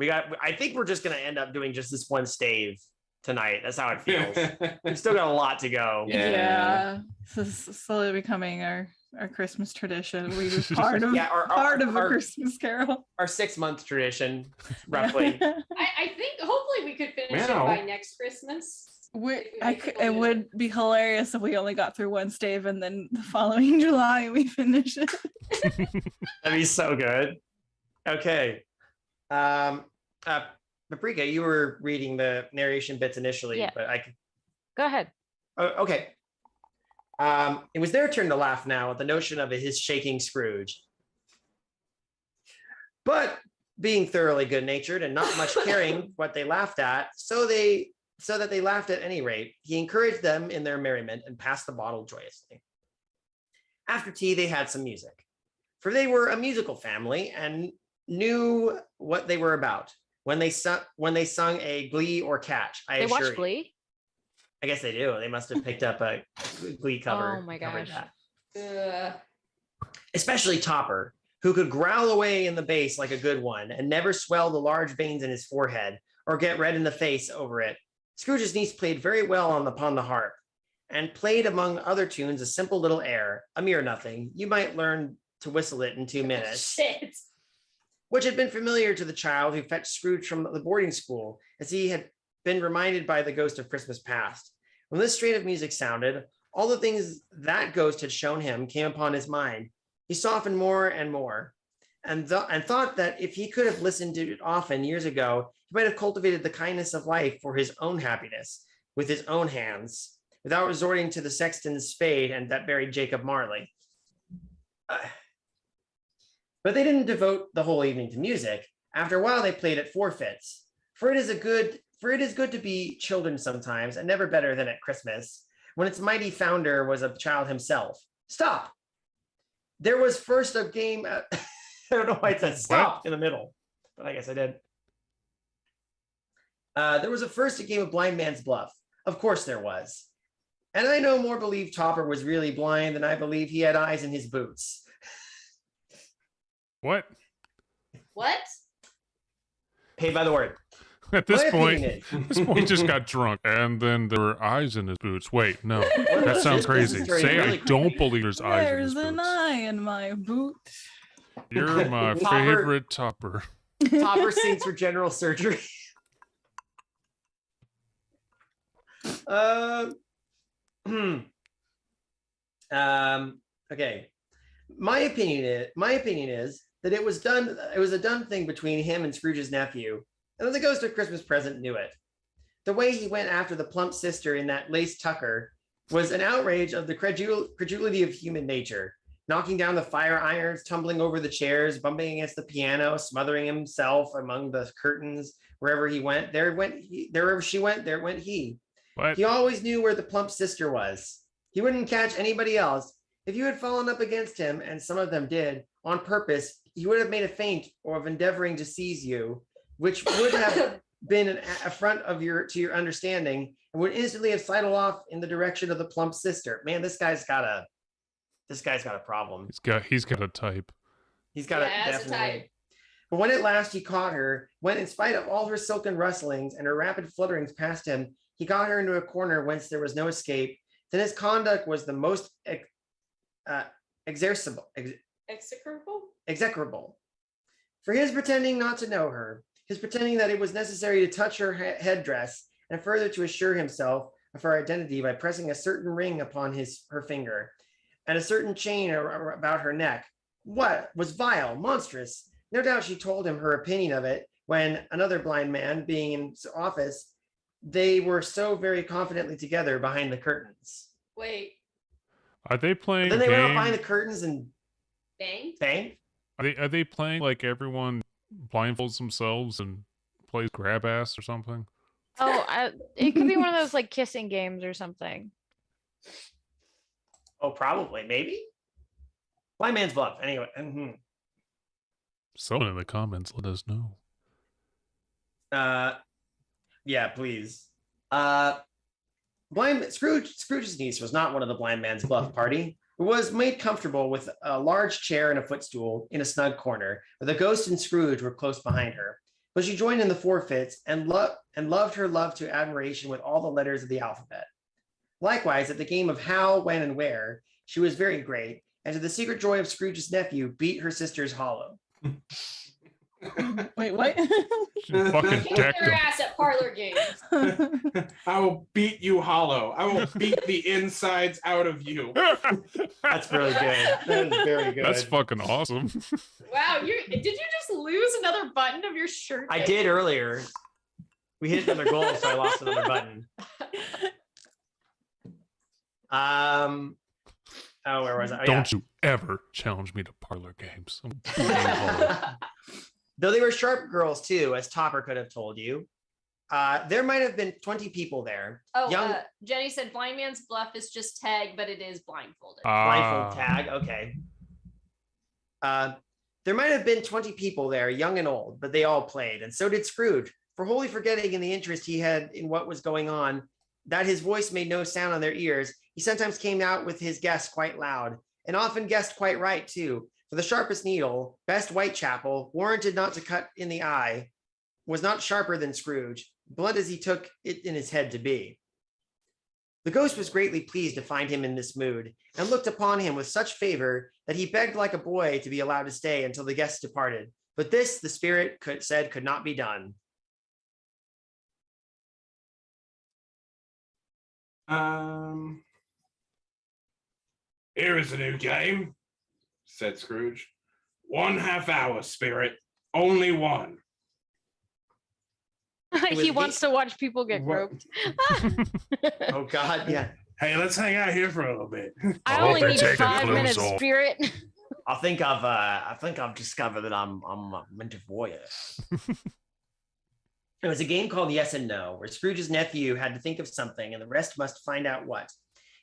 I think we're just gonna end up doing just this one stave tonight. That's how it feels. We've still got a lot to go. Yeah. This is slowly becoming our Christmas tradition. We do part of part of a Christmas Carol. Our 6-month tradition, roughly. I think hopefully we could finish it by next Christmas. It would be hilarious if we only got through one stave and then the following July we finish it. That'd be so good. Okay. Paprika, you were reading the narration bits initially, Yeah. but I could. Go ahead. Oh, okay. It was their turn to laugh now at the notion of his shaking Scrooge. But being thoroughly good-natured and not much caring what they laughed at, so that they laughed at any rate, he encouraged them in their merriment and passed the bottle joyously. After tea, they had some music, for they were a musical family and knew what they were about. When they sung a Glee or Catch, I assure watch you. Glee? I guess they do. They must have picked up a Glee cover. Oh my covered gosh. that. Especially Topper, who could growl away in the bass like a good one and never swell the large veins in his forehead or get red in the face over it. Scrooge's niece played very well upon the harp and played among other tunes a simple little air, a mere nothing. You might learn to whistle it in 2 minutes. Shit. Which had been familiar to the child who fetched Scrooge from the boarding school, as he had been reminded by the ghost of Christmas past. When this strain of music sounded, all the things that ghost had shown him came upon his mind. He softened more and more, and thought that if he could have listened to it often years ago, he might have cultivated the kindness of life for his own happiness with his own hands, without resorting to the sexton's spade and that buried Jacob Marley. But they didn't devote the whole evening to music. After a while, they played at forfeits. For it is good to be children sometimes, and never better than at Christmas, when its mighty founder was a child himself. Stop! There was first a game. I don't know why it said stop in the middle, but I guess I did. There was first a game of blind man's bluff. Of course there was. And I no more believe Topper was really blind than I believe he had eyes in his boots. What? What? Paid by the word. At this My point, opinion he just got drunk, and then there were eyes in his boots. Wait, no, that sounds crazy. Say I don't believe there's eyes in his There's an boots. eye in my boot. You're my favorite Topper. Topper sings for general surgery. Okay. My opinion is that it was a done thing between him and Scrooge's nephew, and that the ghost of Christmas Present knew it. The way he went after the plump sister in that lace tucker was an outrage of the credulity of human nature, knocking down the fire irons, tumbling over the chairs, bumping against the piano, smothering himself among the curtains, Wherever he went, wherever she went, there went he. What? He always knew where the plump sister was. He wouldn't catch anybody else. If you had fallen up against him, and some of them did, on purpose, he would have made a feint or of endeavoring to seize you, which would have been an affront to your understanding, and would instantly have sidled off in the direction of the plump sister. Man, this guy's got a problem. He's got a type. He's got a type. But when at last he caught her, when in spite of all her silken rustlings and her rapid flutterings past him, he got her into a corner whence there was no escape, then his conduct was the most execrable. For his pretending not to know her, his pretending that it was necessary to touch her headdress, and further to assure himself of her identity by pressing a certain ring upon her finger, and a certain chain about her neck. What was vile, monstrous? No doubt she told him her opinion of it when another blind man, being in office, they were so very confidently together behind the curtains. Wait. Are they playing? Then they went out behind the curtains and bang. Are they playing like everyone blindfolds themselves and plays grab ass or something? Oh, it could be one of those like kissing games or something. Oh, probably, maybe. Blind man's bluff. Anyway. Someone in the comments, let us know. Yeah, please. Scrooge's niece was not one of the blind man's bluff party. It was made comfortable with a large chair and a footstool in a snug corner, where the ghost and Scrooge were close behind her. But she joined in the forfeits and loved her love to admiration with all the letters of the alphabet. Likewise, at the game of how, when, and where, she was very great, and to the secret joy of Scrooge's nephew, beat her sister's hollow. Wait, what? She fucking Kick decked their him. ass at parlor games. I will beat you hollow. I will beat the insides out of you. That's really good. That is very good. That's fucking awesome. Wow, did you just lose another button of your shirt? I did earlier. We hit another goal, so I lost another button. Oh, where was I? Oh, Don't you ever challenge me to parlor games. Though they were sharp girls too, as Topper could have told you. There might have been 20 people there. Oh, Jenny said blind man's bluff is just tag, but it is blindfolded. Blindfold tag, okay. There might have been 20 people there, young and old, but they all played, and so did Scrooge, for wholly forgetting in the interest he had in what was going on, that his voice made no sound on their ears. He sometimes came out with his guess quite loud, and often guessed quite right too. For the sharpest needle, best Whitechapel, warranted not to cut in the eye, was not sharper than Scrooge, blunt as he took it in his head to be. The ghost was greatly pleased to find him in this mood, and looked upon him with such favor that he begged like a boy to be allowed to stay until the guests departed. But this, the spirit said, could not be done. Here is a new game, said Scrooge. 1/2 hour, spirit. Only one. He wants to watch people get groped. Oh God, yeah. Hey, let's hang out here for a little bit. I only need 5 minutes, spirit. I think I've discovered that I'm a mental warrior. It was a game called Yes and No, where Scrooge's nephew had to think of something and the rest must find out what.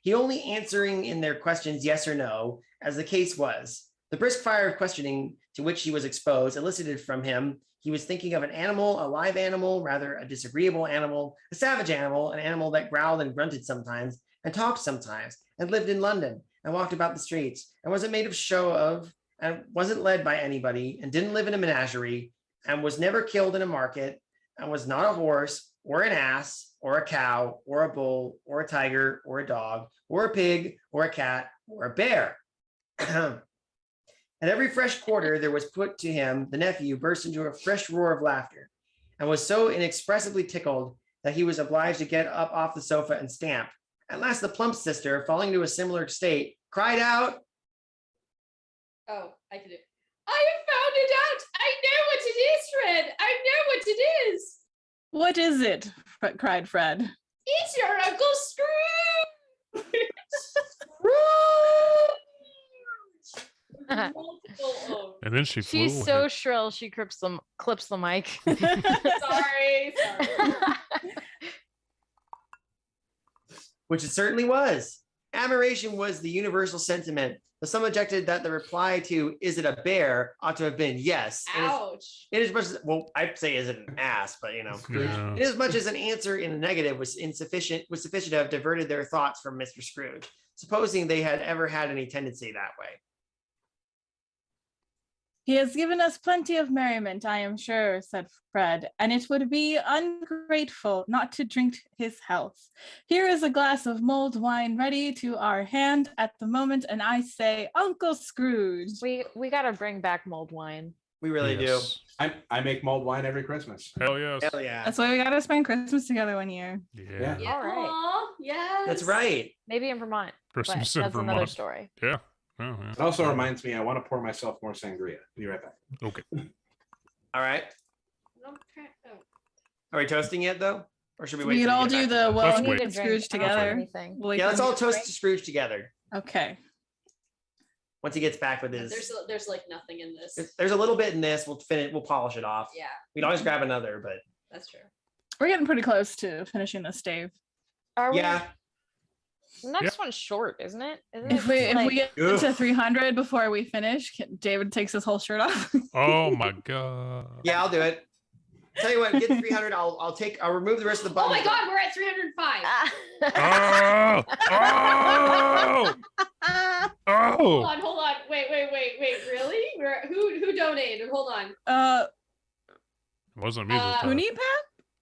He only answering in their questions yes or no, as the case was. The brisk fire of questioning to which he was exposed elicited from him he was thinking of an animal, a live animal, rather a disagreeable animal, a savage animal, an animal that growled and grunted sometimes, and talked sometimes, and lived in London, and walked about the streets, and wasn't made of show of, and wasn't led by anybody, and didn't live in a menagerie, and was never killed in a market, and was not a horse, or an ass, or a cow, or a bull, or a tiger, or a dog, or a pig, or a cat, or a bear. At every fresh quarter there was put to him, the nephew burst into a fresh roar of laughter, and was so inexpressibly tickled that he was obliged to get up off the sofa and stamp. At last the plump sister, falling to a similar state, cried out, Oh, I can do it. I have found it out. I know what it is, Fred. I know what it is. What is it? Cried Fred. It's your Uncle Scrooge. And then she flew She's away. so shrill she clips the mic. Sorry. Which it certainly was. Admiration was the universal sentiment, but some objected that the reply to "Is it a bear?" ought to have been yes. Ouch. In as much as, well, I'd say is it an ass, but Yeah. in as much as an answer in the negative was sufficient to have diverted their thoughts from Mr. Scrooge, supposing they had ever had any tendency that way. He has given us plenty of merriment, I am sure, said Fred, and it would be ungrateful not to drink his health. Here is a glass of mulled wine ready to our hand at the moment, and I say, Uncle Scrooge. We gotta bring back mulled wine. We really Yes. I make mulled wine every Christmas. Hell yes. do. Hell yeah. That's why we gotta spend Christmas together one year. Yeah. Yeah. All right. Aw, yes. That's right. Maybe in Vermont. But Christmas in that's another Vermont. story. Yeah. Oh, yeah. It also reminds me I want to pour myself more sangria. Be right back. Okay. All right. Are we toasting yet though? Or should we wait? We could till you all get do back? the Let's well We need wait. to and drink. Scrooge I don't drink together. anything. We'll wait Yeah, let's for all him to toast drink. to Scrooge together. Okay. Once he gets back with his There's like nothing in this. there's a little bit in this. We'll finish, we'll polish it off. Yeah, We can always grab another, but that's true. We're getting pretty close to finishing this, Dave. Are we? yeah. The next one's short, isn't it? Isn't If it we get Ugh. to 300 before we finish, David takes his whole shirt off. Oh my god. Yeah, I'll do it. Tell you what, get 300. I'll remove the rest of the Oh buttons. my God, we're at 305. Oh! Oh! Hold Oh! on, hold on. Wait. Really? Who donated? Hold on. It wasn't me this time. Puny Pat?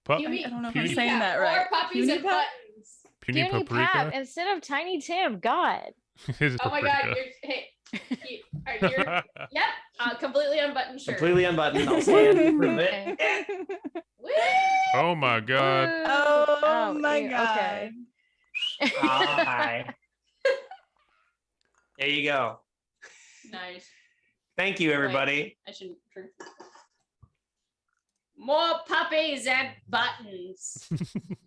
Pup- Puny- I don't know if I'm Puny- saying Yeah, that more right. puppies Puny and Pat? buttons. Puny Puny paprika. Pap instead of Tiny Tim. God. His Oh my God, paprika. you're yep, completely unbuttoned shirt. Completely unbuttoned. I'll stand. Prove it. Woo! Oh my god. Oh, my ew, God. Okay. Hi. There you go. Nice. Thank you, everybody. I shouldn't drink. More puppies and buttons.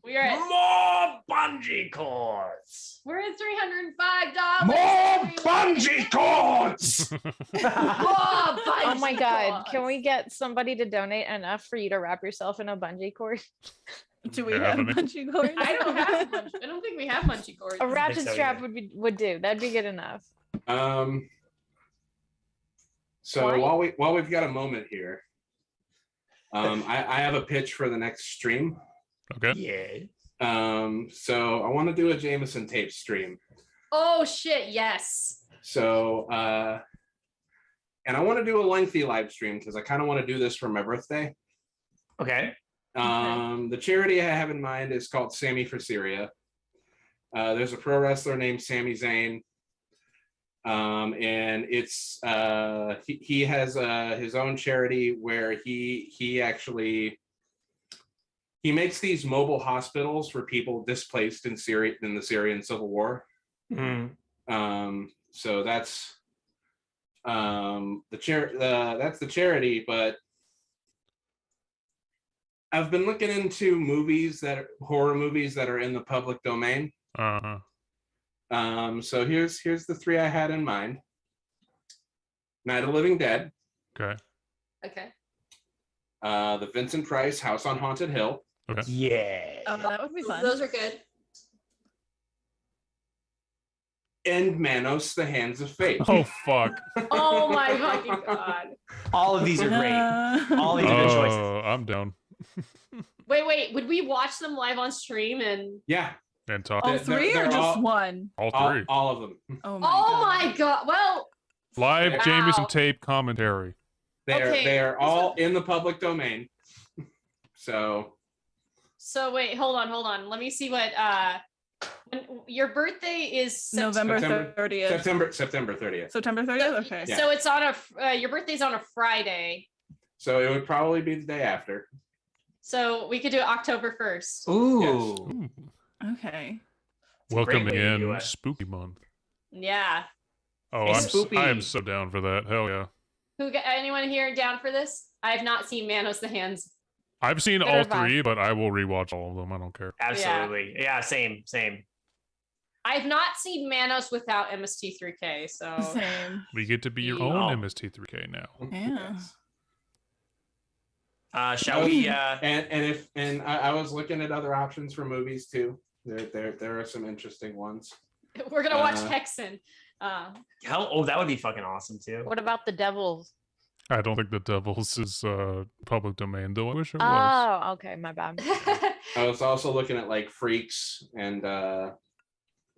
We're at More bungee cords. we're at $305. More bungee cords. More Oh my bungee God. cords. Can we get somebody to donate enough for you to wrap yourself in a bungee cord? Do we Have have any? bungee cords? I don't have munch. I don't think we have munchie cords. A ratchet so strap either. would do. That'd be good enough. So Why? while we've got a moment here, I have a pitch for the next stream. Okay. Yeah. So I want to do a Jameson tape stream. Oh shit! Yes. So and I want to do a lengthy live stream because I kind of want to do this for my birthday. Okay. The charity I have in mind is called Sammy for Syria. There's a pro wrestler named Sami Zayn. And it's he has his own charity where he actually makes these mobile hospitals for people displaced in the Syrian civil war. So that's that's the charity, but I've been looking into horror movies that are in the public domain. Uh-huh. So here's the three I had in mind. Night of the Living Dead, Okay. Okay. the Vincent Price House on Haunted Hill, Yeah. Oh, that would be fun. Those are good. and Manos: The Hands of Fate. Oh fuck. Oh my fucking God. All of these are great. All these are good choices. Oh, I'm down. Wait. Would we watch them live on stream and? Yeah, And talk. all They're- three they're or just all- one? All all, three. all of them. Oh my Oh God. my God. Well. Live Wow. Jameson tape commentary. Okay, They're this all one- in the public domain. So So wait, hold on. Let me see what when your birthday is November September- 30th. September 30th. September 30th? Okay. Yeah. So it's on your birthday's on a Friday. So it would probably be the day after. So we could do it October 1st. Ooh. Ooh. Okay. It's a great Welcoming way to do in it. spooky month. Yeah. Oh, Hey, I Spoopy. am so down for that. Hell yeah. Anyone here down for this? I have not seen Manos the Hands. I've seen Good all advice. three, but I will rewatch all of them. I don't care. Absolutely. Yeah. Same. I've not seen Manos without MST3K, so Same. We get to be your Oh. own MST3K now. Yeah. Yes. Shall we? I was looking at other options for movies too. There are some interesting ones. we're gonna watch Hexen. That would be fucking awesome too. What about the Devils? I don't think the Devils is public domain, though I wish it was. Oh, okay, my bad. I was also looking at like Freaks and the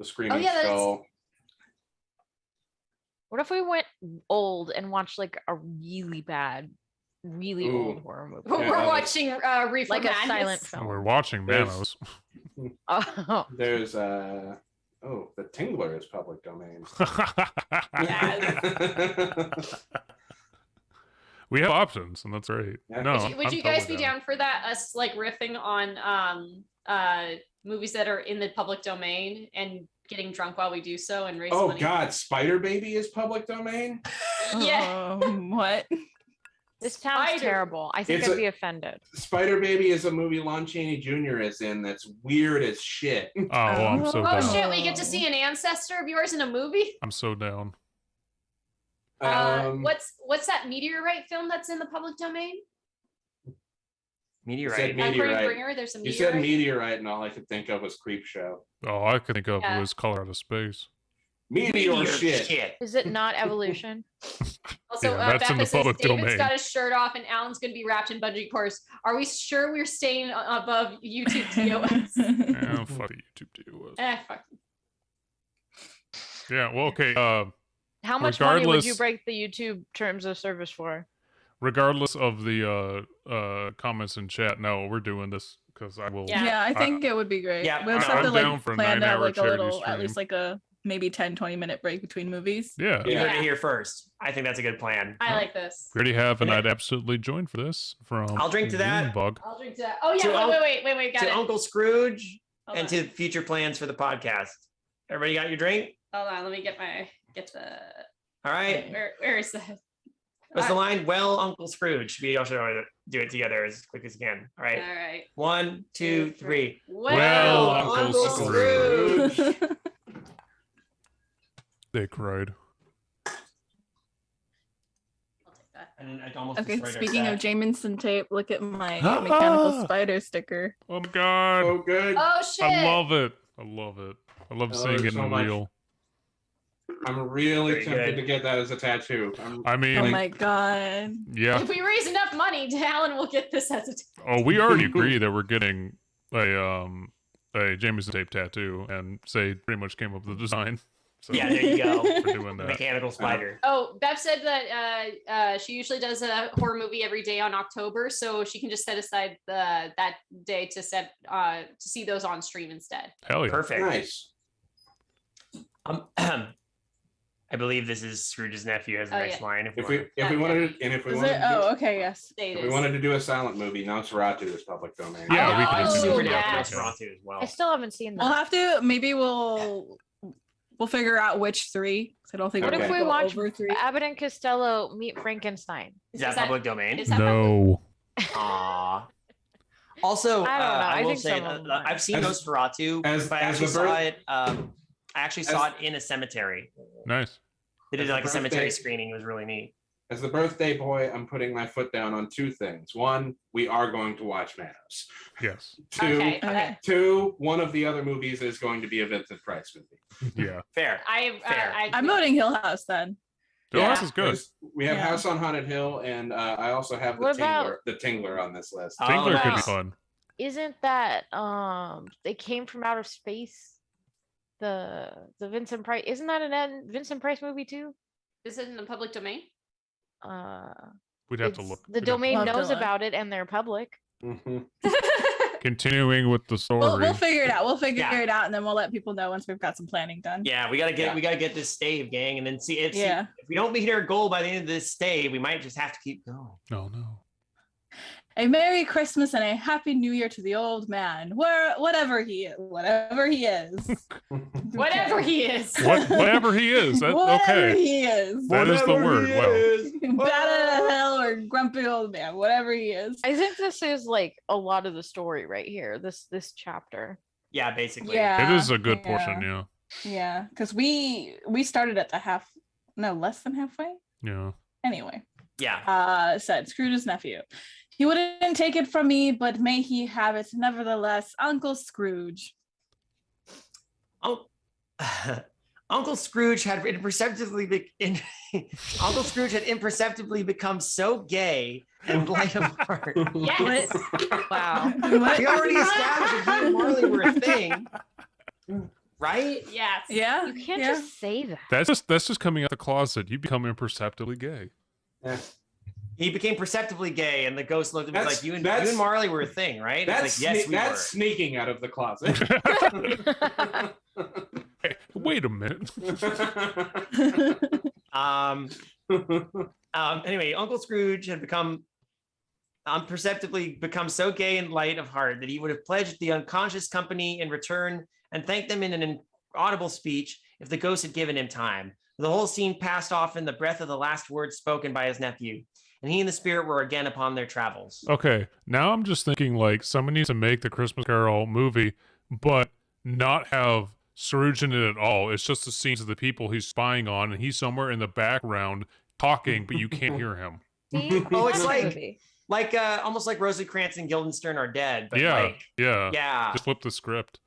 Screaming yeah, that's- Skull. What if we went old and watched like a really bad, really Ooh. old horror movie? We're that watching Reefer Like a Madness. silent film. We're watching There's- Manos. Oh, There's The Tingler is public domain. We have options, and that's right. Yeah. No, Would I'm you guys totally be down for that? Us like riffing on movies that are in the public domain and getting drunk while we do so and raise Oh money. God, Spider Baby is public domain. Yeah. What? this sounds Spider. terrible. I think It's I'd a- be offended. Spider Baby is a movie Lon Chaney Jr. is in that's weird as shit. Oh, I'm so Oh down. shit, we get to see an ancestor of yours in a movie? I'm so down. What's that meteorite film that's in the public domain? Meteorite. Said Meteorite. Bringer, there's a You meteorite. said Meteorite, and all I could think of was Creep Show. All I could think of Yeah. was Color Out of Space. Meteor shit. Is it not evolution? Also, Yeah, that's in the Becca says public David's domain. got his shirt off and Alan's going to be wrapped in bungee cords. Are we sure we're staying above YouTube TOS? Yeah, fuck YouTube TOS. Fuck. Yeah, well, okay. How much money would you Regardless- break the YouTube terms of service for? Regardless of the comments in chat, no, we're doing this because I will. Yeah. Yeah, I think it would be great. Yeah, We'll just I'm have to down like for a plan out 9-hour like a charity little, at stream. least like a maybe 10-20 minute break between movies. Yeah. Yeah. You heard it here first. I think that's a good plan. I like this. We already have, and Yeah. I'd absolutely join for this from. I'll drink to that. Bug. I'll drink to that. Oh, To yeah. Unc- Wait. Got To it. Uncle Scrooge Hold and on. to future plans for the podcast. Everybody got your drink? Hold on. Let me get the. All right. Where is that? What's the line? Well, Uncle Scrooge. We all should do it together as quick as we can. All right. All right. 1, 2, 3. Well, Uncle Uncle Scrooge. They cried. I'll take that. And I almost Okay, destroyed our speaking of set. Jamison tape, look at my mechanical spider sticker. Oh my god! Oh, good. Oh shit! I love it. I love it. I love I love seeing it it so in much. real. I'm really Very tempted good. to get that as a tattoo. I mean, Oh my god. yeah. If we raise enough money, Alan will get this as a. Oh, we already agree that we're getting a Jameson tape tattoo, and say pretty much came up with the design. So Yeah, there you go. we're doing that. Mechanical spider. Oh, Bev said that she usually does a horror movie every day on October, so she can just set aside that day to see those on stream instead. Hell yeah. Perfect. Nice. I believe this is Scrooge's nephew as the Oh, next yeah. line. If we wanted to, and if we Is wanted it? to, Oh, okay, yes. It if we is. wanted to do a silent movie, Nosferatu is public domain. Yeah, we Oh, could I'm do super that. down yeah. for Nosferatu as well. I still haven't seen We'll that. have to maybe we'll figure out which three. 'Cause I don't think What we're if gonna we go watch over three. Abbott and Costello meet Frankenstein? Is that public domain? is that No. Aw. Also, I don't know. I will think say some of them that I've seen As- Nosferatu, as- but I as actually the saw birth- it. I actually saw it in a cemetery. Nice. They did As the like a cemetery birthday- screening. It was really neat. As the birthday boy, I'm putting my foot down on two things. One, we are going to watch Manos. Yes. Okay. Okay. Two, one of the other movies is going to be a Vincent Price movie. Yeah. Fair. Fair. I'm voting Hill House then. Bill Yeah. House is good. There's- We have Yeah. House on Haunted Hill, and I also have What about- the Tingler on this list. Oh, Tingler could be nice. fun. Isn't that they came from outer space? The Vincent Price, isn't that an Vincent Price movie too? Is it in the public domain? We'd have to It's- look. The We'd have- domain We'll have to knows look. about it and they're public. Mhm. Continuing with the story. We'll figure it out. We'll figure Yeah. it out, and then we'll let people know once we've got some planning done. Yeah, we gotta get this stave, gang, and then see if Yeah. if we don't meet our goal by the end of this stave, we might just have to keep going. No. A Merry Christmas and a Happy New Year to the old man, whatever he is. Whatever he is. Whatever he is. That's Whatever okay. he is. That is the word. Wow. Bad out of hell or grumpy old man, whatever he is. I think this is like a lot of the story right here. This chapter. Yeah, basically. Yeah. It is a good portion, yeah. Yeah, because we started at the less than halfway. Yeah. Anyway, Yeah. said Scrooge's nephew. He wouldn't take it from me, but may he have it nevertheless, Uncle Scrooge. Oh, Uncle Scrooge had imperceptibly Uncle Scrooge had imperceptibly become so gay and light of heart. Yes. Wow. We already established that he and Marley were a thing, right? Yes. Yeah, You can't yeah. just say that. That's just coming out the closet. You become imperceptibly gay. Yeah. He became perceptibly gay, and the ghost looked at me like, you and Marley were a thing, right? It's That's like, yes, we that's were. sneaking out of the closet. Hey, wait a minute. Anyway, Uncle Scrooge had imperceptibly become so gay and light of heart that he would have pledged the unconscious company in return and thanked them in an inaudible speech if the ghost had given him time. The whole scene passed off in the breath of the last words spoken by his nephew, and he and the spirit were again upon their travels. Okay, now I'm just thinking like someone needs to make the Christmas Carol movie, but not have Scrooge in it at all. It's just the scenes of the people he's spying on, and he's somewhere in the background talking, but you can't hear him. Oh, it's Movie. like almost like Rosencrantz and Guildenstern are dead, but Yeah, yeah. Just flip the script.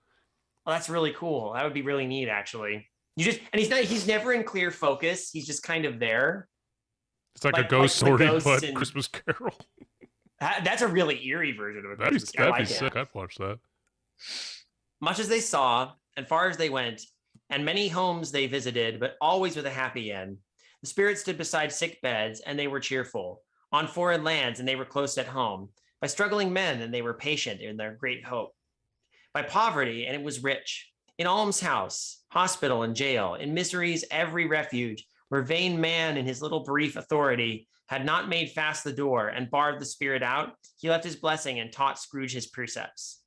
Well, that's really cool. That would be really neat, actually. He's never in clear focus. He's just kind of there. It's like a Like ghost the story, ghosts but in- Christmas Carol. That's a really eerie version of a That'd Christmas Carol. be I like it. sick. I'd watch that. Much as they saw, and far as they went, and many homes they visited, but always with a happy end. The spirits stood beside sick beds, and they were cheerful. On foreign lands, and they were close at home. By struggling men, and they were patient in their great hope. By poverty, and it was rich. In almshouse, hospital, and jail, in misery's every refuge, where vain man in his little brief authority had not made fast the door and barred the spirit out, he left his blessing and taught Scrooge his precepts.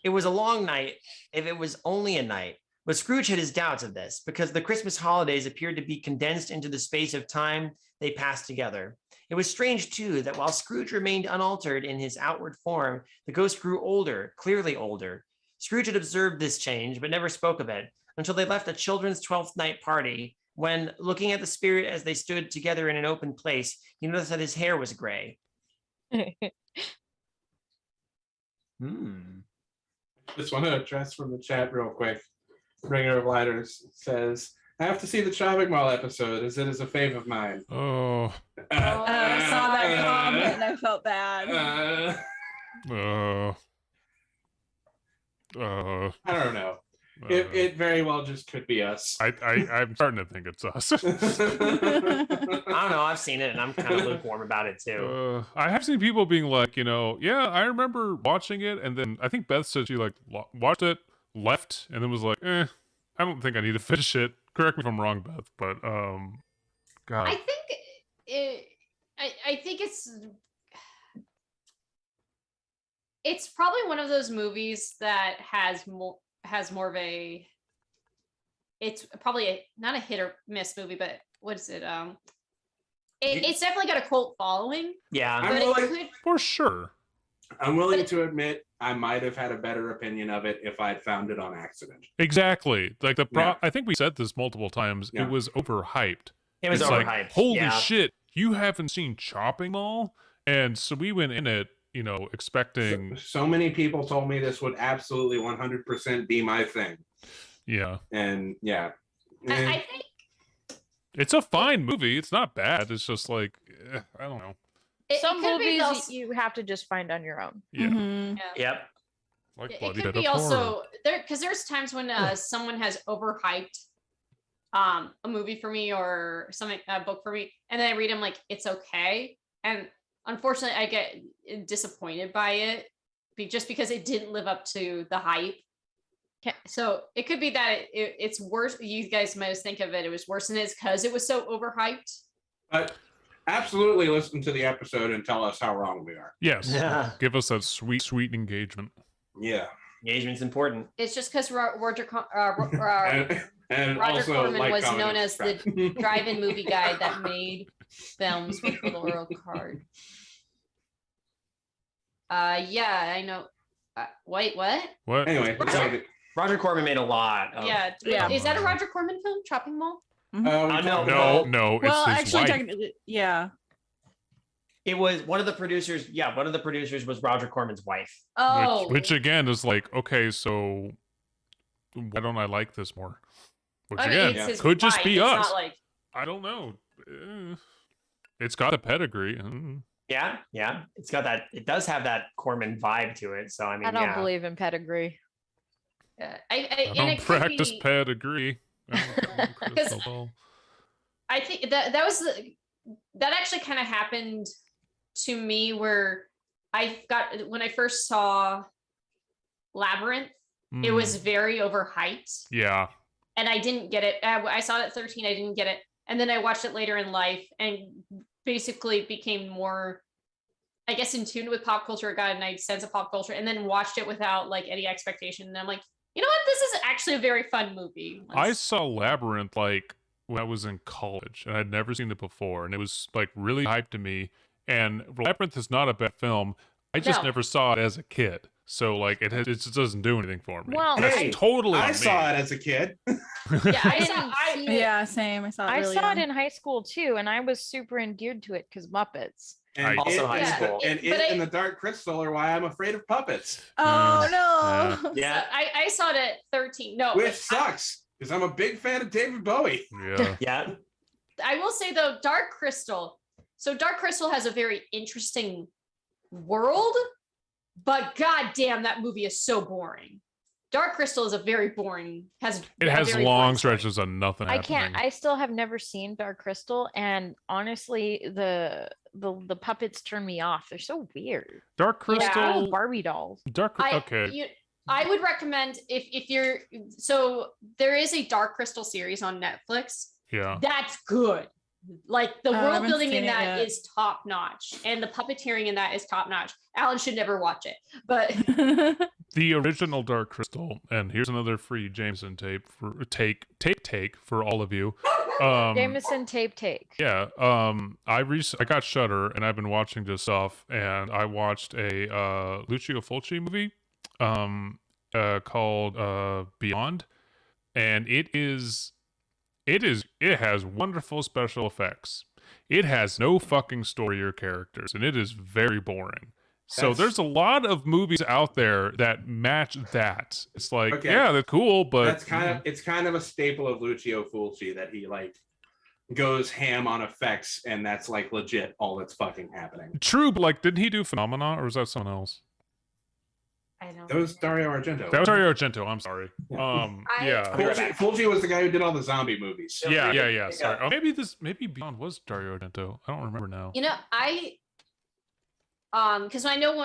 It was a long night, if it was only a night, but Scrooge had his doubts of this, because the Christmas holidays appeared to be condensed into the space of time they passed together. It was strange, too, that while Scrooge remained unaltered in his outward form, the ghost grew older, clearly older. Scrooge had observed this change, but never spoke of it, until they left a children's 12th night party, when, looking at the spirit as they stood together in an open place, he noticed that his hair was gray. Just want to address from the chat real quick. Bringer of Lighters says, I have to see the shopping mall episode as it is a fave of mine. Oh. I saw that comment and I felt bad. I don't know. It very well just could be us. I'm starting to think it's us. I don't know. I've seen it, and I'm kind of lukewarm about it, too. I have seen people being like, yeah, I remember watching it, and then I think Beth said she like watched it, left, and then was like, I don't think I need to finish it. Correct me if I'm wrong, Beth, but God. I think it's probably one of those movies that has more of a, it's probably not a hit or miss movie, but what is it? It's definitely got a cult following. Yeah. But it could, For sure. I'm willing to admit I might have had a better opinion of it if I'd found it on accident. Exactly. Like Yeah. I think we said this multiple times. Yeah. It was overhyped. It was It's overhyped. like, holy yeah. shit, you haven't seen Chopping Mall? And so we went in it, expecting. So many people told me this would absolutely 100% be my thing. Yeah. And yeah. I think It's a fine movie. It's not bad. It's just like, I don't know. Some it could be movies also, you have to just find on your own. Yeah. Mhm. Yep. Like it Bloody could Bit be of also Horror. there, because there's times when someone has overhyped a movie for me or something, a book for me, and then I read them like it's okay, and unfortunately I get disappointed by it just because it didn't live up to the hype. So it could be that it's worse. You guys might think of it was worse than it is because it was so overhyped. But absolutely listen to the episode and tell us how wrong we are. Yes. Yeah. Give us that sweet, sweet engagement. Yeah. Engagement's important. It's just because Roger And Roger also Corman like was comedy. known as the drive-in movie guy that made films with Little Earl Card. Yeah, I know. Wait, what? What? Anyway, Roger Corman made a lot. Of, Yeah. Is that a Roger Corman film? Chopping Mall? no, No, it's Well, his actually, wife. technically, yeah. It was one of the producers. Yeah, one of the producers was Roger Corman's wife. Oh, Which again is like, okay, so why don't I like this more? Which I mean, again it's his could just wife. be It's us. not like I don't know. It's got a pedigree. Yeah, it's got that. It does have that Corman vibe to it. So I mean, I don't yeah. believe in pedigree. I I and don't it could practice be- pedigree. Because I think that that actually kind of happened to me where when I first saw Labyrinth, it was very overhyped. Yeah. And I didn't get it. I saw it at 13. I didn't get it. And then I watched it later in life and basically became more, I guess, in tune with pop culture. Got a nice sense of pop culture and then watched it without like any expectation. And I'm like, you know what? This is actually a very fun movie. I saw Labyrinth like when I was in college and I'd never seen it before. And it was like really hyped to me. And Labyrinth is not a bad film. I just No. never saw it as a kid. So like it just doesn't do anything for me. Well, That's Hey, totally I on me. saw it as a kid. Yeah, I saw. didn't see Yeah, same. I saw it I really saw it young. in high school too, and I was super endeared to it because Muppets. And Also it, high and- school. and But it and the Dark Crystal are why I'm afraid of puppets, Oh no. Yeah, I saw it at 13. No, which sucks because I'm a big fan of David Bowie. Yeah. yeah. I will say though, Dark Crystal. So Dark Crystal has a very interesting world, but goddamn, that movie is so boring. Dark Crystal is a very boring. It has very long boring story. stretches of nothing I happening. can't. I still have never seen Dark Crystal, and honestly, the puppets turn me off. They're so weird. Dark Yeah. Crystal. Barbie dolls. Okay. I would recommend if you're so there is a Dark Crystal series on Netflix. Yeah. That's good. Like the I world haven't building seen in it that yet. is top notch, and the puppeteering in that is top notch. Alan should never watch it, but The original Dark Crystal, and here's another free Jameson tape for take for all of you. Jameson take. Yeah. I got Shudder, and I've been watching this stuff, and I watched a Lucio Fulci movie, called Beyond, and it has wonderful special effects. It has no fucking story or characters, and it is very boring. So That's- there's a lot of movies out there that match that. It's like, Okay. yeah, they're cool, but That's kind of a staple of Lucio Fulci that he like goes ham on effects, and that's like legit all that's fucking happening. true. But like, didn't he do Phenomena, or was that someone else? I don't. That was Dario Argento. That was Dario Argento. I'm sorry. Yeah. Yeah. I'll be right back. Fulci was the guy who did all the zombie movies. Yeah. Sorry. Oh, maybe Beyond was Dario Argento. I don't remember now. You know, because I know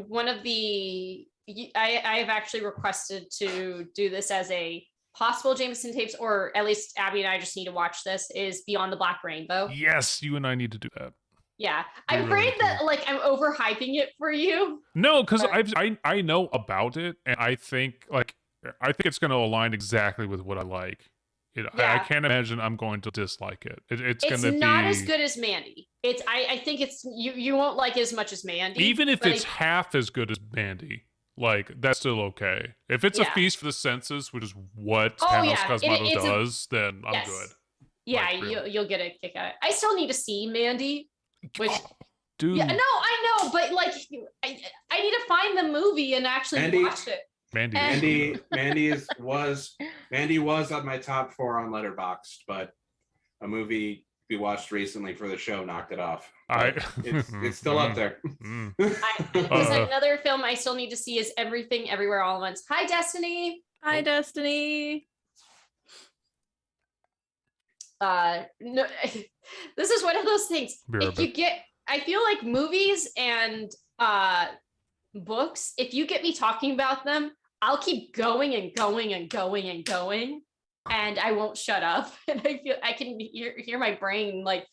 one of the I have actually requested to do this as a possible Jameson tapes, or at least Abby and I just need to watch this, is Beyond the Black Rainbow. Yes, you and I need to do that. Yeah, We I'm really afraid that like I'm overhyping it for you. No, because But- I know about it, and I think it's going to align exactly with what I like. I Yeah. can't imagine I'm going to dislike it. It's going It's to be not as good as Mandy. I think it's you won't like it as much as Mandy. even if but it's half as good as Mandy. Like that's still okay. If it's a Yeah. feast for the senses, which is what Oh, Panos yeah. Cosmatos It's a- does, then I'm Yes. good. Yeah, Like, really. you'll get a kick out of it. I still need to see Mandy. Which Dude, yeah, no, I know, but like I need to find the movie and actually Mandy- watch it. Mandy. and- Mandy was on my top 4 on Letterboxd, but a movie we watched recently for the show knocked it off. But it's still up there. Mm. There's another film I still need to see is Everything Everywhere All at Once. Hi, Destiny. Hi, Destiny. No, this is one of those things. Be right If you get, I feel like movies and books, if you get me talking about them, I'll keep going and going and going and going, and I won't shut up. And I feel I can hear my brain like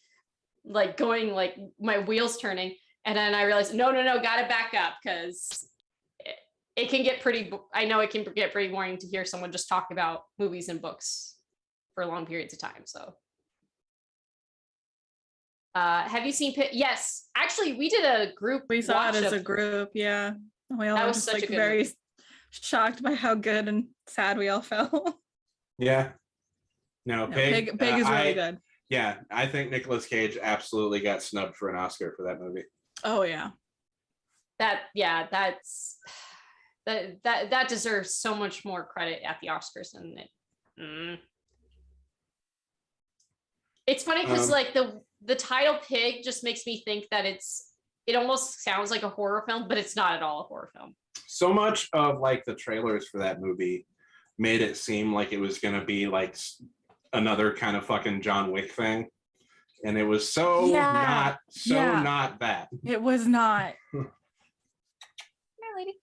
going, like my wheels turning, and then I realize no, gotta back up, because it can get pretty. I know it can get pretty boring to hear someone just talk about movies and books for long periods of time. So have you seen Yes, actually we did a group We saw it watch as of- a group. Yeah. We all That were was just such a like good very movie. shocked by how good and sad we all felt. Yeah. No, Yeah, Pig. Pig is really good. Yeah, I think Nicolas Cage absolutely got snubbed for an Oscar for that movie. Oh yeah. That deserves so much more credit at the Oscars than it. It's funny because like the title Pig just makes me think that it almost sounds like a horror film, but it's not at all a horror film. So much of like the trailers for that movie made it seem like it was going to be like another kind of fucking John Wick thing. And it was not that. It was not. Here, lady.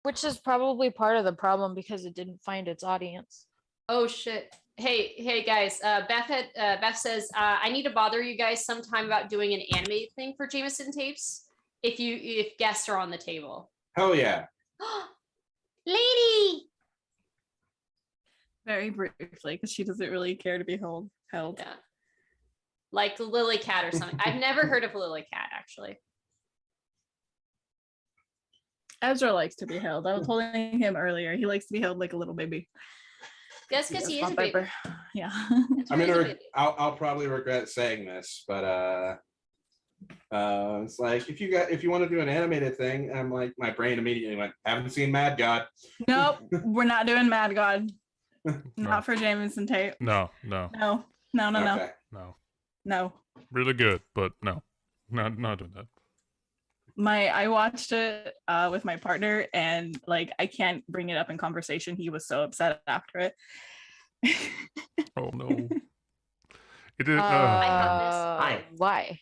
Which is probably part of the problem because it didn't find its audience. Oh shit. Hey guys, Beth says I need to bother you guys sometime about doing an animated thing for Jameson tapes if guests are on the table. Hell yeah. Lady. Very briefly, because she doesn't really care to be held. Yeah. Like Lily Cat or something. I've never heard of Lily Cat actually. Ezra likes to be held. I was holding him earlier. He likes to be held like a little baby. That's because he is my a baby. Yeah. I mean, I'll probably regret saying this, but it's like if you want to do an animated thing, I'm like my brain immediately went, haven't seen Mad God. Nope, we're not doing Mad God. Not for Jameson tape. No. No. Okay. No. Really good, but no. Not doing that. I watched it with my partner, and like I can't bring it up in conversation. He was so upset after it. Oh no. It is Why?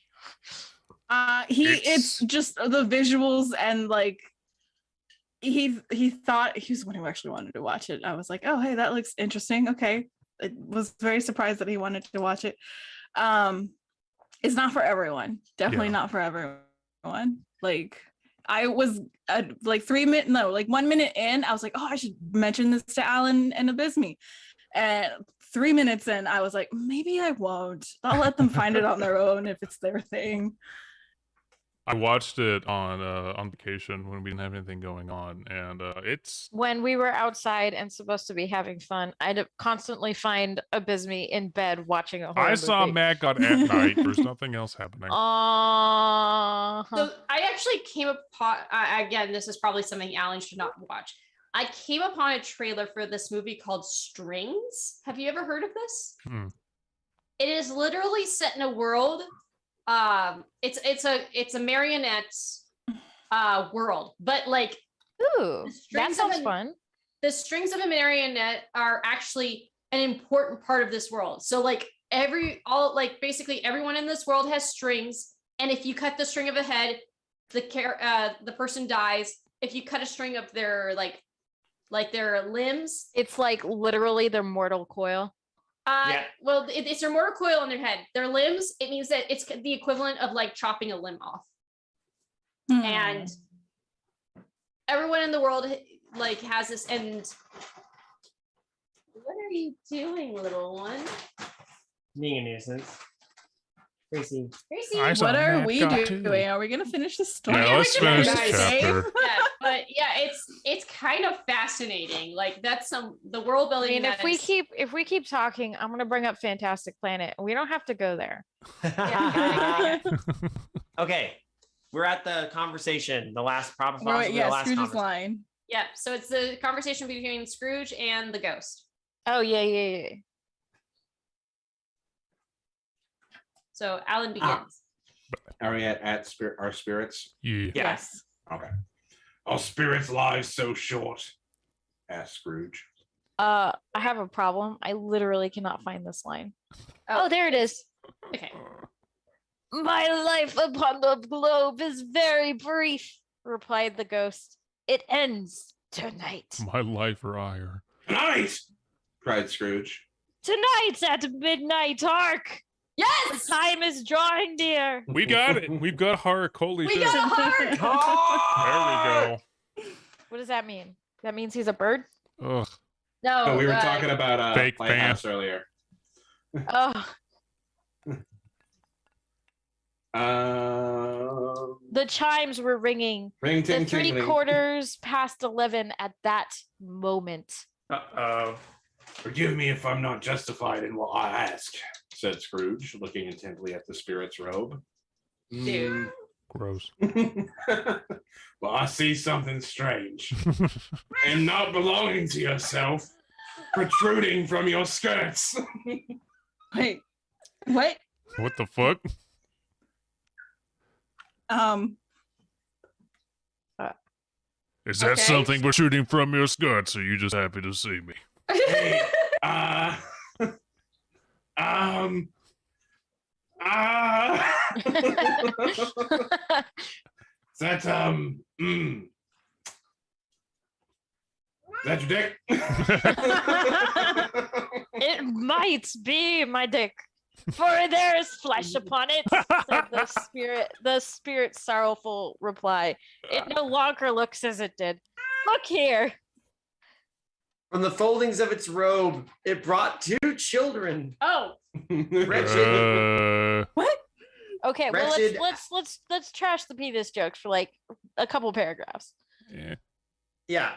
It's just the visuals, and like he thought he was the one who actually wanted to watch it. I was like, oh hey, that looks interesting. Okay. I was very surprised that he wanted to watch it. It's not for everyone. Definitely not for everyone. Like I was like 1 minute in, I was like, oh, I should mention this to Alan and Abysme. And 3 minutes in, I was like, maybe I won't. I'll let them find it on their own if it's their thing. I watched it on vacation when we didn't have anything going on, and it's When we were outside and supposed to be having fun, I'd constantly find Abysme in bed watching a horror I saw movie. Mad God at night. There's nothing else happening. So I actually came upon again, this is probably something Alan should not watch. I came upon a trailer for this movie called Strings. Have you ever heard of this? It is literally set in a world. It's a marionette world, but like Ooh, that sounds fun. The strings of a marionette are actually an important part of this world. So like basically everyone in this world has strings, and if you cut the string of a head, the person dies. If you cut a string of their like their limbs, It's like literally their mortal coil. well, it's their mortal coil on their head. Their limbs, it means that it's the equivalent of like chopping a limb off. And everyone in the world like has this. And what are you doing, little one? Being a nuisance. Gracie. I saw What are Mad we God doing? too. Are we gonna finish the story? Yeah, let's finish the Guys. chapter. Yeah, but yeah, it's kind of fascinating. Like that's the world I building. mean, if we keep talking, I'm gonna bring up Fantastic Planet. We don't have to go there. Okay, we're at the conversation. The last probably Oh, wait, the yeah, last Scrooge's conversation. line. Yeah, so it's the conversation between Scrooge and the ghost. Oh yeah. So Alan begins. Are we at our spirits? Yeah. Yes. Okay. Our spirits' lives so short, asked Scrooge. I have a problem. I literally cannot find this line. Oh, there it is. Okay. My life upon the globe is very brief, replied the ghost. It ends tonight. My life or ire. Tonight! Cried Scrooge. Tonight at midnight, hark! Yes! The time is drawing near. We got it. We've got Hark. Holy We shit. got a heart! There we go. What does that mean? That means he's a bird? Ugh. No, Oh, we were talking about Fake Lighthouse earlier. Oh. The chimes were ringing. Ring ting The 3 tingling. quarters past 11 at that moment. Uh-oh. Forgive me if I'm not justified in what I ask, said Scrooge, looking intently at the spirit's robe. Dude. Gross. Well, I see something strange. And not belonging to yourself, protruding from your skirts. Wait, what? What the fuck? Is that Okay. something protruding from your skirts, or are you just happy to see me? Hey, That's is that your dick? It might be my dick, for there is flesh upon it, said the spirit's sorrowful reply. It no longer looks as it did. Look here. From the foldings of its robe, it brought 2 children. Oh, Wretched. What? Okay, well Wretched- let's trash the penis jokes for like a couple paragraphs. Yeah. Yeah.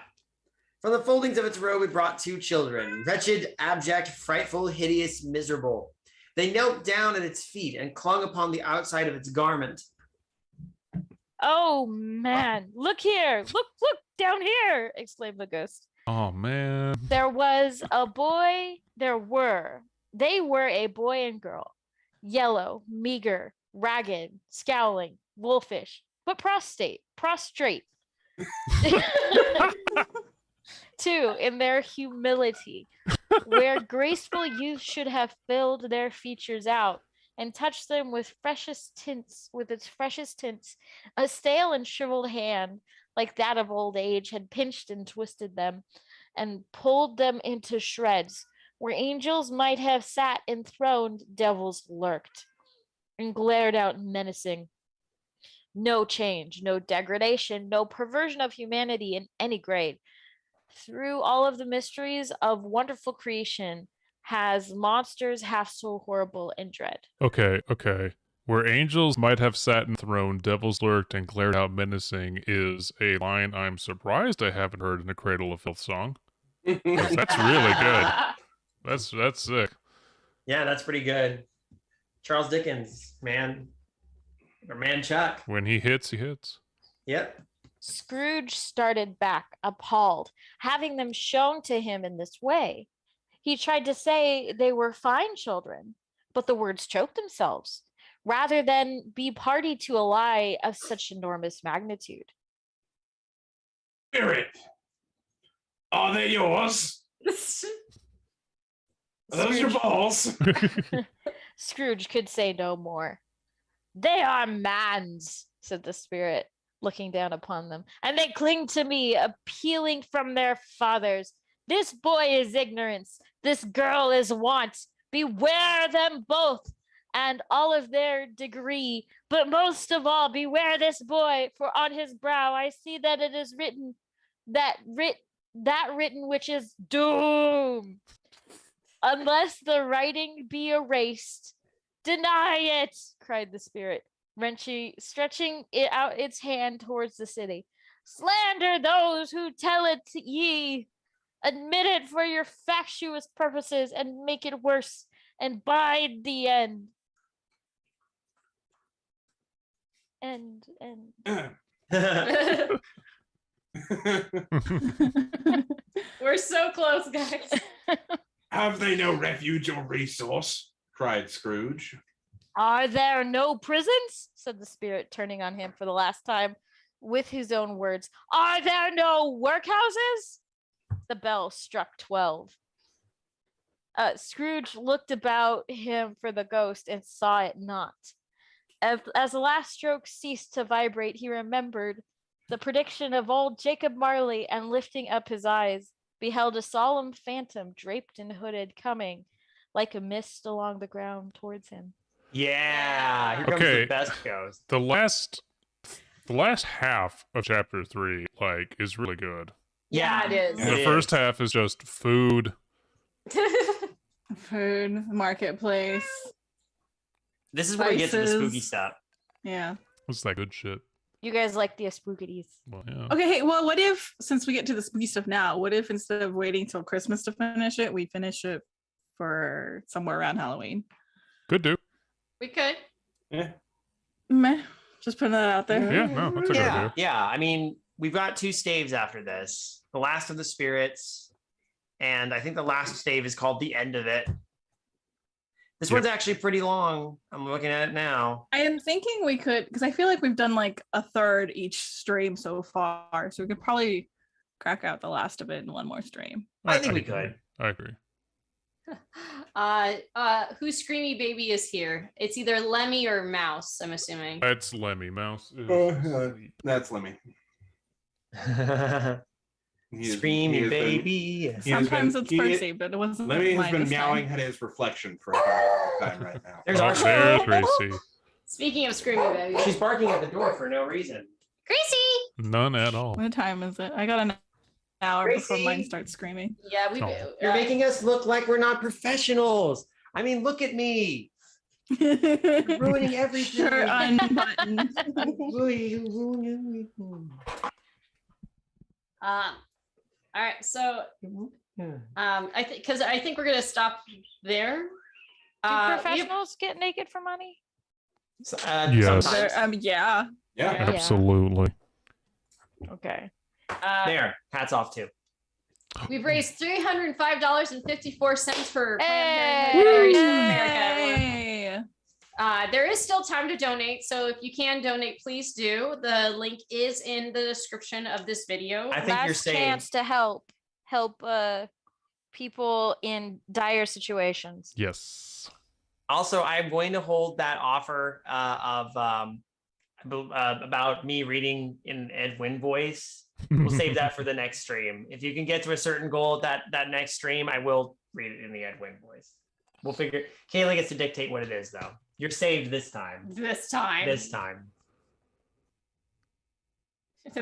From the foldings of its robe, it brought 2 children. Wretched, abject, frightful, hideous, miserable. They knelt down at its feet and clung upon the outside of its garment. Oh man, look here. Look down here, exclaimed the ghost. Oh man. There was a boy, they were a boy and girl. Yellow, meager, ragged, scowling, wolfish, but prostrate. 2, in their humility, where graceful youth should have filled their features out and touched them with its freshest tints, a stale and shriveled hand, like that of old age, had pinched and twisted them and pulled them into shreds. Where angels might have sat enthroned, devils lurked and glared out menacing. No change, no degradation, no perversion of humanity in any grade. Through all of the mysteries of wonderful creation, has monsters half so horrible and dread. Okay. Where angels might have sat enthroned, devils lurked, and glared out menacing is a line I'm surprised I haven't heard in a Cradle of Filth song. 'Cause that's really good. That's sick. Yeah, that's pretty good. Charles Dickens, man. Or man Chuck. When he hits, he hits. Yep. Scrooge started back, appalled, having them shown to him in this way. He tried to say they were fine children, but the words choked themselves, rather than be party to a lie of such enormous magnitude. Spirit, are they yours? Are those your balls? Scrooge could say no more. They are man's, said the spirit, looking down upon them, and they cling to me, appealing from their fathers. This boy is ignorance, this girl is want. Beware them both, and all of their degree, but most of all, beware this boy, for on his brow I see that it is written, that written which is doom. Unless the writing be erased, deny it, cried the spirit, stretching it out its hand towards the city. Slander those who tell it ye. Admit it for your factious purposes and make it worse, and bide the end. End. we're so close, guys. Have they no refuge or resource? Cried Scrooge. Are there no prisons? Said the spirit, turning on him for the last time with his own words. Are there no workhouses? The bell struck 12. Scrooge looked about him for the ghost and saw it not. As the last stroke ceased to vibrate, he remembered the prediction of old Jacob Marley, and lifting up his eyes, beheld a solemn phantom draped and hooded coming like a mist along the ground towards him. Yeah. Here comes Okay. the best ghost. The last half of chapter 3 is really good. Yeah, it is. The first half is just food. Food, marketplace. This is where we get to the spooky Spices. stuff. Yeah. What's that good shit? You guys like the spookities. Well, yeah. Okay, hey, well, what if, since we get to the spooky stuff now, what if instead of waiting till Christmas to finish it, we finish it for somewhere around Halloween? Could do. We could. Yeah. Meh. Just putting that out there. Yeah, no, that's a good Yeah, idea. yeah. I mean, we've got 2 staves after this. The Last of the Spirits, and I think the last stave is called The End of It. This Yep. one's actually pretty long. I'm looking at it now. I am thinking we could, because I feel like we've done like a third each stream so far, so we could probably crack out the last of it in one more stream. I think we agree. could. I agree. Whose screamy baby is here? It's either Lemmy or Mouse, I'm assuming. That's Lemmy. Mouse is asleep. That's Lemmy. He is- he Screamy has been- baby. he has Sometimes been- it's he- Percy, but it wasn't. Lemmy has mine been this time. meowing at his reflection for a very long time right now. There's Oh, our there's Gracie. Speaking of screamy baby. She's barking at the door for no reason. Gracie! None at all. What time is it? I got an hour before mine Gracie? starts screaming. Yeah, we. Oh. You're making us look like we're not professionals. I mean, look at me. Ruining everything. Sure, unbuttoned. All right, so I think we're gonna stop there. Do We- professionals get naked for money? Yes. sometimes. Yeah. Yeah. Yeah. Absolutely. Okay. There, hats off too. We've raised $305.54 for Planned Hey! Parenthood Woo! America. Yay! There is still time to donate, so if you can donate, please do. The link is in the description of this video. I think you're Last saved. chance to help people in dire situations. Yes. Also, I'm going to hold that offer about me reading in Ed Wynn voice. We'll save that for the next stream. If you can get to a certain goal at that next stream, I will read it in the Ed Wynn voice. We'll figure. Kayla gets to dictate what it is, though. You're saved this time. This time. This time. They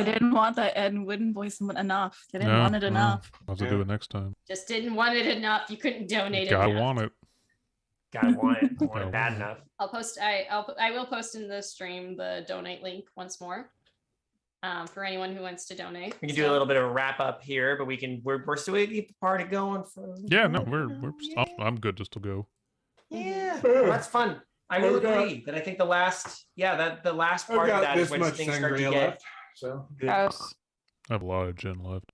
didn't want that Ed Wooden voice enough. They didn't No, want it no. enough. I'll have to do it next time. Just didn't want it enough. You couldn't donate Gotta enough. want it. Gotta want it. I want Yeah. it bad enough. I will post in the stream the donate link once more. For anyone who wants to donate. We can do a little bit of a wrap up here, but we're still gonna keep the party going for. Yeah, no, I'm good just to go. Yeah, well, that's fun. I will I've got- agree that I think the last part I've of got that is this when much things start to sangria get left. So good. Gross. I have a lot of gin left.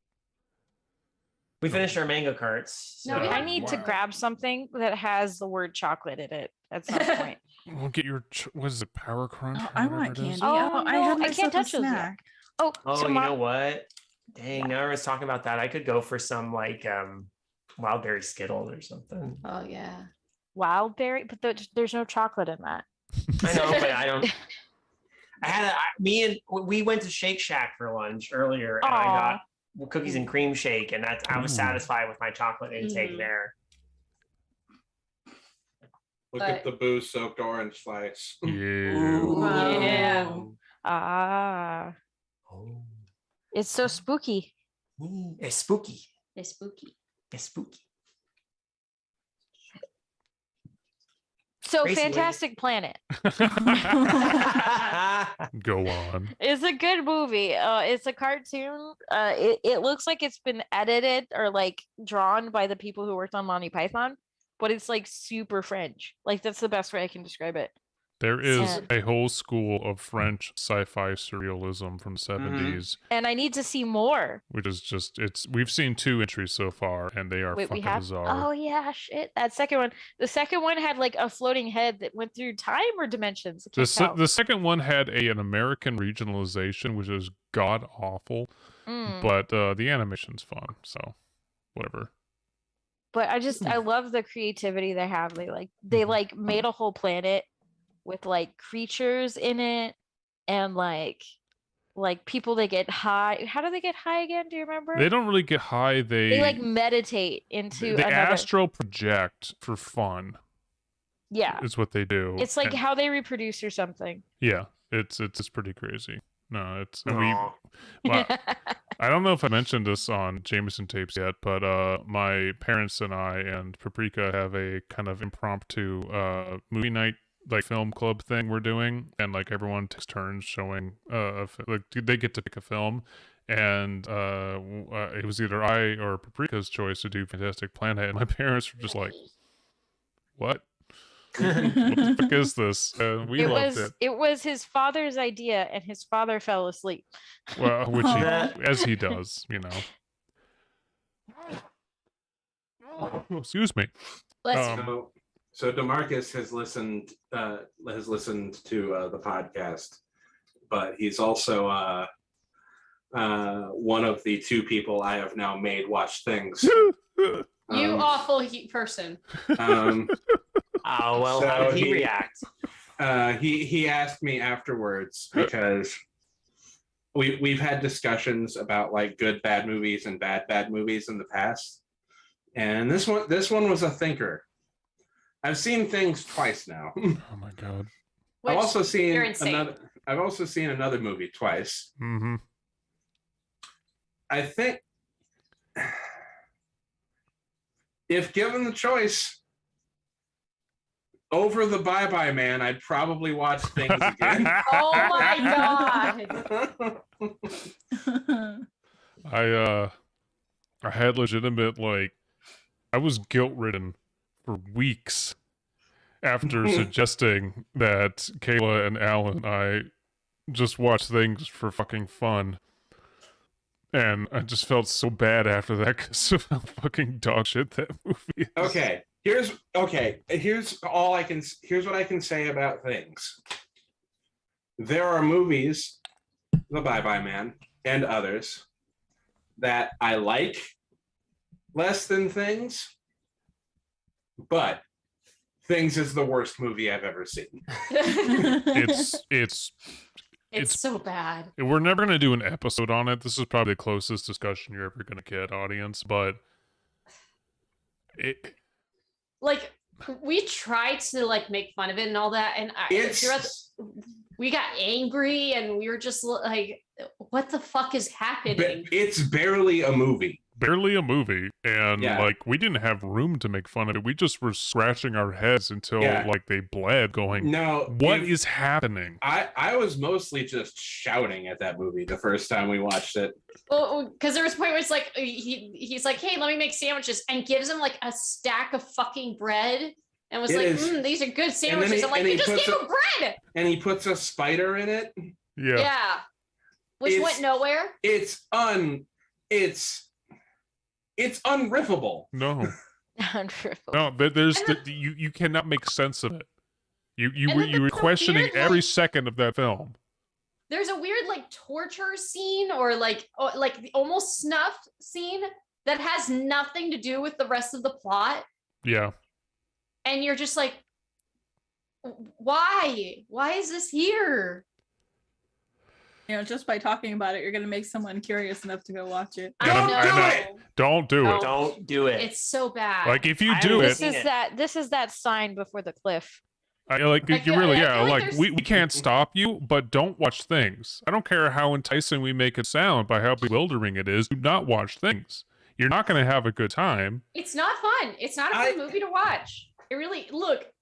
We finished our mango carts. No, so- we I need to Wow. grab something that has the word chocolate in it at some point. We'll get your what is it, Power Crunch? Oh, or I whatever want it is? candy. Oh, I no, had I myself can't a touch those yet. snack. Oh, Oh, so you know what? Dang, now I was talking about that. I could go for some like wild berry Skittles or something. Oh yeah. wild berry, but there's no chocolate in that. I know, but I don't. We went to Shake Shack for lunch earlier, and I Aw. got cookies and cream shake, and I was Ooh. satisfied with my chocolate intake Mhm. there. look at the booze soaked orange slice. Yeah. Yeah. Ah, Oh. it's so spooky. It's spooky. It's spooky. It's spooky. So Gracie, what do you- Fantastic Planet Go on. is a good movie. It's a cartoon. It looks like it's been edited or like drawn by the people who worked on Monty Python, but it's like super French. Like that's the best way I can describe it. There is Sad. a whole school of French sci-fi surrealism from the 70s, And I need to see more. which is just we've seen 2 entries so far, and they are Wait, we fucking have. bizarre. Oh yeah, shit. That second one. The second one had like a floating head that went through time or dimensions. I The, can't tell. the second one had an American regionalization, which is god awful, Mm. but the animation's fun, so whatever. But I love the creativity they have. They Mhm. like made a whole planet with like creatures in it and like people that get high. How do they get high again? Do you remember? They don't really get high. They like meditate into they another. astral project for fun. Yeah. Is what they do. It's like and- how they reproduce or something. yeah, it's pretty crazy. No, it's and Aw. well, I don't know if I mentioned this on Jameson tapes yet, but my parents and I and Paprika have a kind of impromptu movie night like film club thing we're doing, and like everyone takes turns showing like they get to pick a film, and it was either I or Paprika's choice to do Fantastic Planet, and my parents were just like, "What? What the fuck is this?" We loved it. It was his father's idea, and his father fell asleep. Well, which he, That- as he does, you know. Oh, excuse me. Let's So Demarcus has listened to the podcast, but he's also one of the 2 people I have now made watch things. you awful person. Oh well, how So did he he- react? He asked me afterwards because we've had discussions about like good bad movies and bad movies in the past, and this one was a thinker. I've seen things twice now. Oh my god. Which, I've also seen you're insane. another movie twice. Mm-hmm. I think if given the choice over the Bye Bye Man, I'd probably watch things again. Oh my god. I had legitimate, like, I was guilt ridden for weeks after suggesting that Kayla and Alan and I just watch things for fucking fun. And I just felt so bad after that because of how fucking dog shit that movie is. Okay. Here's what I can say about things. There are movies, The Bye Bye Man and others, that I like less than Things, but Things is the worst movie I've ever seen. It's so bad. We're never going to do an episode on it. This is probably the closest discussion you're ever going to get, audience, but Like we tried to like make fun of it and all that, and we got angry and we were just like, what the fuck is happening? It's barely a movie. Barely a movie, and Yeah. like we didn't have room to make fun of it. We just were scratching our heads until like they bled, going, No, "What is happening?" I was mostly just shouting at that movie the first time we watched it. Well, because there was a point where it's like he's like, hey, let me make sandwiches, and gives him like a stack of fucking bread, and was these are good sandwiches. I'm like, you just gave him bread. And he puts a spider in it. Yeah. Which went nowhere. It's unrippable. No, Unrippable. no. There's you cannot make sense of it. You were the questioning weird, every like- second of that film. There's a weird like torture scene or like the almost snuff scene that has nothing to do with the rest of the plot, Yeah. and you're just like, why is this here? You know, just by talking about it, you're gonna make someone curious enough to go watch it. I Don't know. do it. Don't do it. Don't do it. It's so bad. Like if you I do haven't it, seen it. This is that sign before the cliff. you I feel like there's- we can't stop you, but don't watch Things. I don't care how enticing we make it sound by how bewildering it is. Do not watch Things. You're not going to have a good time. It's not fun. It's not a fun movie to watch. It really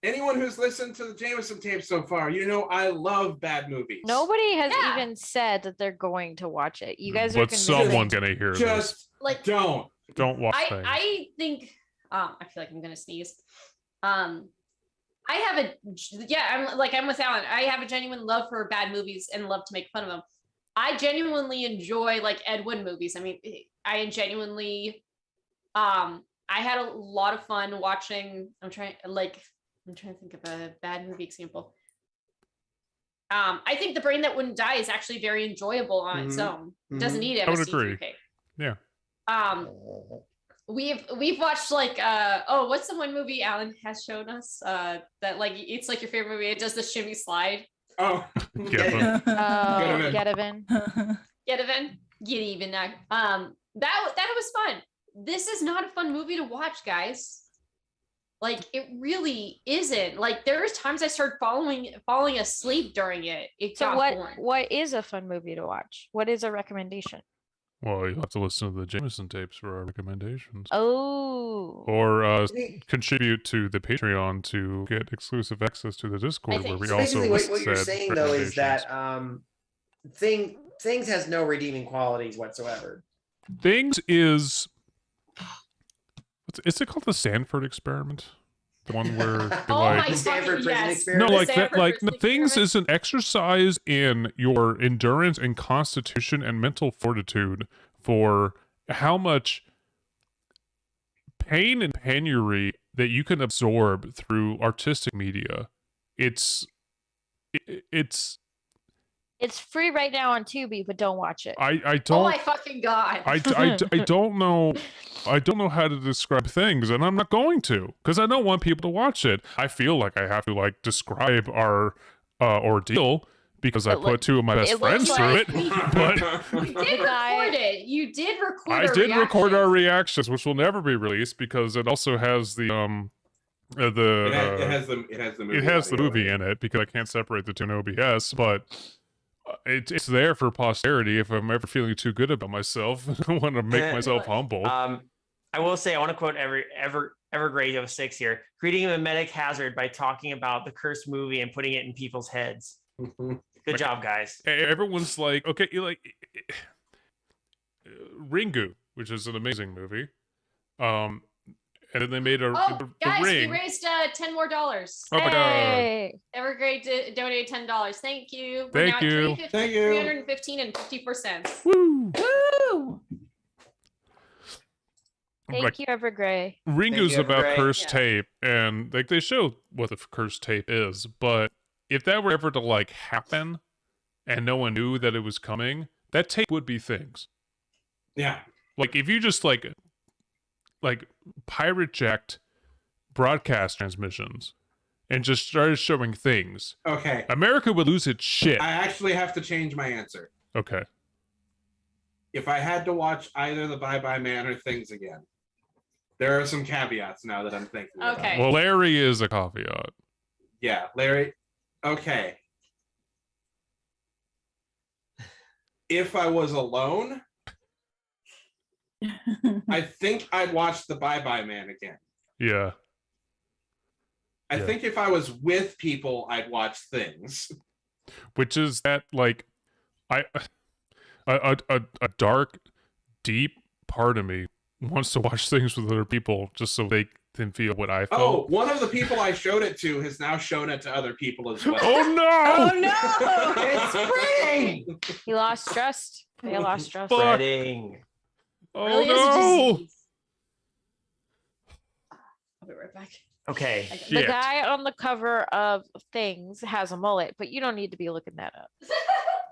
Anyone who's listened to the Jameson tape so far, you know I love bad movies. Nobody has Yeah. even said that they're going to watch it. You guys are But convincing- someone's going to hear this. Just like don't. Don't watch Things. I think I feel like I'm gonna sneeze. I have I'm with Alan. I have a genuine love for bad movies and love to make fun of them. I genuinely enjoy like Ed Wood movies. I mean, I genuinely I had a lot of fun watching. I'm trying to think of a bad movie example. I think The Brain That Wouldn't Die is actually very enjoyable on its own. It doesn't need I would MST3K. agree. Yeah. We've watched like what's the one movie Alan has shown us that like it's like your favorite movie. It does the shimmy slide. Oh, Get them. Oh, Get Get even now. That was fun. This is not a fun movie to watch, guys. Like it really isn't. Like there's times I started falling asleep during it. It So got boring. what is a fun movie to watch? What is a recommendation? Well, you'll have to listen to the Jameson tapes for our recommendations. Oh. Or contribute to the Patreon to get exclusive access to the Discord, where we So also basically, list what you're said saying though is that recommendations. things has no redeeming qualities whatsoever. Things is is it called the Sanford experiment? The one where Oh like my Stanford fucking prison yes. experiment. no, The like that, Sanford like prison things experiment? is an exercise in your endurance and constitution and mental fortitude for how much pain and penury that you can absorb through artistic media. It's It's free right now on Tubi, but don't watch it. I Oh don't my fucking god. I don't know how to describe things, and I'm not going to, because I don't want people to watch it. I feel like I have to like describe our ordeal because I It put two of my best it looks friends through like- it. But You did record it. You did record I our did record our reactions. reactions, which will never be released because it also has the It has the movie. it has the audio movie in it because I can't separate the two in OBS, but it's there for posterity if I'm ever feeling too good about myself. I want to make myself humble. I will say I want to quote Evergrey 06 here, creating a mimetic hazard by talking about the cursed movie and putting it in people's heads. Good job, guys. Everyone's like, okay, like Ringu, which is an amazing movie. And then they made a Oh, the guys, ring. we raised $10 more. Oh my god! Hey. Evergrey donated $10. Thank you. Thank you. Thank you. 315 and 54 cents. Woo! Woo! Thank Like, you, Evergrey. Ringu's you, about Evergrey. cursed Yeah. tape, and like they show what the cursed tape is, but if that were ever to like happen, and no one knew that it was coming, that tape would be things. Yeah. Like if you just like pirate jacked broadcast transmissions and just started showing things, Okay. America would lose its shit. I actually have to change my answer. Okay. If I had to watch either the Bye Bye Man or Things again, there are some caveats now that I'm thinking about. Okay. Well, Larry is a caveat. Yeah, Larry. Okay. If I was alone, I think I'd watch the Bye Bye Man again. Yeah. I Yeah. think if I was with people, I'd watch Things. Which is that like a dark, deep part of me wants to watch things with other people just so they can feel what I felt. Oh, one of the people I showed it to has now shown it to other people as well. Oh no! Oh no! It's spring. He lost trust. They lost trust. Fuck. Spreading. Oh Really is a no! disease. I'll be right back. Okay. I got- The Shit. guy on the cover of Things has a mullet, but you don't need to be looking that up.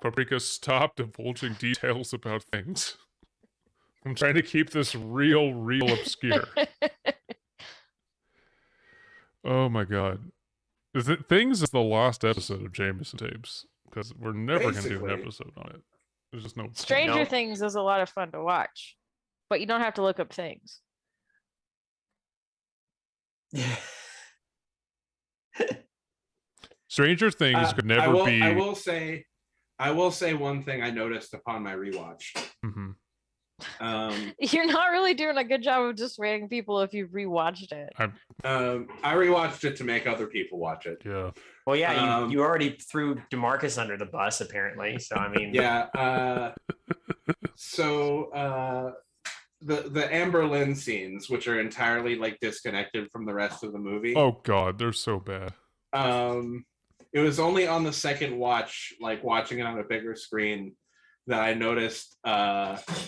Paprika, stop divulging details about things. I'm trying to keep this real obscure. Oh my god. Things is the lost episode of Jameson Tapes because we're never going to do an Basically. episode on it. There's just no point. Stranger No. Things is a lot of fun to watch, but you don't have to look up things. Stranger Things could never be. I will say one thing I noticed upon my rewatch. Mhm. You're not really doing a good job of dissuading people if you've rewatched it. I rewatched it to make other people watch it. Yeah. Well, yeah, Um, you already threw DeMarcus under the bus, apparently. So I mean, Yeah. So the Amber Lynn scenes, which are entirely like disconnected from the rest of the movie. Oh god, they're so bad. It was only on the second watch, like watching it on a bigger screen, that I noticed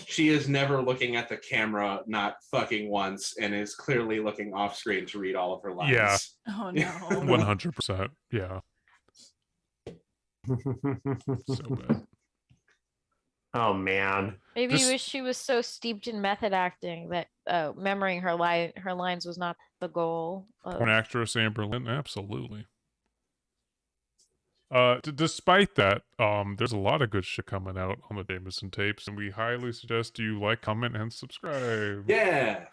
she is never looking at the camera, not fucking once, and is clearly looking off screen to read all of her lines. Yeah. Oh no. 100%. Yeah. So bad. oh man. Maybe This- you wish she was so steeped in method acting that memorizing her lines was not the goal. An actress, Amber Lynn, absolutely. Despite that, there's a lot of good shit coming out on the Jameson Tapes, and we highly suggest you like, comment, and subscribe. Yeah.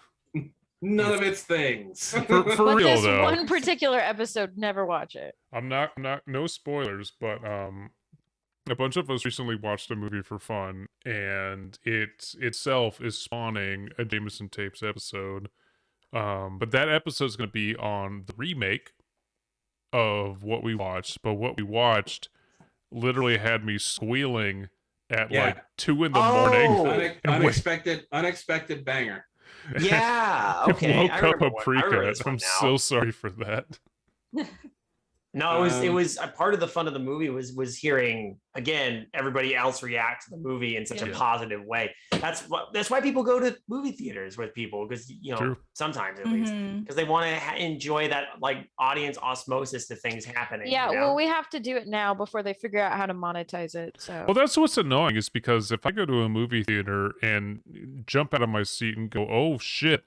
None of it's things. For But real this though, one particular episode, never watch it. I'm not no spoilers, but A bunch of us recently watched a movie for fun, and it itself is spawning a Jameson Tapes episode. But that episode is going to be on the remake of what we watched. But what we watched literally had me squealing at like 2 in the morning. Unexpected banger. Yeah. Okay. Woke I up remember a what- I remember pre-cut. this one I'm now. so sorry for that. No, it was a part of the fun of the movie was hearing again everybody else react to the movie in such a Yeah. positive way. That's why people go to movie theaters with people, because True. sometimes at least, because they want to enjoy that like audience osmosis to things happening. Yeah, you know? well, we have to do it now before they figure out how to monetize it. So Well, that's what's annoying is because if I go to a movie theater and jump out of my seat and go, "Oh shit,"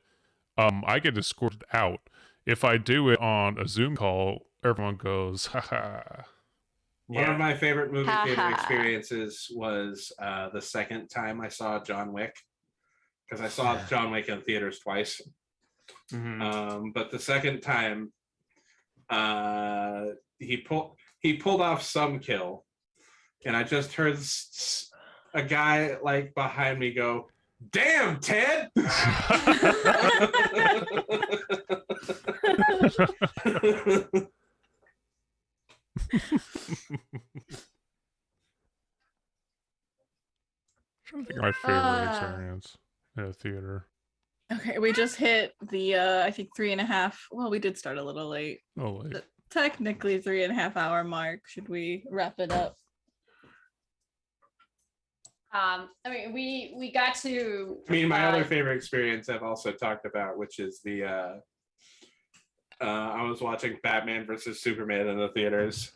I get escorted out. If I do it on a Zoom call, everyone goes, "Haha." One of my favorite movie Ha theater ha. experiences was the second time I saw John Wick, because I saw John Wick in theaters twice. Mhm. But the second time, he pulled off some kill, and I just heard a guy like behind me go, "Damn, Ted!" Trying to think of my favorite experience in a theater. Okay, we just hit the I think 3.5. Well, we did start a little late. Oh, like, Technically 3.5 hour mark. Should we wrap it up? I mean, we got to. I mean, my other favorite experience I've also talked about, which is the I was watching Batman versus Superman in the theaters,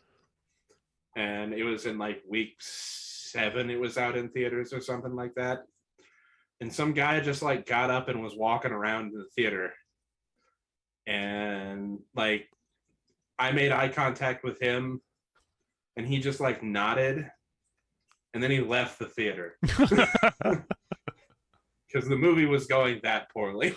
and it was in like week 7. It was out in theaters or something like that, and some guy just like got up and was walking around the theater, and like I made eye contact with him, and he just like nodded. And then he left the theater because the movie was going that poorly.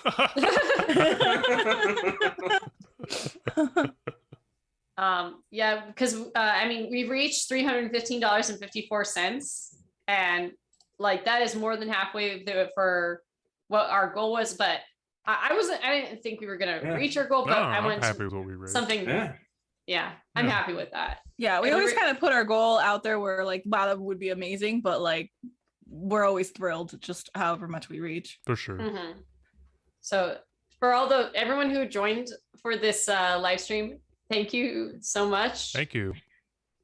Yeah, because I mean, we reached $315.54, and like that is more than halfway for what our goal was. But I didn't think we were gonna reach our goal, but I I'm went happy with what we raised. something. Yeah. I'm Yeah. happy with that. Yeah, we And always we're- kind of put our goal out there where like, wow, that would be amazing, but like we're always thrilled just however much we reach. For sure. Mhm. So for everyone who joined for this live stream, thank you so much. Thank you.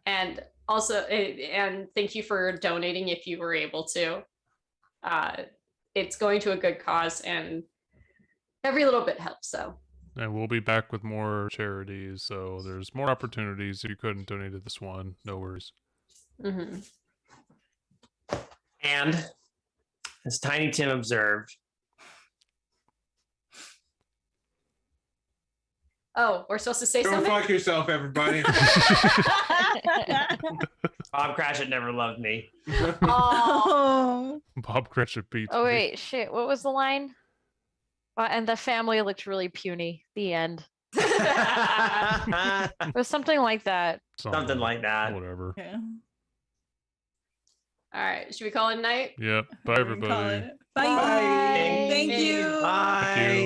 And also, and thank you for donating if you were able to. It's going to a good cause, and every little bit helps. So And we'll be back with more charities, so there's more opportunities. If you couldn't donate to this one, no worries. mhm. And as Tiny Tim observed, Oh, we're supposed to say Go something. fuck yourself, everybody. Bob Cratchit never loved me. Oh, Bob Cratchit beats Oh me. wait, shit. What was the line? And the family looked really puny. The end. It was something like that. Something like that. Whatever. yeah. All right, should we call it a night? Yep. Bye, We can call everybody. it. Bye. Bye. Thank you. Bye. Thank you.